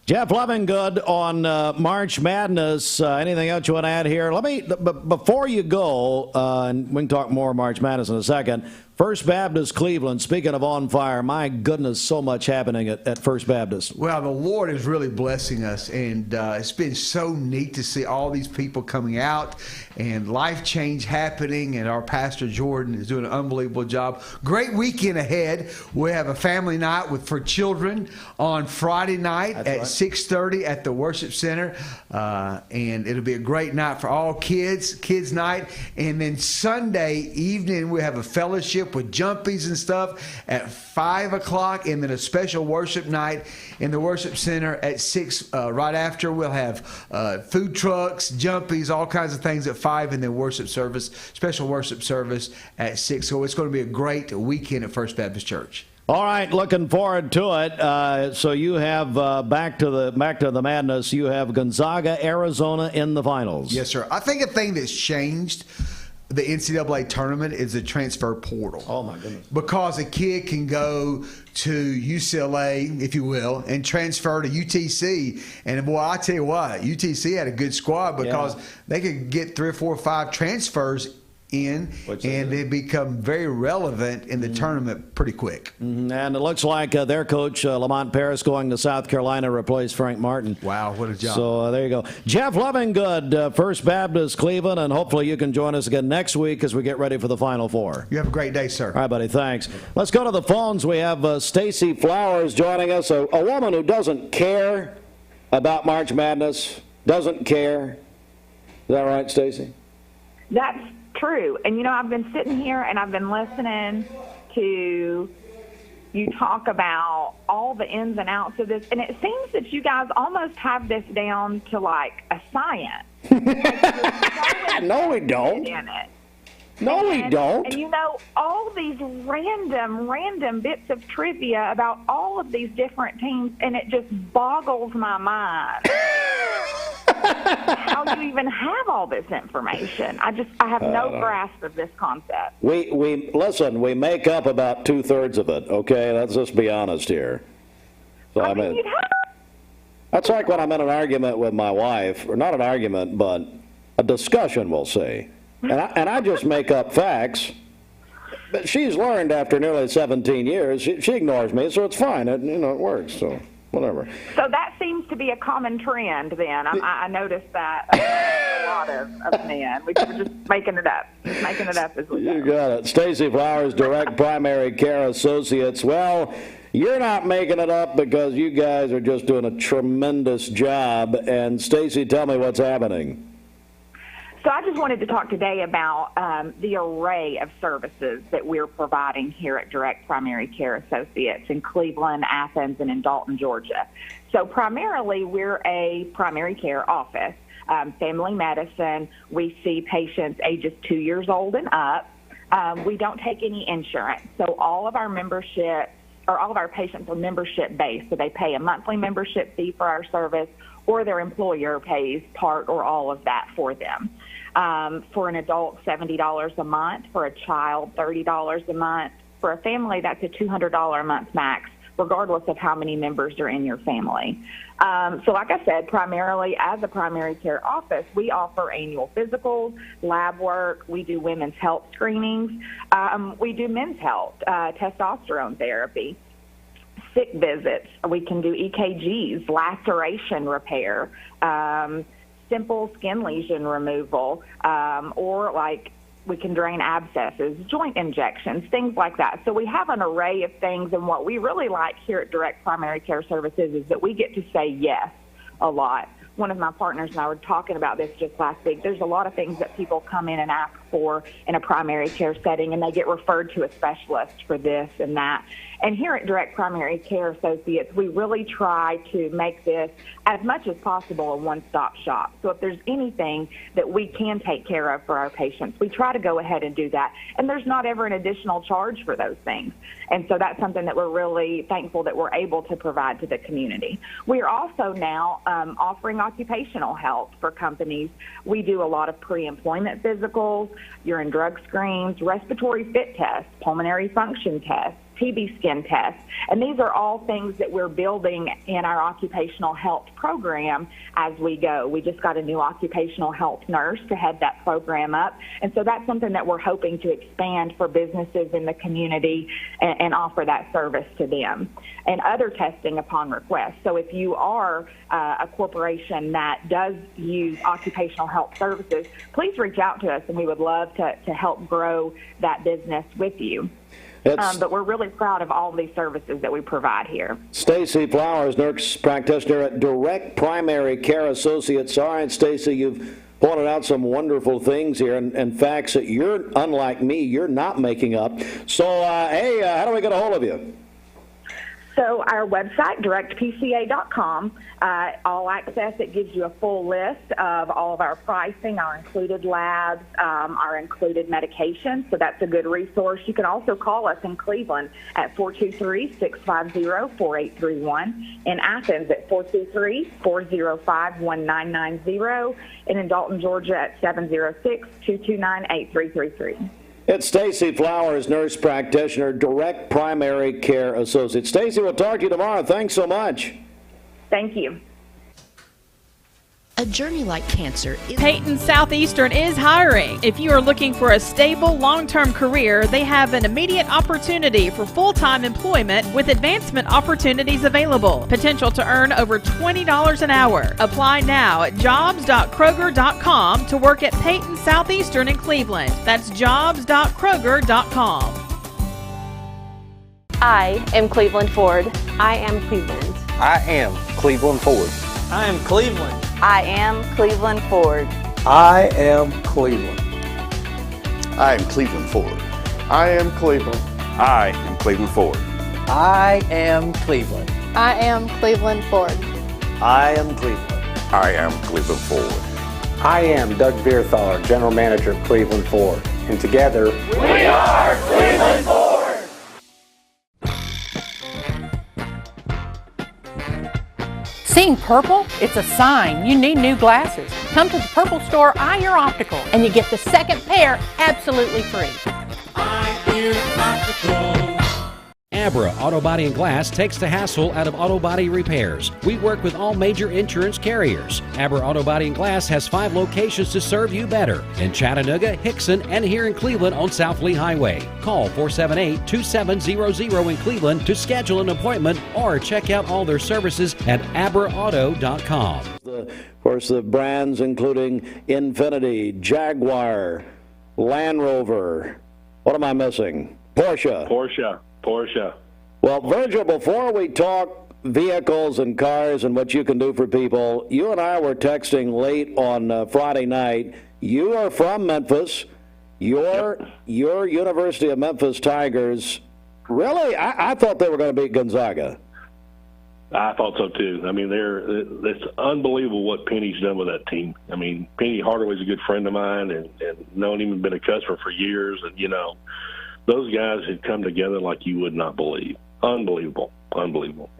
Jeff Lovingood on March Madness. Anything else you want to add here? Before you go, and we can talk more March Madness in a second. First Baptist Cleveland, speaking of on fire, my goodness, so much happening at First Baptist. Well, the Lord is really blessing us, and it's been so neat to see all these people coming out and life change happening, and our pastor Jordan is doing an unbelievable job. Great weekend ahead. We have a family night for children on Friday night at 6:30 at the Worship Center, and it'll be a great night for all kids night. And then Sunday evening we have a fellowship with jumpies and stuff at 5 o'clock, and then a special worship night in the Worship Center at 6. Right after, we'll have food trucks, jumpies, all kinds of things at 5, and then special worship service at 6. So it's going to be a great weekend at First Baptist Church. All right, looking forward to it. So you have back to the madness. You have Gonzaga, Arizona in the finals. Yes, sir. I think a thing that's changed the NCAA tournament is the transfer portal. Oh, my goodness. Because a kid can go to UCLA, if you will, and transfer to UTC. And, boy, I tell you what, UTC had a good squad because they could get 3 or 4 or 5 transfers in, and they become very relevant in the tournament pretty quick. And it looks like their coach, Lamont Paris, going to South Carolina to replace Frank Martin. Wow, what a job. So there you go. Jeff Lovingood, First Baptist Cleveland, and hopefully you can join us again next week as we get ready for the Final Four. You have a great day, sir. All right, buddy, thanks. Let's go to the phones. We have Stacy Flowers joining us, a woman who doesn't care about March Madness, doesn't care. Is that right, Stacy? That's true. And, I've been sitting here and I've been listening to you talk about all the ins and outs of this, and it seems that you guys almost have this down to like a science. No, we don't. No, we don't. And all these random bits of trivia about all of these different teams, and it just boggles my mind. How do you even have all this information? I have no grasp of this concept. We listen, we make up about 2/3 of it, okay? Let's just be honest here. So I mean that's like when I'm in an argument with my wife, or not an argument, but a discussion, we'll say. And I just make up facts. But she's learned after nearly 17 years, she ignores me, so it's fine. It works, so whatever. So that seems to be a common trend then. I noticed that a lot of men. We're just making it up. Just making it up as we go. You got it. Stacy Flowers, Direct Primary Care Associates. Well, you're not making it up because you guys are just doing a tremendous job. And Stacy, tell me what's happening. So I just wanted to talk today about the array of services that we're providing here at Direct Primary Care Associates in Cleveland, Athens, and in Dalton, Georgia. So primarily, we're a primary care office, family medicine. We see patients ages 2 years old and up. We don't take any insurance. So all of our patients are membership-based. So they pay a monthly membership fee for our service, or their employer pays part or all of that for them. For an adult, $70 a month. For a child, $30 a month. For a family, that's a $200 a month max, regardless of how many members are in your family. So like I said, primarily as a primary care office, we offer annual physicals, lab work. We do women's health screenings. We do men's health, testosterone therapy, sick visits. We can do EKGs, laceration repair, simple skin lesion removal, or like we can drain abscesses, joint injections, things like that. So we have an array of things, and what we really like here at Direct Primary Care Services is that we get to say yes a lot one of my partners and I were talking about this just last week. There's a lot of things that people come in and ask for in a primary care setting, and they get referred to a specialist for this and that. And here at Direct Primary Care Associates, we really try to make this, as much as possible, a one-stop shop. So if there's anything that we can take care of for our patients, we try to go ahead and do that. And there's not ever an additional charge for those things. And so that's something that we're really thankful that we're able to provide to the community. We are also now offering occupational health for companies. We do a lot of pre-employment physicals, urine drug screens, respiratory fit tests, pulmonary function tests, TB skin tests, and these are all things that we're building in our occupational health program as we go. We just got a new occupational health nurse to head that program up, and so that's something that we're hoping to expand for businesses in the community and offer that service to them. And other testing upon request. So if you are a corporation that does use occupational health services, please reach out to us, and we would love to help grow that business with you. But we're really proud of all of these services that we provide here. Stacy Flowers, nurse practitioner at Direct Primary Care Associates. All right, Stacy, you've pointed out some wonderful things here and facts that you're, unlike me, you're not making up. So, hey, how do we get a hold of you? So our website, directpca.com, all access, it gives you a full list of all of our pricing, our included labs, our included medications. So that's a good resource. You can also call us in Cleveland at 423-650-4831, in Athens at 423-405-1990, and in Dalton, Georgia at 706-229-8333. It's Stacy Flowers, nurse practitioner, Direct Primary Care Associate. Stacy, we'll talk to you tomorrow. Thanks so much. Thank you. A journey like cancer is... Peyton Southeastern is hiring. If you are looking for a stable, long-term career, they have an immediate opportunity for full-time employment with advancement opportunities available. Potential to earn over $20 an hour. Apply now at jobs.kroger.com to work at Peyton Southeastern in Cleveland. That's jobs.kroger.com. I am Cleveland Ford. I am Cleveland. I am Cleveland Ford. I am Cleveland. I am Cleveland Ford. I am Cleveland. I am Cleveland Ford. I am Cleveland. I am Cleveland Ford. I am Cleveland. I am Cleveland Ford. I am Cleveland. I am Cleveland Ford. I am Doug Beerthaler, General Manager of Cleveland Ford. And together, we are Cleveland Ford. Seeing purple? It's a sign you need new glasses. Come to the Purple Store, Eye Your Optical, and you get the second pair absolutely free. Eye Your Optical. Abra Auto Body and Glass takes the hassle out of auto body repairs. We work with all major insurance carriers. Abra Auto Body and Glass has 5 locations to serve you better in Chattanooga, Hickson, and here in Cleveland on South Lee Highway. Call 478-2700 in Cleveland to schedule an appointment or check out all their services at abraauto.com. Of course, the brands including Infiniti, Jaguar, Land Rover. What am I missing? Porsche. Well, Virgil, before we talk vehicles and cars and what you can do for people, you and I were texting late on Friday night. You are from Memphis. Your University of Memphis Tigers, really? I thought they were going to beat Gonzaga. I thought so too. I mean, it's unbelievable what Penny's done with that team. I mean, Penny Hardaway's a good friend of mine, and known him and been a customer for years, and those guys have come together like you would not believe. Unbelievable.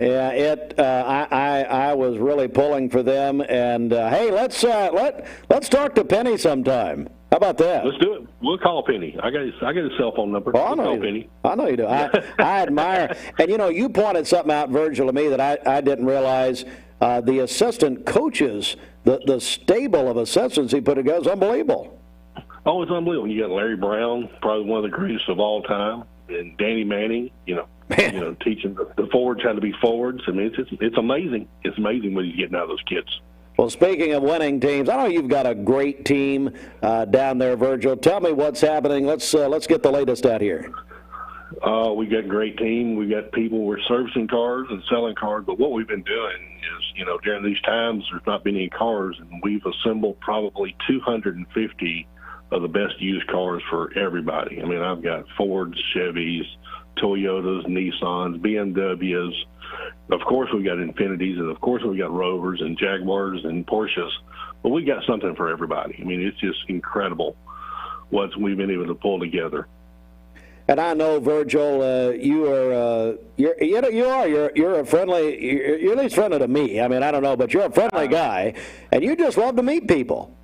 Yeah, I was really pulling for them, and hey, let's talk to Penny sometime. How about that? Let's do it. We'll call Penny. I got his cell phone number. Oh, we'll call Penny. I know you do. I admire, and you pointed something out, Virgil, to me that I didn't realize. The assistant coaches, the stable of assistants he put together is unbelievable. Oh, it's unbelievable. You got Larry Brown, probably one of the greatest of all time, and Danny Manning, teaching the forwards how to be forwards. I mean, it's amazing. It's amazing what he's getting out of those kids. Well, speaking of winning teams, I know you've got a great team down there, Virgil. Tell me what's happening. Let's get the latest out here. We got a great team. We got people. We're servicing cars and selling cars. But what we've been doing is, during these times, there's not been any cars, and we've assembled probably 250 of the best used cars for everybody. I mean, I've got Fords, Chevys, Toyotas, Nissans, BMWs. Of course, we got Infinitis, and of course, we got Rovers and Jaguars and Porsches. But we got something for everybody. I mean, it's just incredible what we've been able to pull together. And I know, Virgil, you're a friendly. You're at least friendly to me. I mean, I don't know, but you're a friendly guy, and you just love to meet people.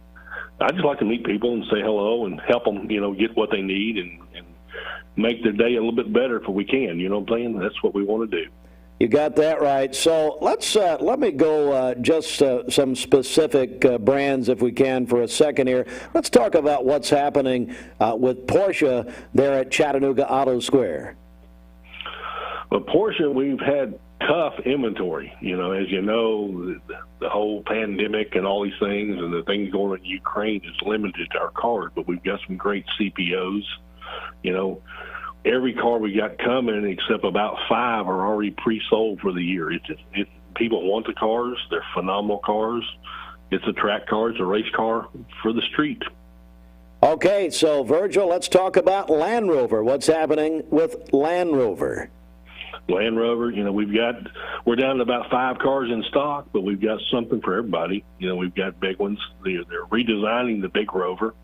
I just like to meet people and say hello and help them, get what they need and make their day a little bit better if we can. You know what I'm saying? That's what we want to do. You got that right. So let me go just some specific brands, if we can, for a second here. Let's talk about what's happening with Porsche there at Chattanooga Auto Square. Well, Porsche, we've had tough inventory. As you know, the whole pandemic and all these things and the things going on in Ukraine has limited our cars, but we've got some great CPOs. Every car we got coming, except about 5, are already pre-sold for the year. People want the cars. They're phenomenal cars. It's a track car. It's a race car for the street. Okay, so Virgil, let's talk about Land Rover. What's happening with Land Rover? Land Rover, we're down to about 5 cars in stock, but we've got something for everybody. We've got big ones. They're redesigning the big Rover.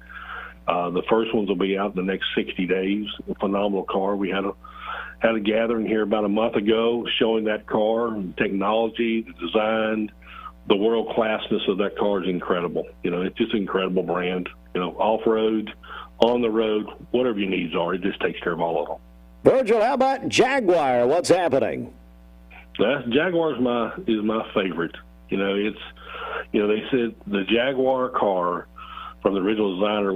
The first ones will be out in the next 60 days. A phenomenal car. We had a gathering here about a month ago showing that car and technology, the design, the world classness of that car is incredible. It's just an incredible brand. Off road, on the road, whatever your needs are, it just takes care of all of them. Virgil, how about Jaguar? What's happening? Jaguar is my favorite. They said the Jaguar car from the original designer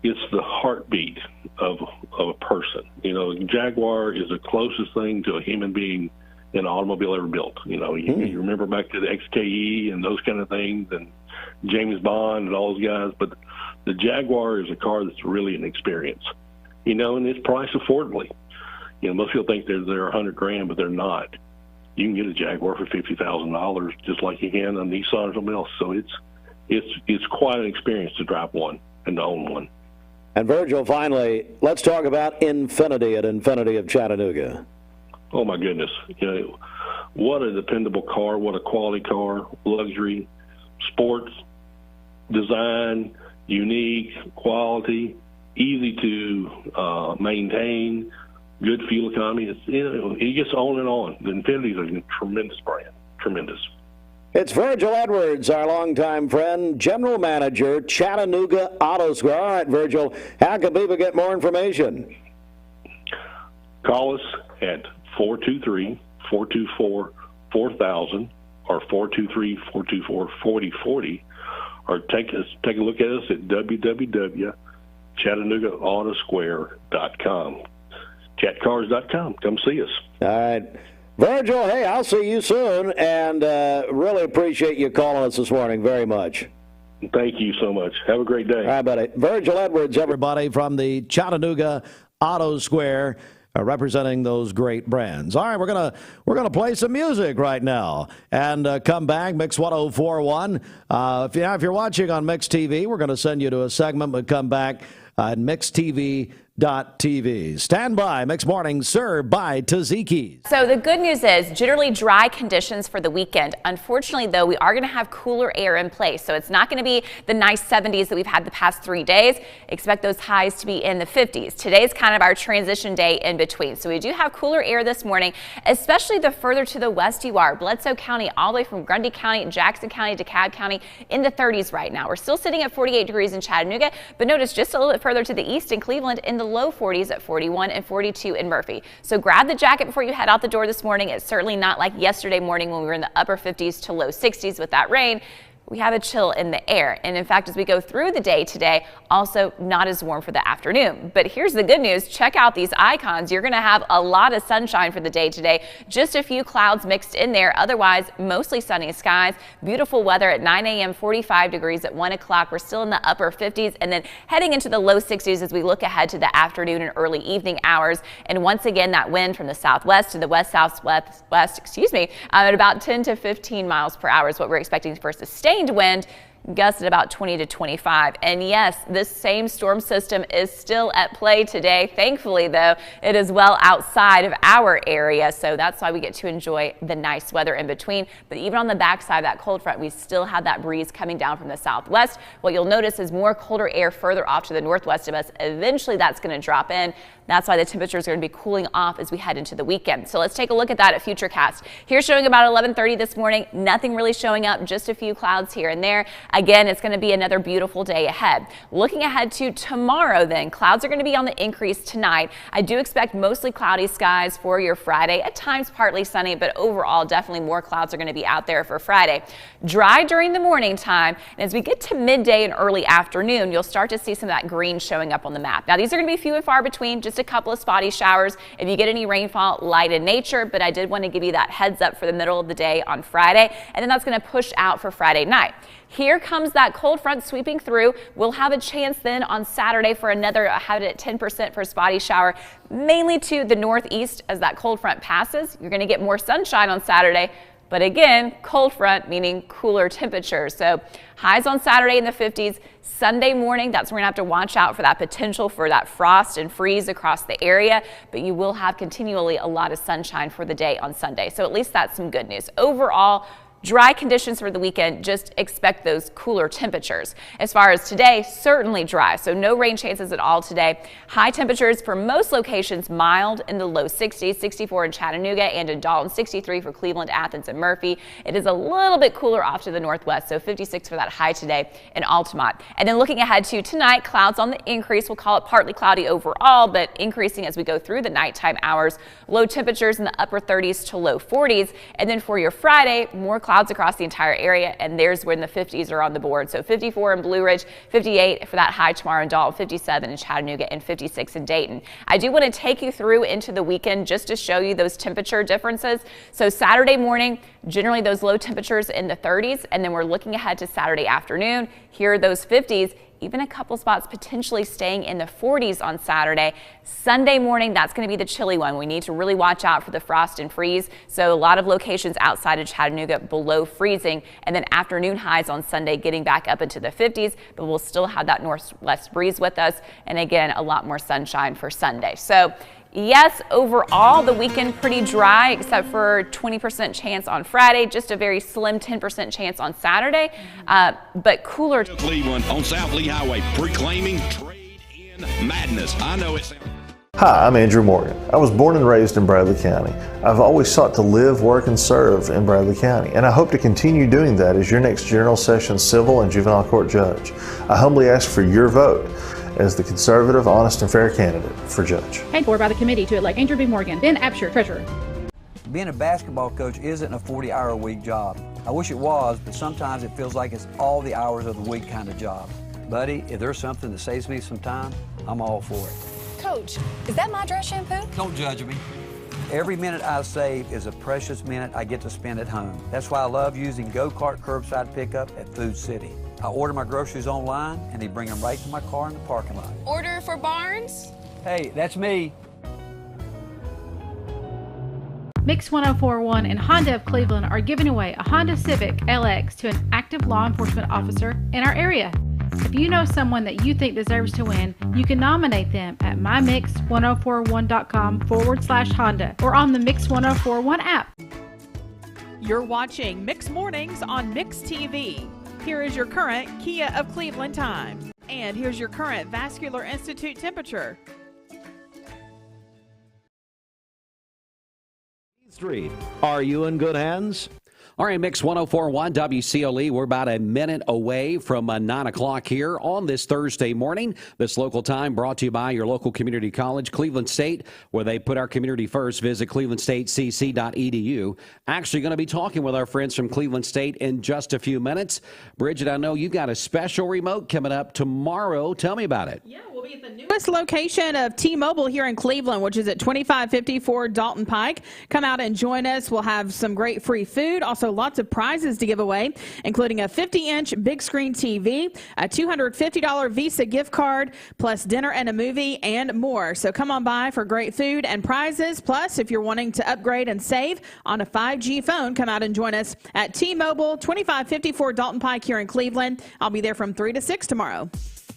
it's the heartbeat of a person. Jaguar is the closest thing to a human being an automobile ever built. You remember back to the XKE and those kind of things and James Bond and all those guys, but the Jaguar is a car that's really an experience, and it's priced affordably. Most people think they're $100,000, but they're not. You can get a Jaguar for $50,000 just like you can a Nissan or something else. So it's quite an experience to drive one and to own one. And Virgil, finally, let's talk about Infinity at Infinity of Chattanooga. Oh my goodness. What a dependable car, what a quality car, luxury, sports, design, unique, quality, easy to maintain, good fuel economy. It gets on and on. The Infinity is a tremendous brand, tremendous. It's Virgil Edwards, our longtime friend, General Manager, Chattanooga Auto Square. All right, Virgil, how can people get more information? Call us at 423-424-4000 or 423-424-4040, or take a look at us at www.chattanoogaAutosquare.com. Chatcars.com. Come see us. All right. Virgil, hey, I'll see you soon, and really appreciate you calling us this morning very much. Thank you so much. Have a great day. All right, buddy. Virgil Edwards, everybody, from the Chattanooga Auto Square, representing those great brands. All right, we're gonna play some music right now and come back. Mix 104.1. If you're watching on Mix TV, we're going to send you to a segment, but come back at MixTV.TV. Stand by. Mix Morning served by Tzatziki's. So the good news is generally dry conditions for the weekend. Unfortunately, though, we are going to have cooler air in place. So it's not going to be the nice 70s that we've had the past 3 days. Expect those highs to be in the 50s. Today's kind of our transition day in between. So we do have cooler air this morning, especially the further to the west you are. Bledsoe County all the way from Grundy County, Jackson County, DeKalb County in the 30s right now. We're still sitting at 48 degrees in Chattanooga, but notice just a little bit further to the east in Cleveland in the low 40s at 41 and 42 in Murphy. So grab the jacket before you head out the door this morning. It's certainly not like yesterday morning when we were in the upper 50s to low 60s with that rain. we have a chill in the air. And in fact, as we go through the day today, also not as warm for the afternoon. But here's the good news. Check out these icons. You're going to have a lot of sunshine for the day today. Just a few clouds mixed in there. Otherwise, mostly sunny skies. Beautiful weather at 9 a.m., 45 degrees at 1 o'clock. We're still in the upper 50s and then heading into the low 60s as we look ahead to the afternoon and early evening hours. And once again, that wind from the southwest to the west-southwest, at about 10 to 15 miles per hour is what we're expecting for sustained wind. Gusts at about 20 to 25. And yes, this same storm system is still at play today. Thankfully, though, it is well outside of our area, so that's why we get to enjoy the nice weather in between. But even on the backside of that cold front, we still have that breeze coming down from the southwest. What you'll notice is more colder air further off to the northwest of us. Eventually, that's going to drop in. That's why the temperatures are going to be cooling off as we head into the weekend. So let's take a look at that at Futurecast. Here showing about 11:30 this morning. Nothing really showing up, just a few clouds here and there. Again, it's going to be another beautiful day ahead. Looking ahead to tomorrow then, clouds are going to be on the increase tonight. I do expect mostly cloudy skies for your Friday. At times partly sunny, but overall definitely more clouds are going to be out there for Friday. Dry during the morning time, and as we get to midday and early afternoon, you'll start to see some of that green showing up on the map. Now these are going to be few and far between, just a couple of spotty showers. If you get any rainfall, light in nature, but I did want to give you that heads up for the middle of the day on Friday, and then that's going to push out for Friday night. Here comes that cold front sweeping through. We'll have a chance then on Saturday for another, I have it at 10% for a spotty shower, mainly to the northeast as that cold front passes. You're going to get more sunshine on Saturday, but again, cold front meaning cooler temperatures. So highs on Saturday in the 50s. Sunday morning, that's when we're going to have to watch out for that potential for that frost and freeze across the area, but you will have continually a lot of sunshine for the day on Sunday. So at least that's some good news. Overall, dry conditions for the weekend, just expect those cooler temperatures. As far as today, certainly dry, so no rain chances at all today. High temperatures for most locations mild in the low 60s, 64 in Chattanooga and in Dalton, 63 for Cleveland, Athens, and Murphy. It is a little bit cooler off to the northwest, so 56 for that high today in Altamont. And then looking ahead to tonight, clouds on the increase. We'll call it partly cloudy overall, but increasing as we go through the nighttime hours. Low temperatures in the upper 30s to low 40s. And then for your Friday, more clouds across the entire area, and there's when the 50s are on the board. So 54 in Blue Ridge, 58 for that high tomorrow in Dalton, 57 in Chattanooga, and 56 in Dayton. I do want to take you through into the weekend just to show you those temperature differences. So Saturday morning, generally those low temperatures in the 30s, and then we're looking ahead to Saturday afternoon. Here are those 50s. Even a couple spots potentially staying in the 40s on Saturday. Sunday morning, that's going to be the chilly one. We need to really watch out for the frost and freeze. So a lot of locations outside of Chattanooga below freezing, and then afternoon highs on Sunday getting back up into the 50s, but we'll still have that northwest breeze with us. And again, a lot more sunshine for Sunday. So yes, overall, the weekend pretty dry, except for 20% chance on Friday, just a very slim 10% chance on Saturday, but cooler. Cleveland on South Lee Highway, proclaiming trade in madness. I know it's. Hi, I'm Andrew Morgan. I was born and raised in Bradley County. I've always sought to live, work, and serve in Bradley County, and I hope to continue doing that as your next General Sessions Civil and Juvenile Court Judge. I humbly ask for your vote as the conservative, honest, and fair candidate for judge. Paid for by the committee to elect Andrew B. Morgan, Ben Absher, treasurer. Being a basketball coach isn't a 40-hour-a-week job. I wish it was, but sometimes it feels like it's all the hours of the week kind of job. Buddy, if there's something that saves me some time, I'm all for it. Coach, is that my dress shampoo? Don't judge me. Every minute I save is a precious minute I get to spend at home. That's why I love using Go-Kart curbside pickup at Food City. I order my groceries online, and they bring them right to my car in the parking lot. Order for Barnes? Hey, that's me. Mix 1041 and Honda of Cleveland are giving away a Honda Civic LX to an active law enforcement officer in our area. If you know someone that you think deserves to win, you can nominate them at mymix1041.com/Honda or on the Mix 1041 app. You're watching Mix Mornings on Mix TV. Here is your current Kia of Cleveland time. And here's your current Vascular Institute temperature. Street. Are you in good hands? All right, Mix 104.1 WCOE. We're about a minute away from 9 o'clock here on this Thursday morning. This local time brought to you by your local community college, Cleveland State, where they put our community first. Visit clevelandstatecc.edu. Actually going to be talking with our friends from Cleveland State in just a few minutes. Bridget, I know you've got a special remote coming up tomorrow. Tell me about it. Yeah, we'll be at the newest location of T-Mobile here in Cleveland, which is at 2554 Dalton Pike. Come out and join us. We'll have some great free food. Also, lots of prizes to give away, including a 50-inch big screen TV, a $250 Visa gift card, plus dinner and a movie, and more. So come on by for great food and prizes. Plus, if you're wanting to upgrade and save on a 5G phone, come out and join us at T-Mobile, 2554 Dalton Pike here in Cleveland. I'll be there from 3 to 6 tomorrow.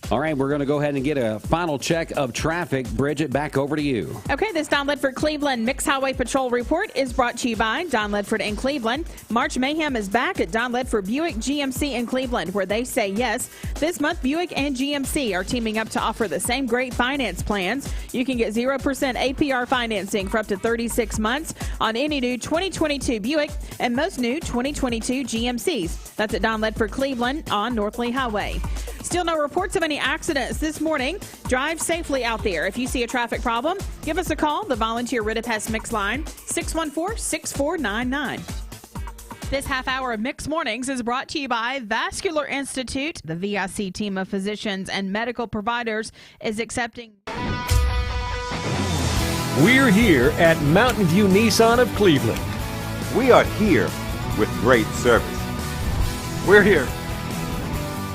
All right, we're going to go ahead and get a final check of traffic. Bridget, back over to you. Okay, this Don Ledford Cleveland Mixed Highway Patrol report is brought to you by Don Ledford in Cleveland. March Mayhem is back at Don Ledford Buick GMC in Cleveland, where they say yes. This month, Buick and GMC are teaming up to offer the same great finance plans. You can get 0% APR financing for up to 36 months on any new 2022 Buick and most new 2022 GMCs. That's at Don Ledford Cleveland on North Lee Highway. Still no reports of any accidents this morning. Drive safely out there. If you see a traffic problem, give us a call. The Volunteer Rid-a-Pest Mix line, 614-6499. This half hour of Mix Mornings is brought to you by Vascular Institute. The VIC team of physicians and medical providers is accepting. We're here at Mountain View Nissan of Cleveland. We are here with great service. We're here.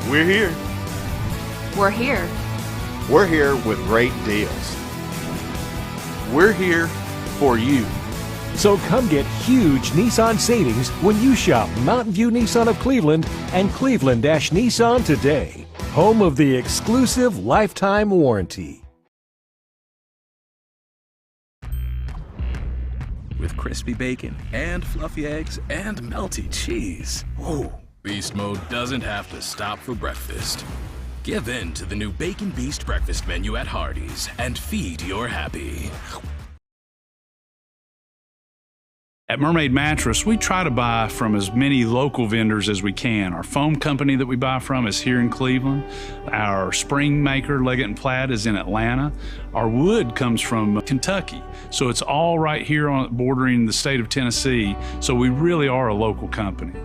We're here. We're here. We're here with great deals. We're here for you. So come get huge Nissan savings when you shop Mountain View Nissan of Cleveland and Cleveland-Nissan today. Home of the exclusive lifetime warranty. With crispy bacon and fluffy eggs and melty cheese. Ooh, Beast Mode doesn't have to stop for breakfast. Give in to the new Bacon Beast breakfast menu at Hardee's and feed your happy. At Mermaid Mattress, we try to buy from as many local vendors as we can. Our foam company that we buy from is here in Cleveland. Our spring maker, Leggett & Platt, is in Atlanta. Our wood comes from Kentucky. So it's all right here on bordering the state of Tennessee. So we really are a local company.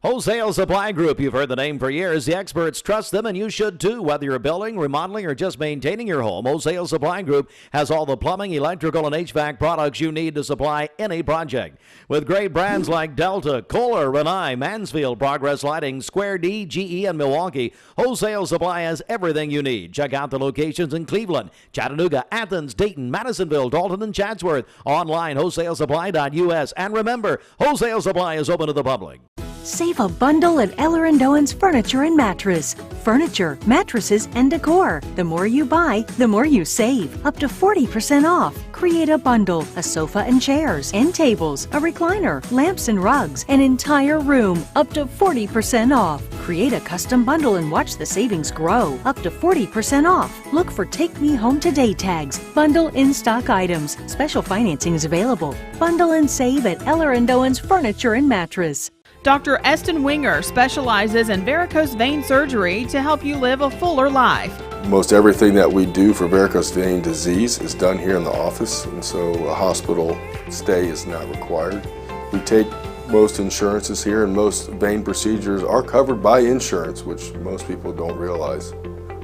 Wholesale Supply Group, you've heard the name for years. The experts trust them, and you should too. Whether you're building, remodeling, or just maintaining your home, Wholesale Supply Group has all the plumbing, electrical, and HVAC products you need to supply any project. With great brands like Delta, Kohler, Rinnai, Mansfield, Progress Lighting, Square D, GE, and Milwaukee, Wholesale Supply has everything you need. Check out the locations in Cleveland, Chattanooga, Athens, Dayton, Madisonville, Dalton, and Chatsworth. Online, wholesalesupply.us. And remember, Wholesale Supply is open to the public. Save a bundle at Eller & Owen's Furniture and Mattress. Furniture, mattresses, and decor. The more you buy, the more you save. Up to 40% off. Create a bundle, a sofa and chairs, end tables, a recliner, lamps and rugs, an entire room. Up to 40% off. Create a custom bundle and watch the savings grow. Up to 40% off. Look for Take Me Home Today tags. Bundle in-stock items. Special financing is available. Bundle and save at Eller & Owen's Furniture and Mattress. Dr. Estes Winger specializes in varicose vein surgery to help you live a fuller life. Most everything that we do for varicose vein disease is done here in the office, and so a hospital stay is not required. We take most insurances here, and most vein procedures are covered by insurance, which most people don't realize.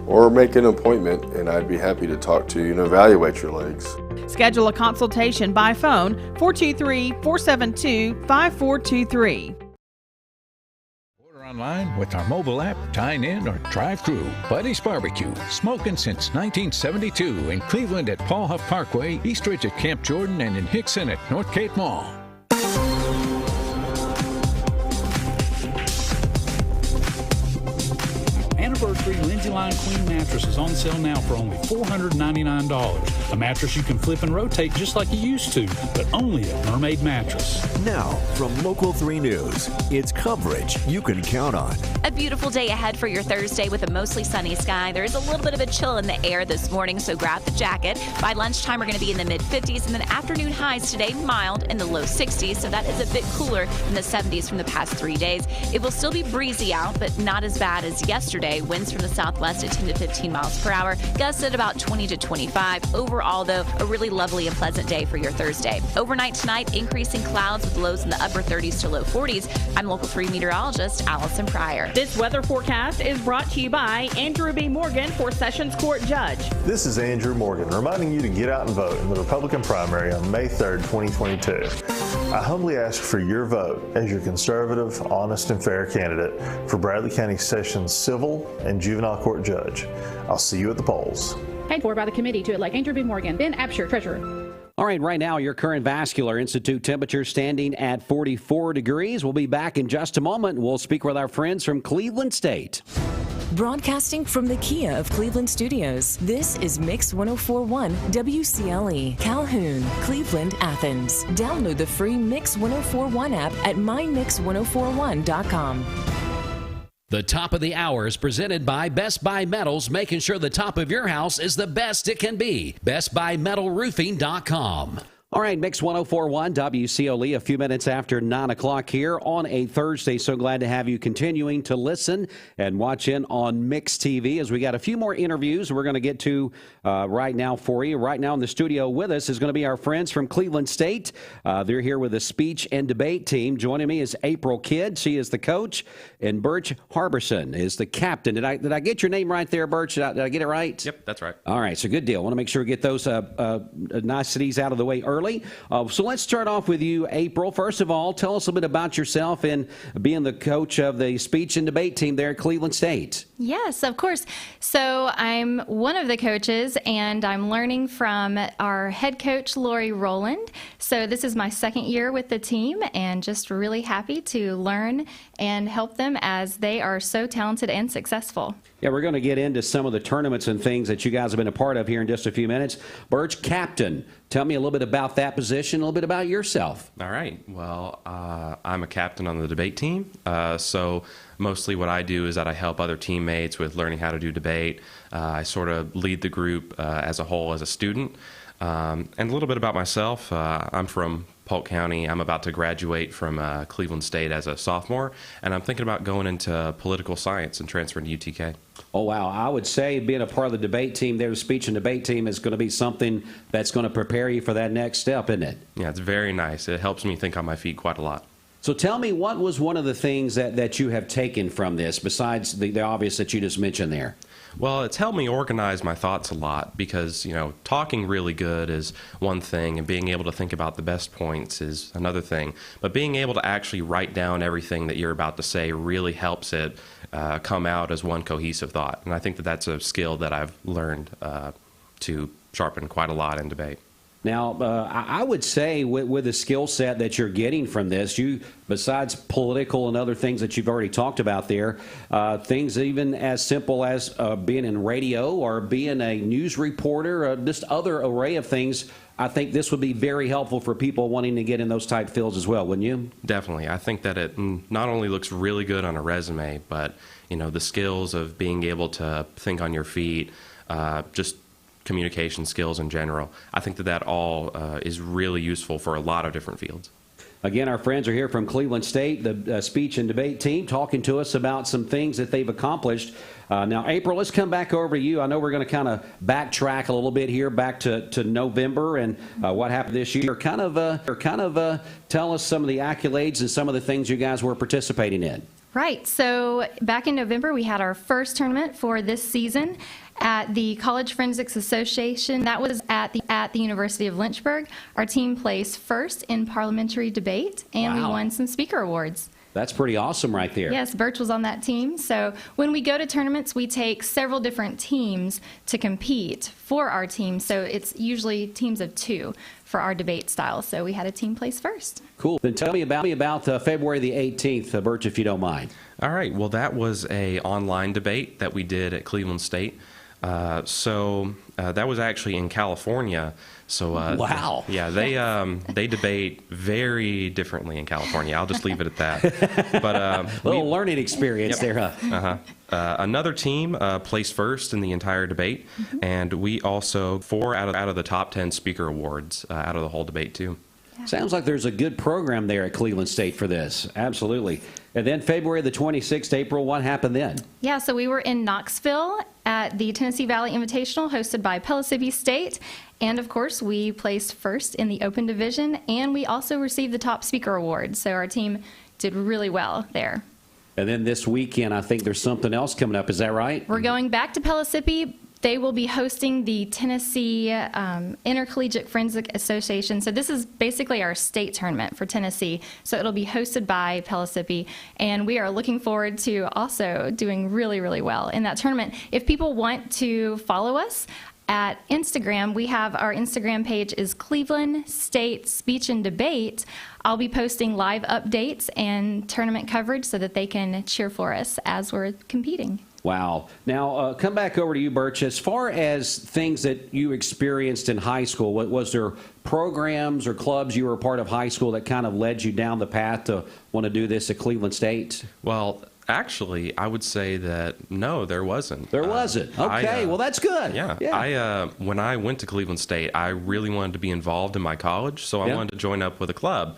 Or make an appointment, and I'd be happy to talk to you and evaluate your legs. Schedule a consultation by phone, 423-472-5423. Online with our mobile app, Dine In or Drive Through. Buddy's Barbecue, smoking since 1972 in Cleveland at Paul Huff Parkway, Eastridge at Camp Jordan, and in Hickson at North Cape Mall. anniversary Lindsay Line Queen mattress is on sale now for only $499. A mattress you can flip and rotate just like you used to, but only at Mermaid Mattress. Now, from Local 3 News, it's coverage you can count on. A beautiful day ahead for your Thursday with a mostly sunny sky. There is a little bit of a chill in the air this morning, so grab the jacket. By lunchtime, we're going to be in the mid-50s, and then afternoon highs today mild in the low 60s, so that is a bit cooler than the 70s from the past 3 days. It will still be breezy out, but not as bad as yesterday. Winds from the southwest at 10 to 15 miles per hour, gusts at about 20 to 25. Overall, though, a really lovely and pleasant day for your Thursday. Overnight tonight, increasing clouds with lows in the upper 30s to low 40s. I'm Local 3 meteorologist Allison Pryor. This weather forecast is brought to you by Andrew B. Morgan for Sessions Court Judge. This is Andrew Morgan reminding you to get out and vote in the Republican primary on May 3rd, 2022. I humbly ask for your vote as your conservative, honest, and fair candidate for Bradley County Sessions Civil and Juvenile Court Judge. I'll see you at the polls. Paid for by the committee to elect Andrew B. Morgan. Ben Absher, Treasurer. All right, now your current Vascular Institute temperature standing at 44 degrees. We'll be back in just a moment. We'll speak with our friends from Cleveland State. Broadcasting from the Kia of Cleveland Studios, this is Mix 1041 WCLE, Calhoun, Cleveland, Athens. Download the free Mix 1041 app at mymix1041.com. The top of the hour is presented by Best Buy Metals, making sure the top of your house is the best it can be. BestBuyMetalRoofing.com. All right, Mix 1041 WCOE, a few minutes after 9 o'clock here on a Thursday. So glad to have you continuing to listen and watch in on Mix TV as we got a few more interviews we're going to get to right now for you. Right now in the studio with us is going to be our friends from Cleveland State. They're here with the speech and debate team. Joining me is April Kidd. She is the coach, and Burch Harbison is the captain. Did I get your name right there, Burch? Did I get it right? Yep, that's right. All right, so good deal. I want to make sure we get those niceties out of the way early. So let's start off with you, April. First of all, tell us a bit about yourself and being the coach of the speech and debate team there at Cleveland State. Yes, of course. So I'm one of the coaches, and I'm learning from our head coach, Lori Rowland. So this is my second year with the team, and just really happy to learn and help them as they are so talented and successful. Yeah, we're going to get into some of the tournaments and things that you guys have been a part of here in just a few minutes. Burch, captain, tell me a little bit about that position, a little bit about yourself. All right. Well, I'm a captain on the debate team. So mostly what I do is that I help other teammates with learning how to do debate. I sort of lead the group as a whole as a student. And a little bit about myself. I'm from Polk County. I'm about to graduate from Cleveland State as a sophomore, and I'm thinking about going into political science and transferring to UTK. Oh, wow. I would say being a part of the debate team there, the speech and debate team, is going to be something that's going to prepare you for that next step, isn't it? Yeah, it's very nice. It helps me think on my feet quite a lot. So tell me, what was one of the things that you have taken from this, besides the obvious that you just mentioned there? Well, it's helped me organize my thoughts a lot because, talking really good is one thing and being able to think about the best points is another thing. But being able to actually write down everything that you're about to say really helps it come out as one cohesive thought. And I think that that's a skill that I've learned to sharpen quite a lot in debate. Now, I would say with the skill set that you're getting from this, you, besides political and other things that you've already talked about there, things even as simple as being in radio or being a news reporter, or just other array of things, I think this would be very helpful for people wanting to get in those type fields as well, wouldn't you? Definitely. I think that it not only looks really good on a resume, but, the skills of being able to think on your feet, just communication skills in general. I think that all is really useful for a lot of different fields. Again, our friends are here from Cleveland State, the speech and debate team, talking to us about some things that they've accomplished. Now, April, let's come back over to you. I know we're going to kind of backtrack a little bit here, back to November and what happened this year. Kind of tell us some of the accolades and some of the things you guys were participating in. Right. So back in November, we had our first tournament for this season at the College Forensics Association. That was at the University of Lynchburg. Our team placed first in parliamentary debate, and we won some speaker awards. That's pretty awesome right there. Yes, Burch was on that team. So when we go to tournaments, we take several different teams to compete for our team. So it's usually teams of 2 for our debate style. So we had a team place first. Cool. Then tell me about February the 18th, Burch, if you don't mind. All right. Well, that was a online debate that we did at Cleveland State. So that was actually in California. So wow. Yeah, they debate very differently in California. I'll just leave it at that. But little learning experience there, huh? Another team placed first in the entire debate, and we also 4 out of the top 10 speaker awards out of the whole debate too. Sounds like there's a good program there at Cleveland State for this. Absolutely. And then February the 26th, April, what happened then? Yeah, so we were in Knoxville at the Tennessee Valley Invitational hosted by Pellissippi State. And of course, we placed first in the open division, and we also received the top speaker award. So our team did really well there. And then this weekend, I think there's something else coming up. Is that right? We're going back to Pellissippi. They will be hosting the Tennessee Intercollegiate Forensic Association. So this is basically our state tournament for Tennessee. So it'll be hosted by Pellissippi. And we are looking forward to also doing really, really well in that tournament. If people want to follow us at Instagram, we have our Instagram page is Cleveland State Speech and Debate. I'll be posting live updates and tournament coverage so that they can cheer for us as we're competing. Wow. Now, come back over to you, Burch. As far as things that you experienced in high school, was there programs or clubs you were a part of high school that kind of led you down the path to want to do this at Cleveland State? Well, actually, I would say that no, there wasn't. There wasn't. Okay, well, that's good. Yeah. When I went to Cleveland State, I really wanted to be involved in my college, so I wanted to join up with a club.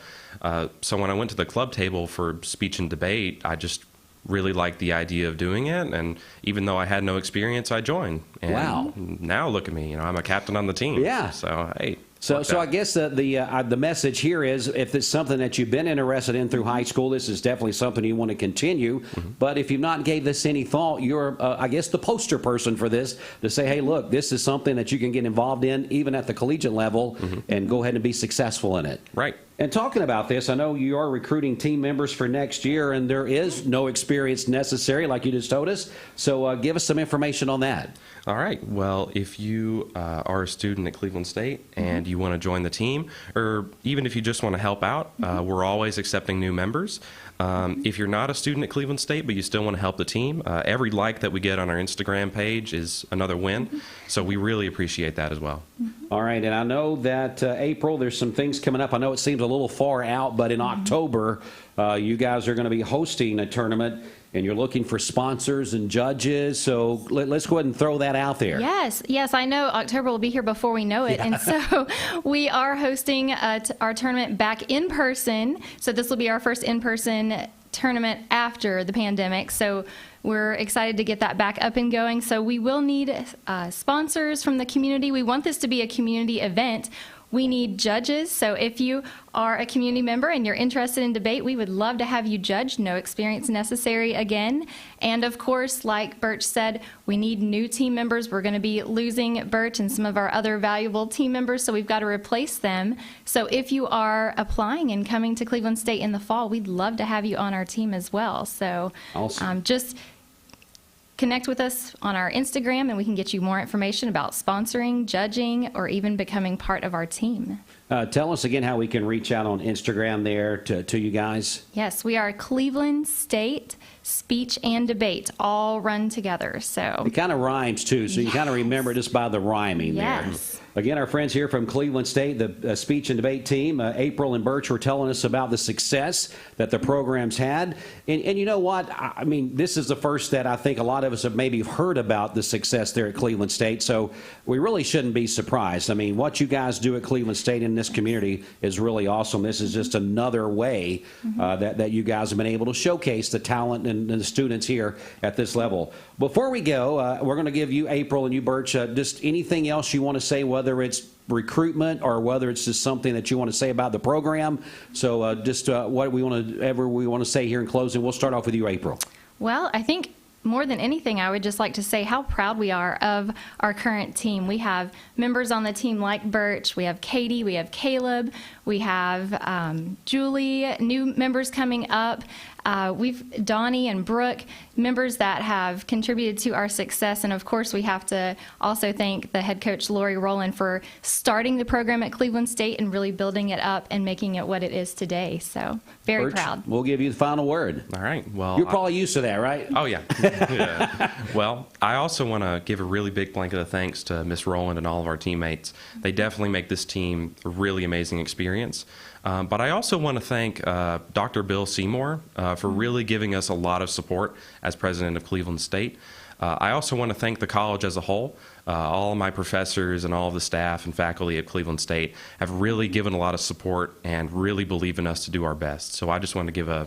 So when I went to the club table for speech and debate, I just really liked the idea of doing it, and even though I had no experience, I joined. And wow. Now look at me. I'm a captain on the team. Yeah. So, hey. So I guess the message here is if it's something that you've been interested in through high school, this is definitely something you want to continue. Mm-hmm. But if you've not gave this any thought, you're, I guess, the poster person for this to say, hey, look, this is something that you can get involved in even at the collegiate level and go ahead and be successful in it. Right. And talking about this, I know you are recruiting team members for next year, and there is no experience necessary, like you just told us. So give us some information on that. All right. Well, if you are a student at Cleveland State and you want to join the team, or even if you just want to help out, we're always accepting new members. If you're not a student at Cleveland State, but you still want to help the team, every like that we get on our Instagram page is another win. So we really appreciate that as well. All right. And I know that April, there's some things coming up. I know it seems a little far out, but in October, you guys are going to be hosting a tournament. And you're looking for sponsors and judges, so let's go ahead and throw that out there. Yes, I know October will be here before we know it, and so we are hosting our tournament back in person. So this will be our first in-person tournament after the pandemic. So we're excited to get that back up and going. So we will need sponsors from the community. We want this to be a community event. We need judges, so if you are a community member and you're interested in debate, we would love to have you judge. No experience necessary again. And of course, like Burch said, we need new team members. We're going to be losing Burch and some of our other valuable team members, so we've got to replace them. So if you are applying and coming to Cleveland State in the fall, we'd love to have you on our team as well. So awesome. Just connect with us on our Instagram and we can get you more information about sponsoring, judging, or even becoming part of our team. Tell us again how we can reach out on Instagram there to you guys. Yes, we are Cleveland State Speech and Debate, all run together. So it kind of rhymes too, so you kind of remember just by the rhyming there. Again, our friends here from Cleveland State, the speech and debate team, April and Burch were telling us about the success that the program's had. And you know what? I mean, this is the first that I think a lot of us have maybe heard about the success there at Cleveland State. So we really shouldn't be surprised. I mean, what you guys do at Cleveland State in this community is really awesome. This is just another way that you guys have been able to showcase the talent and the students here at this level. Before we go, we're going to give you, April, and you, Burch, just anything else you want to say, whether it's recruitment or whether it's just something that you want to say about the program. So just what we want to say here in closing. We'll start off with you, April. Well, I think more than anything, I would just like to say how proud we are of our current team. We have members on the team like Burch, we have Katie, we have Caleb, we have Julie, new members coming up. we've Donnie and Brooke, members that have contributed to our success. And of course, we have to also thank the head coach, Lori Rowland, for starting the program at Cleveland State and really building it up and making it what it is today. So very Burch, proud. We'll give you the final word. All right. Well, you're probably used to that, right? Oh, yeah. Yeah. Well, I also want to give a really big blanket of thanks to Miss Rowland and all of our teammates. They definitely make this team a really amazing experience. But I also want to thank Dr. Bill Seymour for really giving us a lot of support as president of Cleveland State. I also want to thank the college as a whole. All of my professors and all of the staff and faculty at Cleveland State have really given a lot of support and really believe in us to do our best. So I just want to give a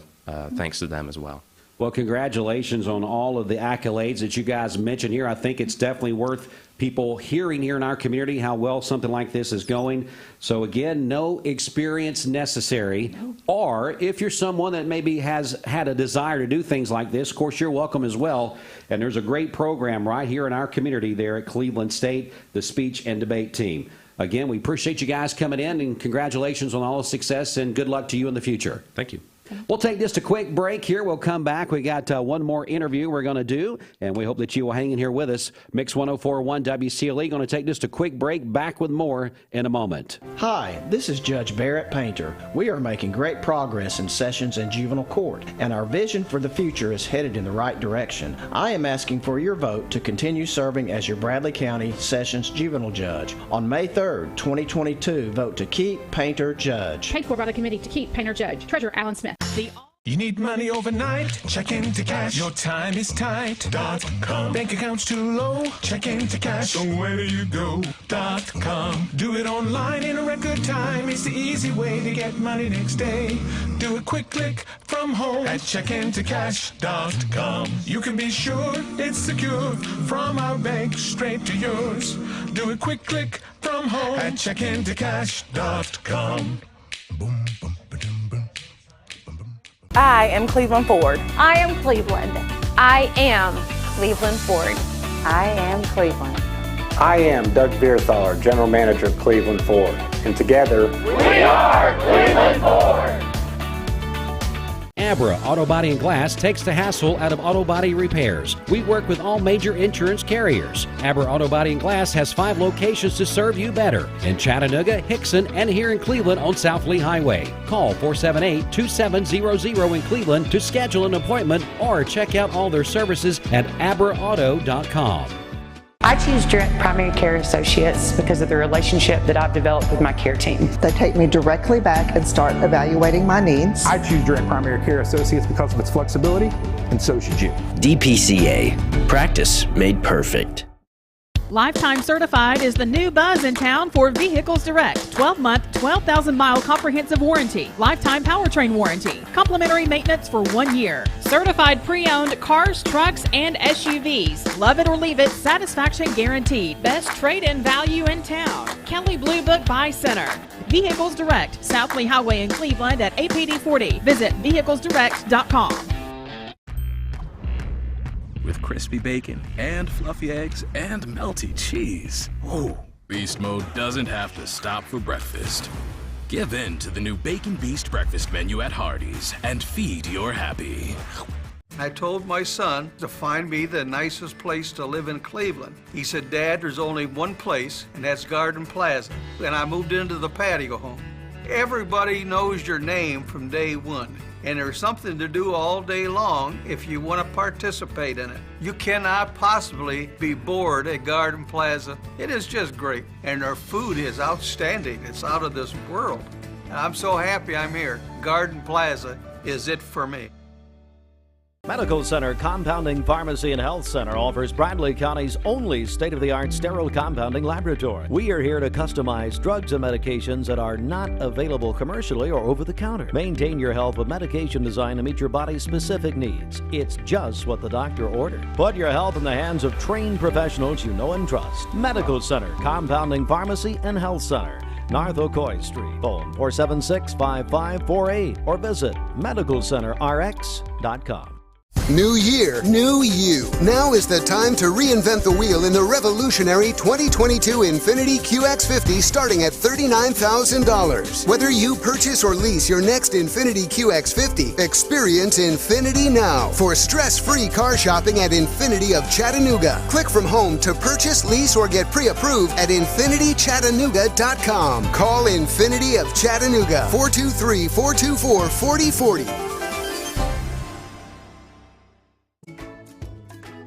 thanks to them as well. Well, congratulations on all of the accolades that you guys mentioned here. I think it's definitely worth people hearing here in our community how well something like this is going. So again, no experience necessary. Or if you're someone that maybe has had a desire to do things like this, of course, you're welcome as well. And there's a great program right here in our community there at Cleveland State, the speech and debate team. Again, we appreciate you guys coming in, and congratulations on all the success, and good luck to you in the future. Thank you. We'll take just a quick break here. We'll come back. We got one more interview we're going to do, and we hope that you will hang in here with us. Mix 104.1 WCLE going to take just a quick break. Back with more in a moment. Hi, this is Judge Barrett Painter. We are making great progress in sessions and juvenile court, and our vision for the future is headed in the right direction. I am asking for your vote to continue serving as your Bradley County Sessions Juvenile Judge. On May 3rd, 2022, vote to keep Painter Judge. Paid for by the committee to keep Painter Judge. Treasurer Alan Smith. You need money overnight? Check into cash. Your time is tight. .com. Bank accounts too low? Check into cash. So where do you go? .com. Do it online in a record time. It's the easy way to get money next day. Do a quick click from home at checkintocash.com. You can be sure it's secure from our bank straight to yours. Do a quick click from home at checkintocash.com. Boom, boom. I am Cleveland Ford. I am Cleveland. I am Cleveland Ford. I am Cleveland. I am Doug Vierthaler, General Manager of Cleveland Ford. And together, we are Cleveland Ford. Abra Auto Body and Glass takes the hassle out of auto body repairs. We work with all major insurance carriers. Abra Auto Body and Glass has 5 locations to serve you better in Chattanooga, Hickson, and here in Cleveland on South Lee Highway. Call 478-2700 in Cleveland to schedule an appointment or check out all their services at abraauto.com. I choose Direct Primary Care Associates because of the relationship that I've developed with my care team. They take me directly back and start evaluating my needs. I choose Direct Primary Care Associates because of its flexibility, and so should you. DPCA. Practice made perfect. Lifetime Certified is the new buzz in town for Vehicles Direct. 12-month, 12,000-mile comprehensive warranty. Lifetime powertrain warranty. Complimentary maintenance for 1 year. Certified pre-owned cars, trucks, and SUVs. Love it or leave it, satisfaction guaranteed. Best trade-in value in town. Kelly Blue Book Buy Center. Vehicles Direct, South Lee Highway in Cleveland at APD 40. Visit vehiclesdirect.com. With crispy bacon and fluffy eggs and melty cheese. Oh, beast mode doesn't have to stop for breakfast. Give in to the new Bacon Beast breakfast menu at Hardee's and feed your happy. I told my son to find me the nicest place to live in Cleveland. He said, Dad, there's only one place, and that's Garden Plaza. And I moved into the patio home. Everybody knows your name from day one. And there's something to do all day long if you want to participate in it. You cannot possibly be bored at Garden Plaza. It is just great. And their food is outstanding. It's out of this world. And I'm so happy I'm here. Garden Plaza is it for me. Medical Center Compounding Pharmacy and Health Center offers Bradley County's only state-of-the-art sterile compounding laboratory. We are here to customize drugs and medications that are not available commercially or over the counter. Maintain your health with medication designed to meet your body's specific needs. It's just what the doctor ordered. Put your health in the hands of trained professionals you know and trust. Medical Center Compounding Pharmacy and Health Center, North Ocoee Street. Phone 476-5548 or visit medicalcenterrx.com. New year, new you. Now is the time to reinvent the wheel in the revolutionary 2022 Infiniti QX50 starting at $39,000. Whether you purchase or lease your next Infiniti QX50, experience Infiniti now for stress-free car shopping at Infiniti of Chattanooga. Click from home to purchase, lease, or get pre-approved at InfinityChattanooga.com. Call Infiniti of Chattanooga, 423-424-4040.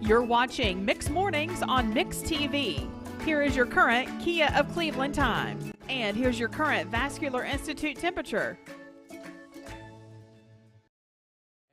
You're watching Mix Mornings on Mix TV. Here is your current Kia of Cleveland time. And here's your current Vascular Institute temperature.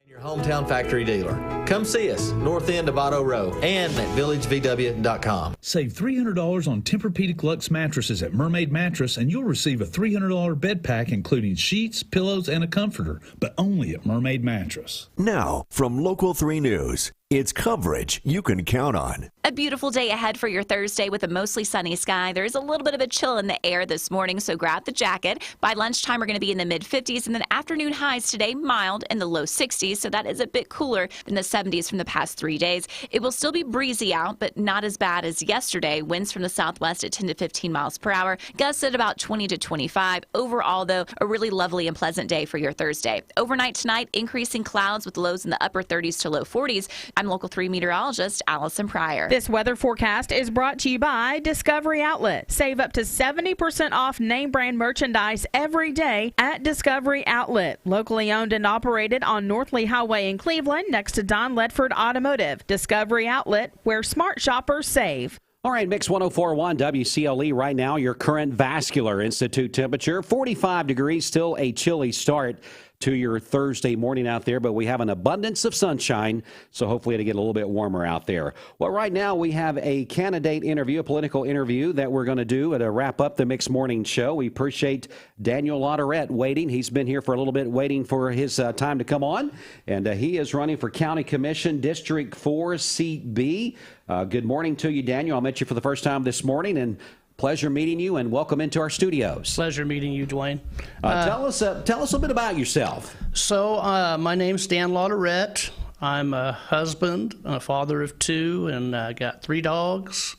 Your hometown factory dealer. Come see us, north end of Auto Row, and at villagevw.com. Save $300 on Tempur-Pedic Luxe mattresses at Mermaid Mattress, and you'll receive a $300 bed pack including sheets, pillows, and a comforter, but only at Mermaid Mattress. Now, from Local 3 News, it's coverage you can count on. A beautiful day ahead for your Thursday with a mostly sunny sky. There's a little bit of a chill in the air this morning, so grab the jacket. By lunchtime, we're going to be in the mid-50s, and then afternoon highs today mild in the low 60s, so that is a bit cooler than the 70s from the past 3 days. It will still be breezy out, but not as bad as yesterday. Winds from the southwest at 10 to 15 miles per hour, gusts at about 20 to 25. Overall, though, a really lovely and pleasant day for your Thursday. Overnight tonight, increasing clouds with lows in the upper 30s to low 40s. I'm Local 3 meteorologist Allison Pryor. This weather forecast is brought to you by Discovery Outlet. Save up to 70% off name brand merchandise every day at Discovery Outlet. Locally owned and operated on North Lee Highway in Cleveland next to Don Ledford Automotive. Discovery Outlet, where smart shoppers save. All right, Mix 104.1 WCLE right now, your current Vascular Institute temperature, 45 degrees, still a chilly start to your Thursday morning out there, but we have an abundance of sunshine, so hopefully it'll get a little bit warmer out there. Well, right now we have a candidate interview, a political interview that we're going to do to wrap up the Mix Morning Show. We appreciate Daniel Lautaret waiting. He's been here for a little bit waiting for his time to come on, and he is running for County Commission District 4, Seat B. Good morning to you, Daniel. I met you for the first time this morning, and pleasure meeting you, and welcome into our studios. Pleasure meeting you, Dwayne. Tell us a little bit about yourself. So, my name's Dan Lautaret. I'm a husband, a father of 2, and I got 3 dogs.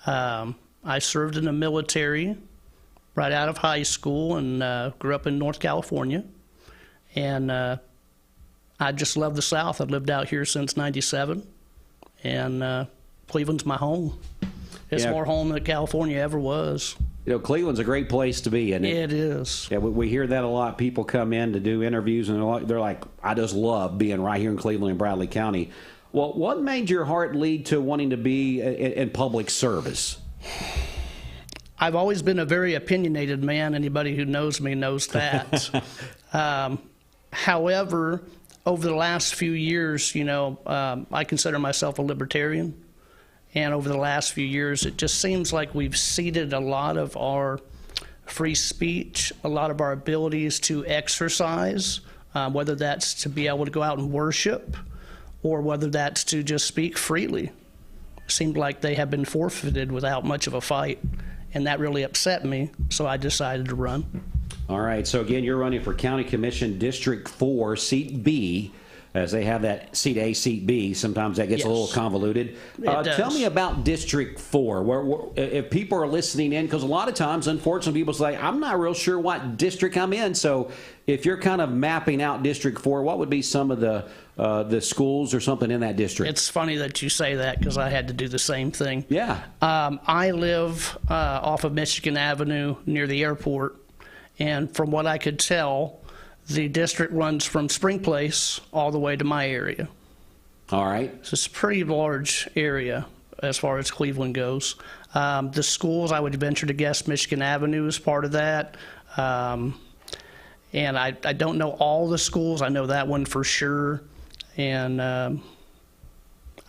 I served in the military right out of high school and grew up in North California. And I just love the South. I've lived out here since '97, and Cleveland's my home. It's more home than California ever was. You know, Cleveland's a great place to be, and it is. Yeah, we hear that a lot. People come in to do interviews, and they're like, I just love being right here in Cleveland and Bradley County. Well, what made your heart lead to wanting to be in public service? I've always been a very opinionated man. Anybody who knows me knows that. However, over the last few years, I consider myself a libertarian. And over the last few years, it just seems like we've ceded a lot of our free speech, a lot of our abilities to exercise, whether that's to be able to go out and worship or whether that's to just speak freely. It seemed like they have been forfeited without much of a fight, and that really upset me, so I decided to run. All right, so again, you're running for County Commission District 4, Seat B. As they have that Seat A, Seat B, sometimes that gets a little convoluted. Tell me about District 4, where if people are listening in, because a lot of times, unfortunately, people say, I'm not real sure what district I'm in. So if you're kind of mapping out District 4, what would be some of the schools or something in that district? It's funny that you say that, because I had to do the same thing. Yeah. I live off of Michigan Avenue near the airport, and from what I could tell, the district runs from Spring Place all the way to my area. All right. So it's a pretty large area as far as Cleveland goes. The schools, I would venture to guess Michigan Avenue is part of that. And I don't know all the schools. I know that one for sure. And I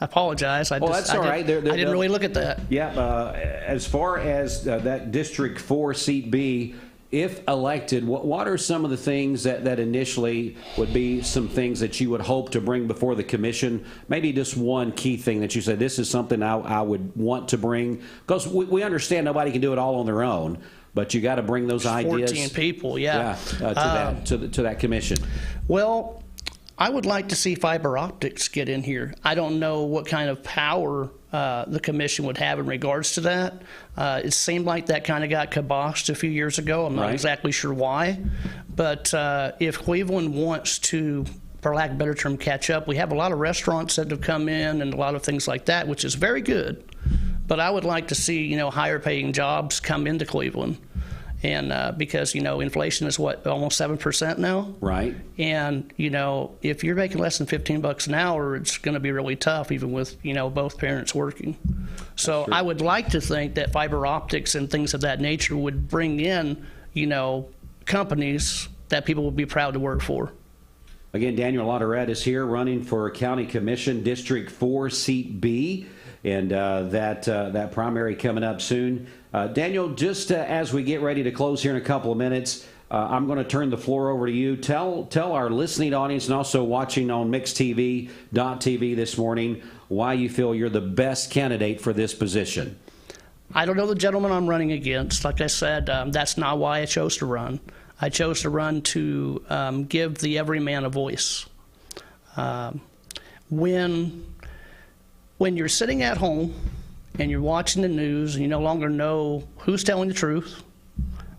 apologize. That's all right. I didn't really look at that. Yeah. As far as that District 4, Seat B, if elected, what are some of the things that initially would be some things that you would hope to bring before the commission? Maybe just one key thing that you said, this is something I would want to bring. Because we understand nobody can do it all on their own, but you got to bring those ideas. 14 people, yeah. To that commission. Well, I would like to see fiber optics get in here. I don't know what kind of power the commission would have in regards to that. It seemed like that kind of got kiboshed a few years ago. I'm not exactly sure why. But if Cleveland wants to, for lack of a better term, catch up, we have a lot of restaurants that have come in and a lot of things like that, which is very good. But I would like to see, higher paying jobs come into Cleveland. And because, inflation is almost 7% now? Right. And, if you're making less than $15 an hour, it's going to be really tough, even with, both parents working. So I would like to think that fiber optics and things of that nature would bring in, companies that people would be proud to work for. Again, Daniel Lautaret is here running for County Commission District 4, Seat B. And that primary coming up soon. Daniel, just as we get ready to close here in a couple of minutes, I'm going to turn the floor over to you. Tell our listening audience and also watching on mixtv.tv this morning why you feel you're the best candidate for this position. I don't know the gentleman I'm running against. Like I said, that's not why I chose to run. I chose to run to give the everyman a voice. When you're sitting at home and you're watching the news and you no longer know who's telling the truth,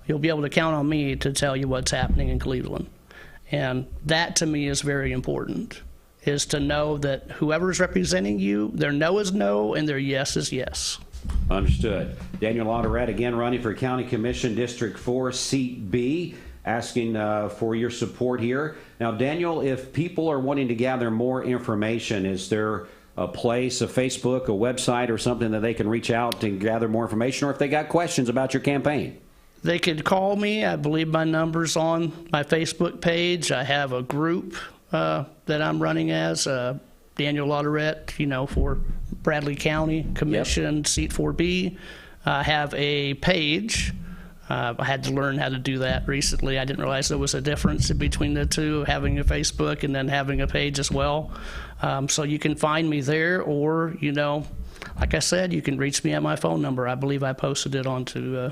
you'll be able to count on me to tell you what's happening in Cleveland. And that to me is very important, is to know that whoever's representing you, their no is no and their yes is yes. Understood. Daniel Lautaret again running for County Commission District 4, Seat B, asking for your support here. Now, Daniel, if people are wanting to gather more information, is there a place, a Facebook, a website, or something that they can reach out and gather more information, or if they got questions about your campaign? They could call me. I believe my number's on my Facebook page. I have a group that I'm running as, Daniel Lautaret, for Bradley County Commission, Seat 4B. I have a page. I had to learn how to do that recently. I didn't realize there was a difference between the two, having a Facebook and then having a page as well. So you can find me there, or, like I said, you can reach me at my phone number. I believe I posted it onto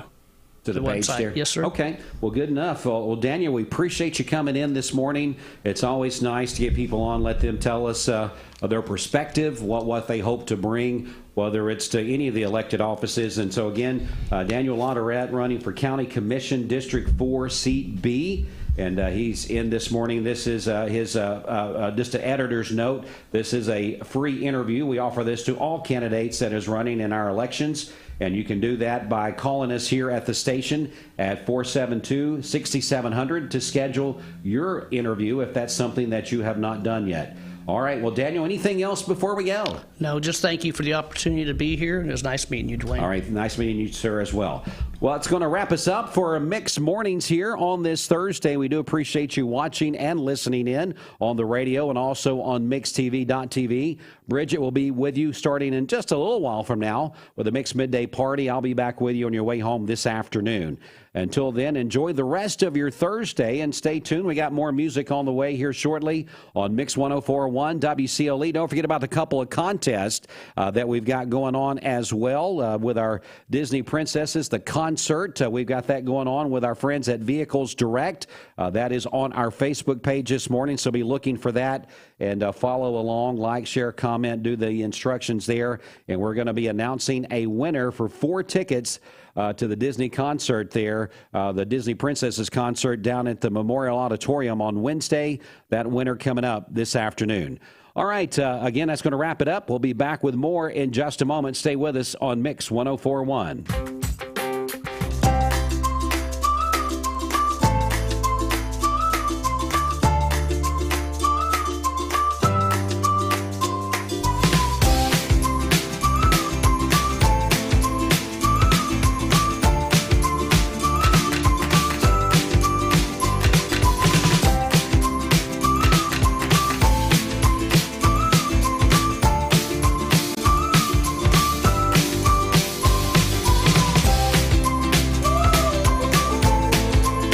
to the page website. There. Yes, sir. Okay. Well, good enough. Well, Daniel, we appreciate you coming in this morning. It's always nice to get people on, let them tell us their perspective, what they hope to bring, whether it's to any of the elected offices. And so, again, Daniel Lautaret running for County Commission District 4, Seat B. And he's in this morning. This is his just an editor's note. This is a free interview. We offer this to all candidates that is running in our elections. And you can do that by calling us here at the station at 472-6700 to schedule your interview if that's something that you have not done yet. All right. Well, Daniel, anything else before we go? No, just thank you for the opportunity to be here. It was nice meeting you, Dwayne. All right. Nice meeting you, sir, as well. Well, it's going to wrap us up for Mixed Mornings here on this Thursday. We do appreciate you watching and listening in on the radio and also on mixtv.tv. Bridget will be with you starting in just a little while from now with a Mixed Midday Party. I'll be back with you on your way home this afternoon. Until then, enjoy the rest of your Thursday and stay tuned. We got more music on the way here shortly on Mix 104.1 WCLE. Don't forget about the couple of contests that we've got going on as well with our Disney Princesses, the concert. We've got that going on with our friends at Vehicles Direct. That is on our Facebook page this morning, so be looking for that and follow along, like, share, comment, do the instructions there. And we're going to be announcing a winner for 4 tickets to the Disney concert there, the Disney Princesses concert down at the Memorial Auditorium on Wednesday. That winner coming up this afternoon. All right, again, that's going to wrap it up. We'll be back with more in just a moment. Stay with us on Mix 104.1.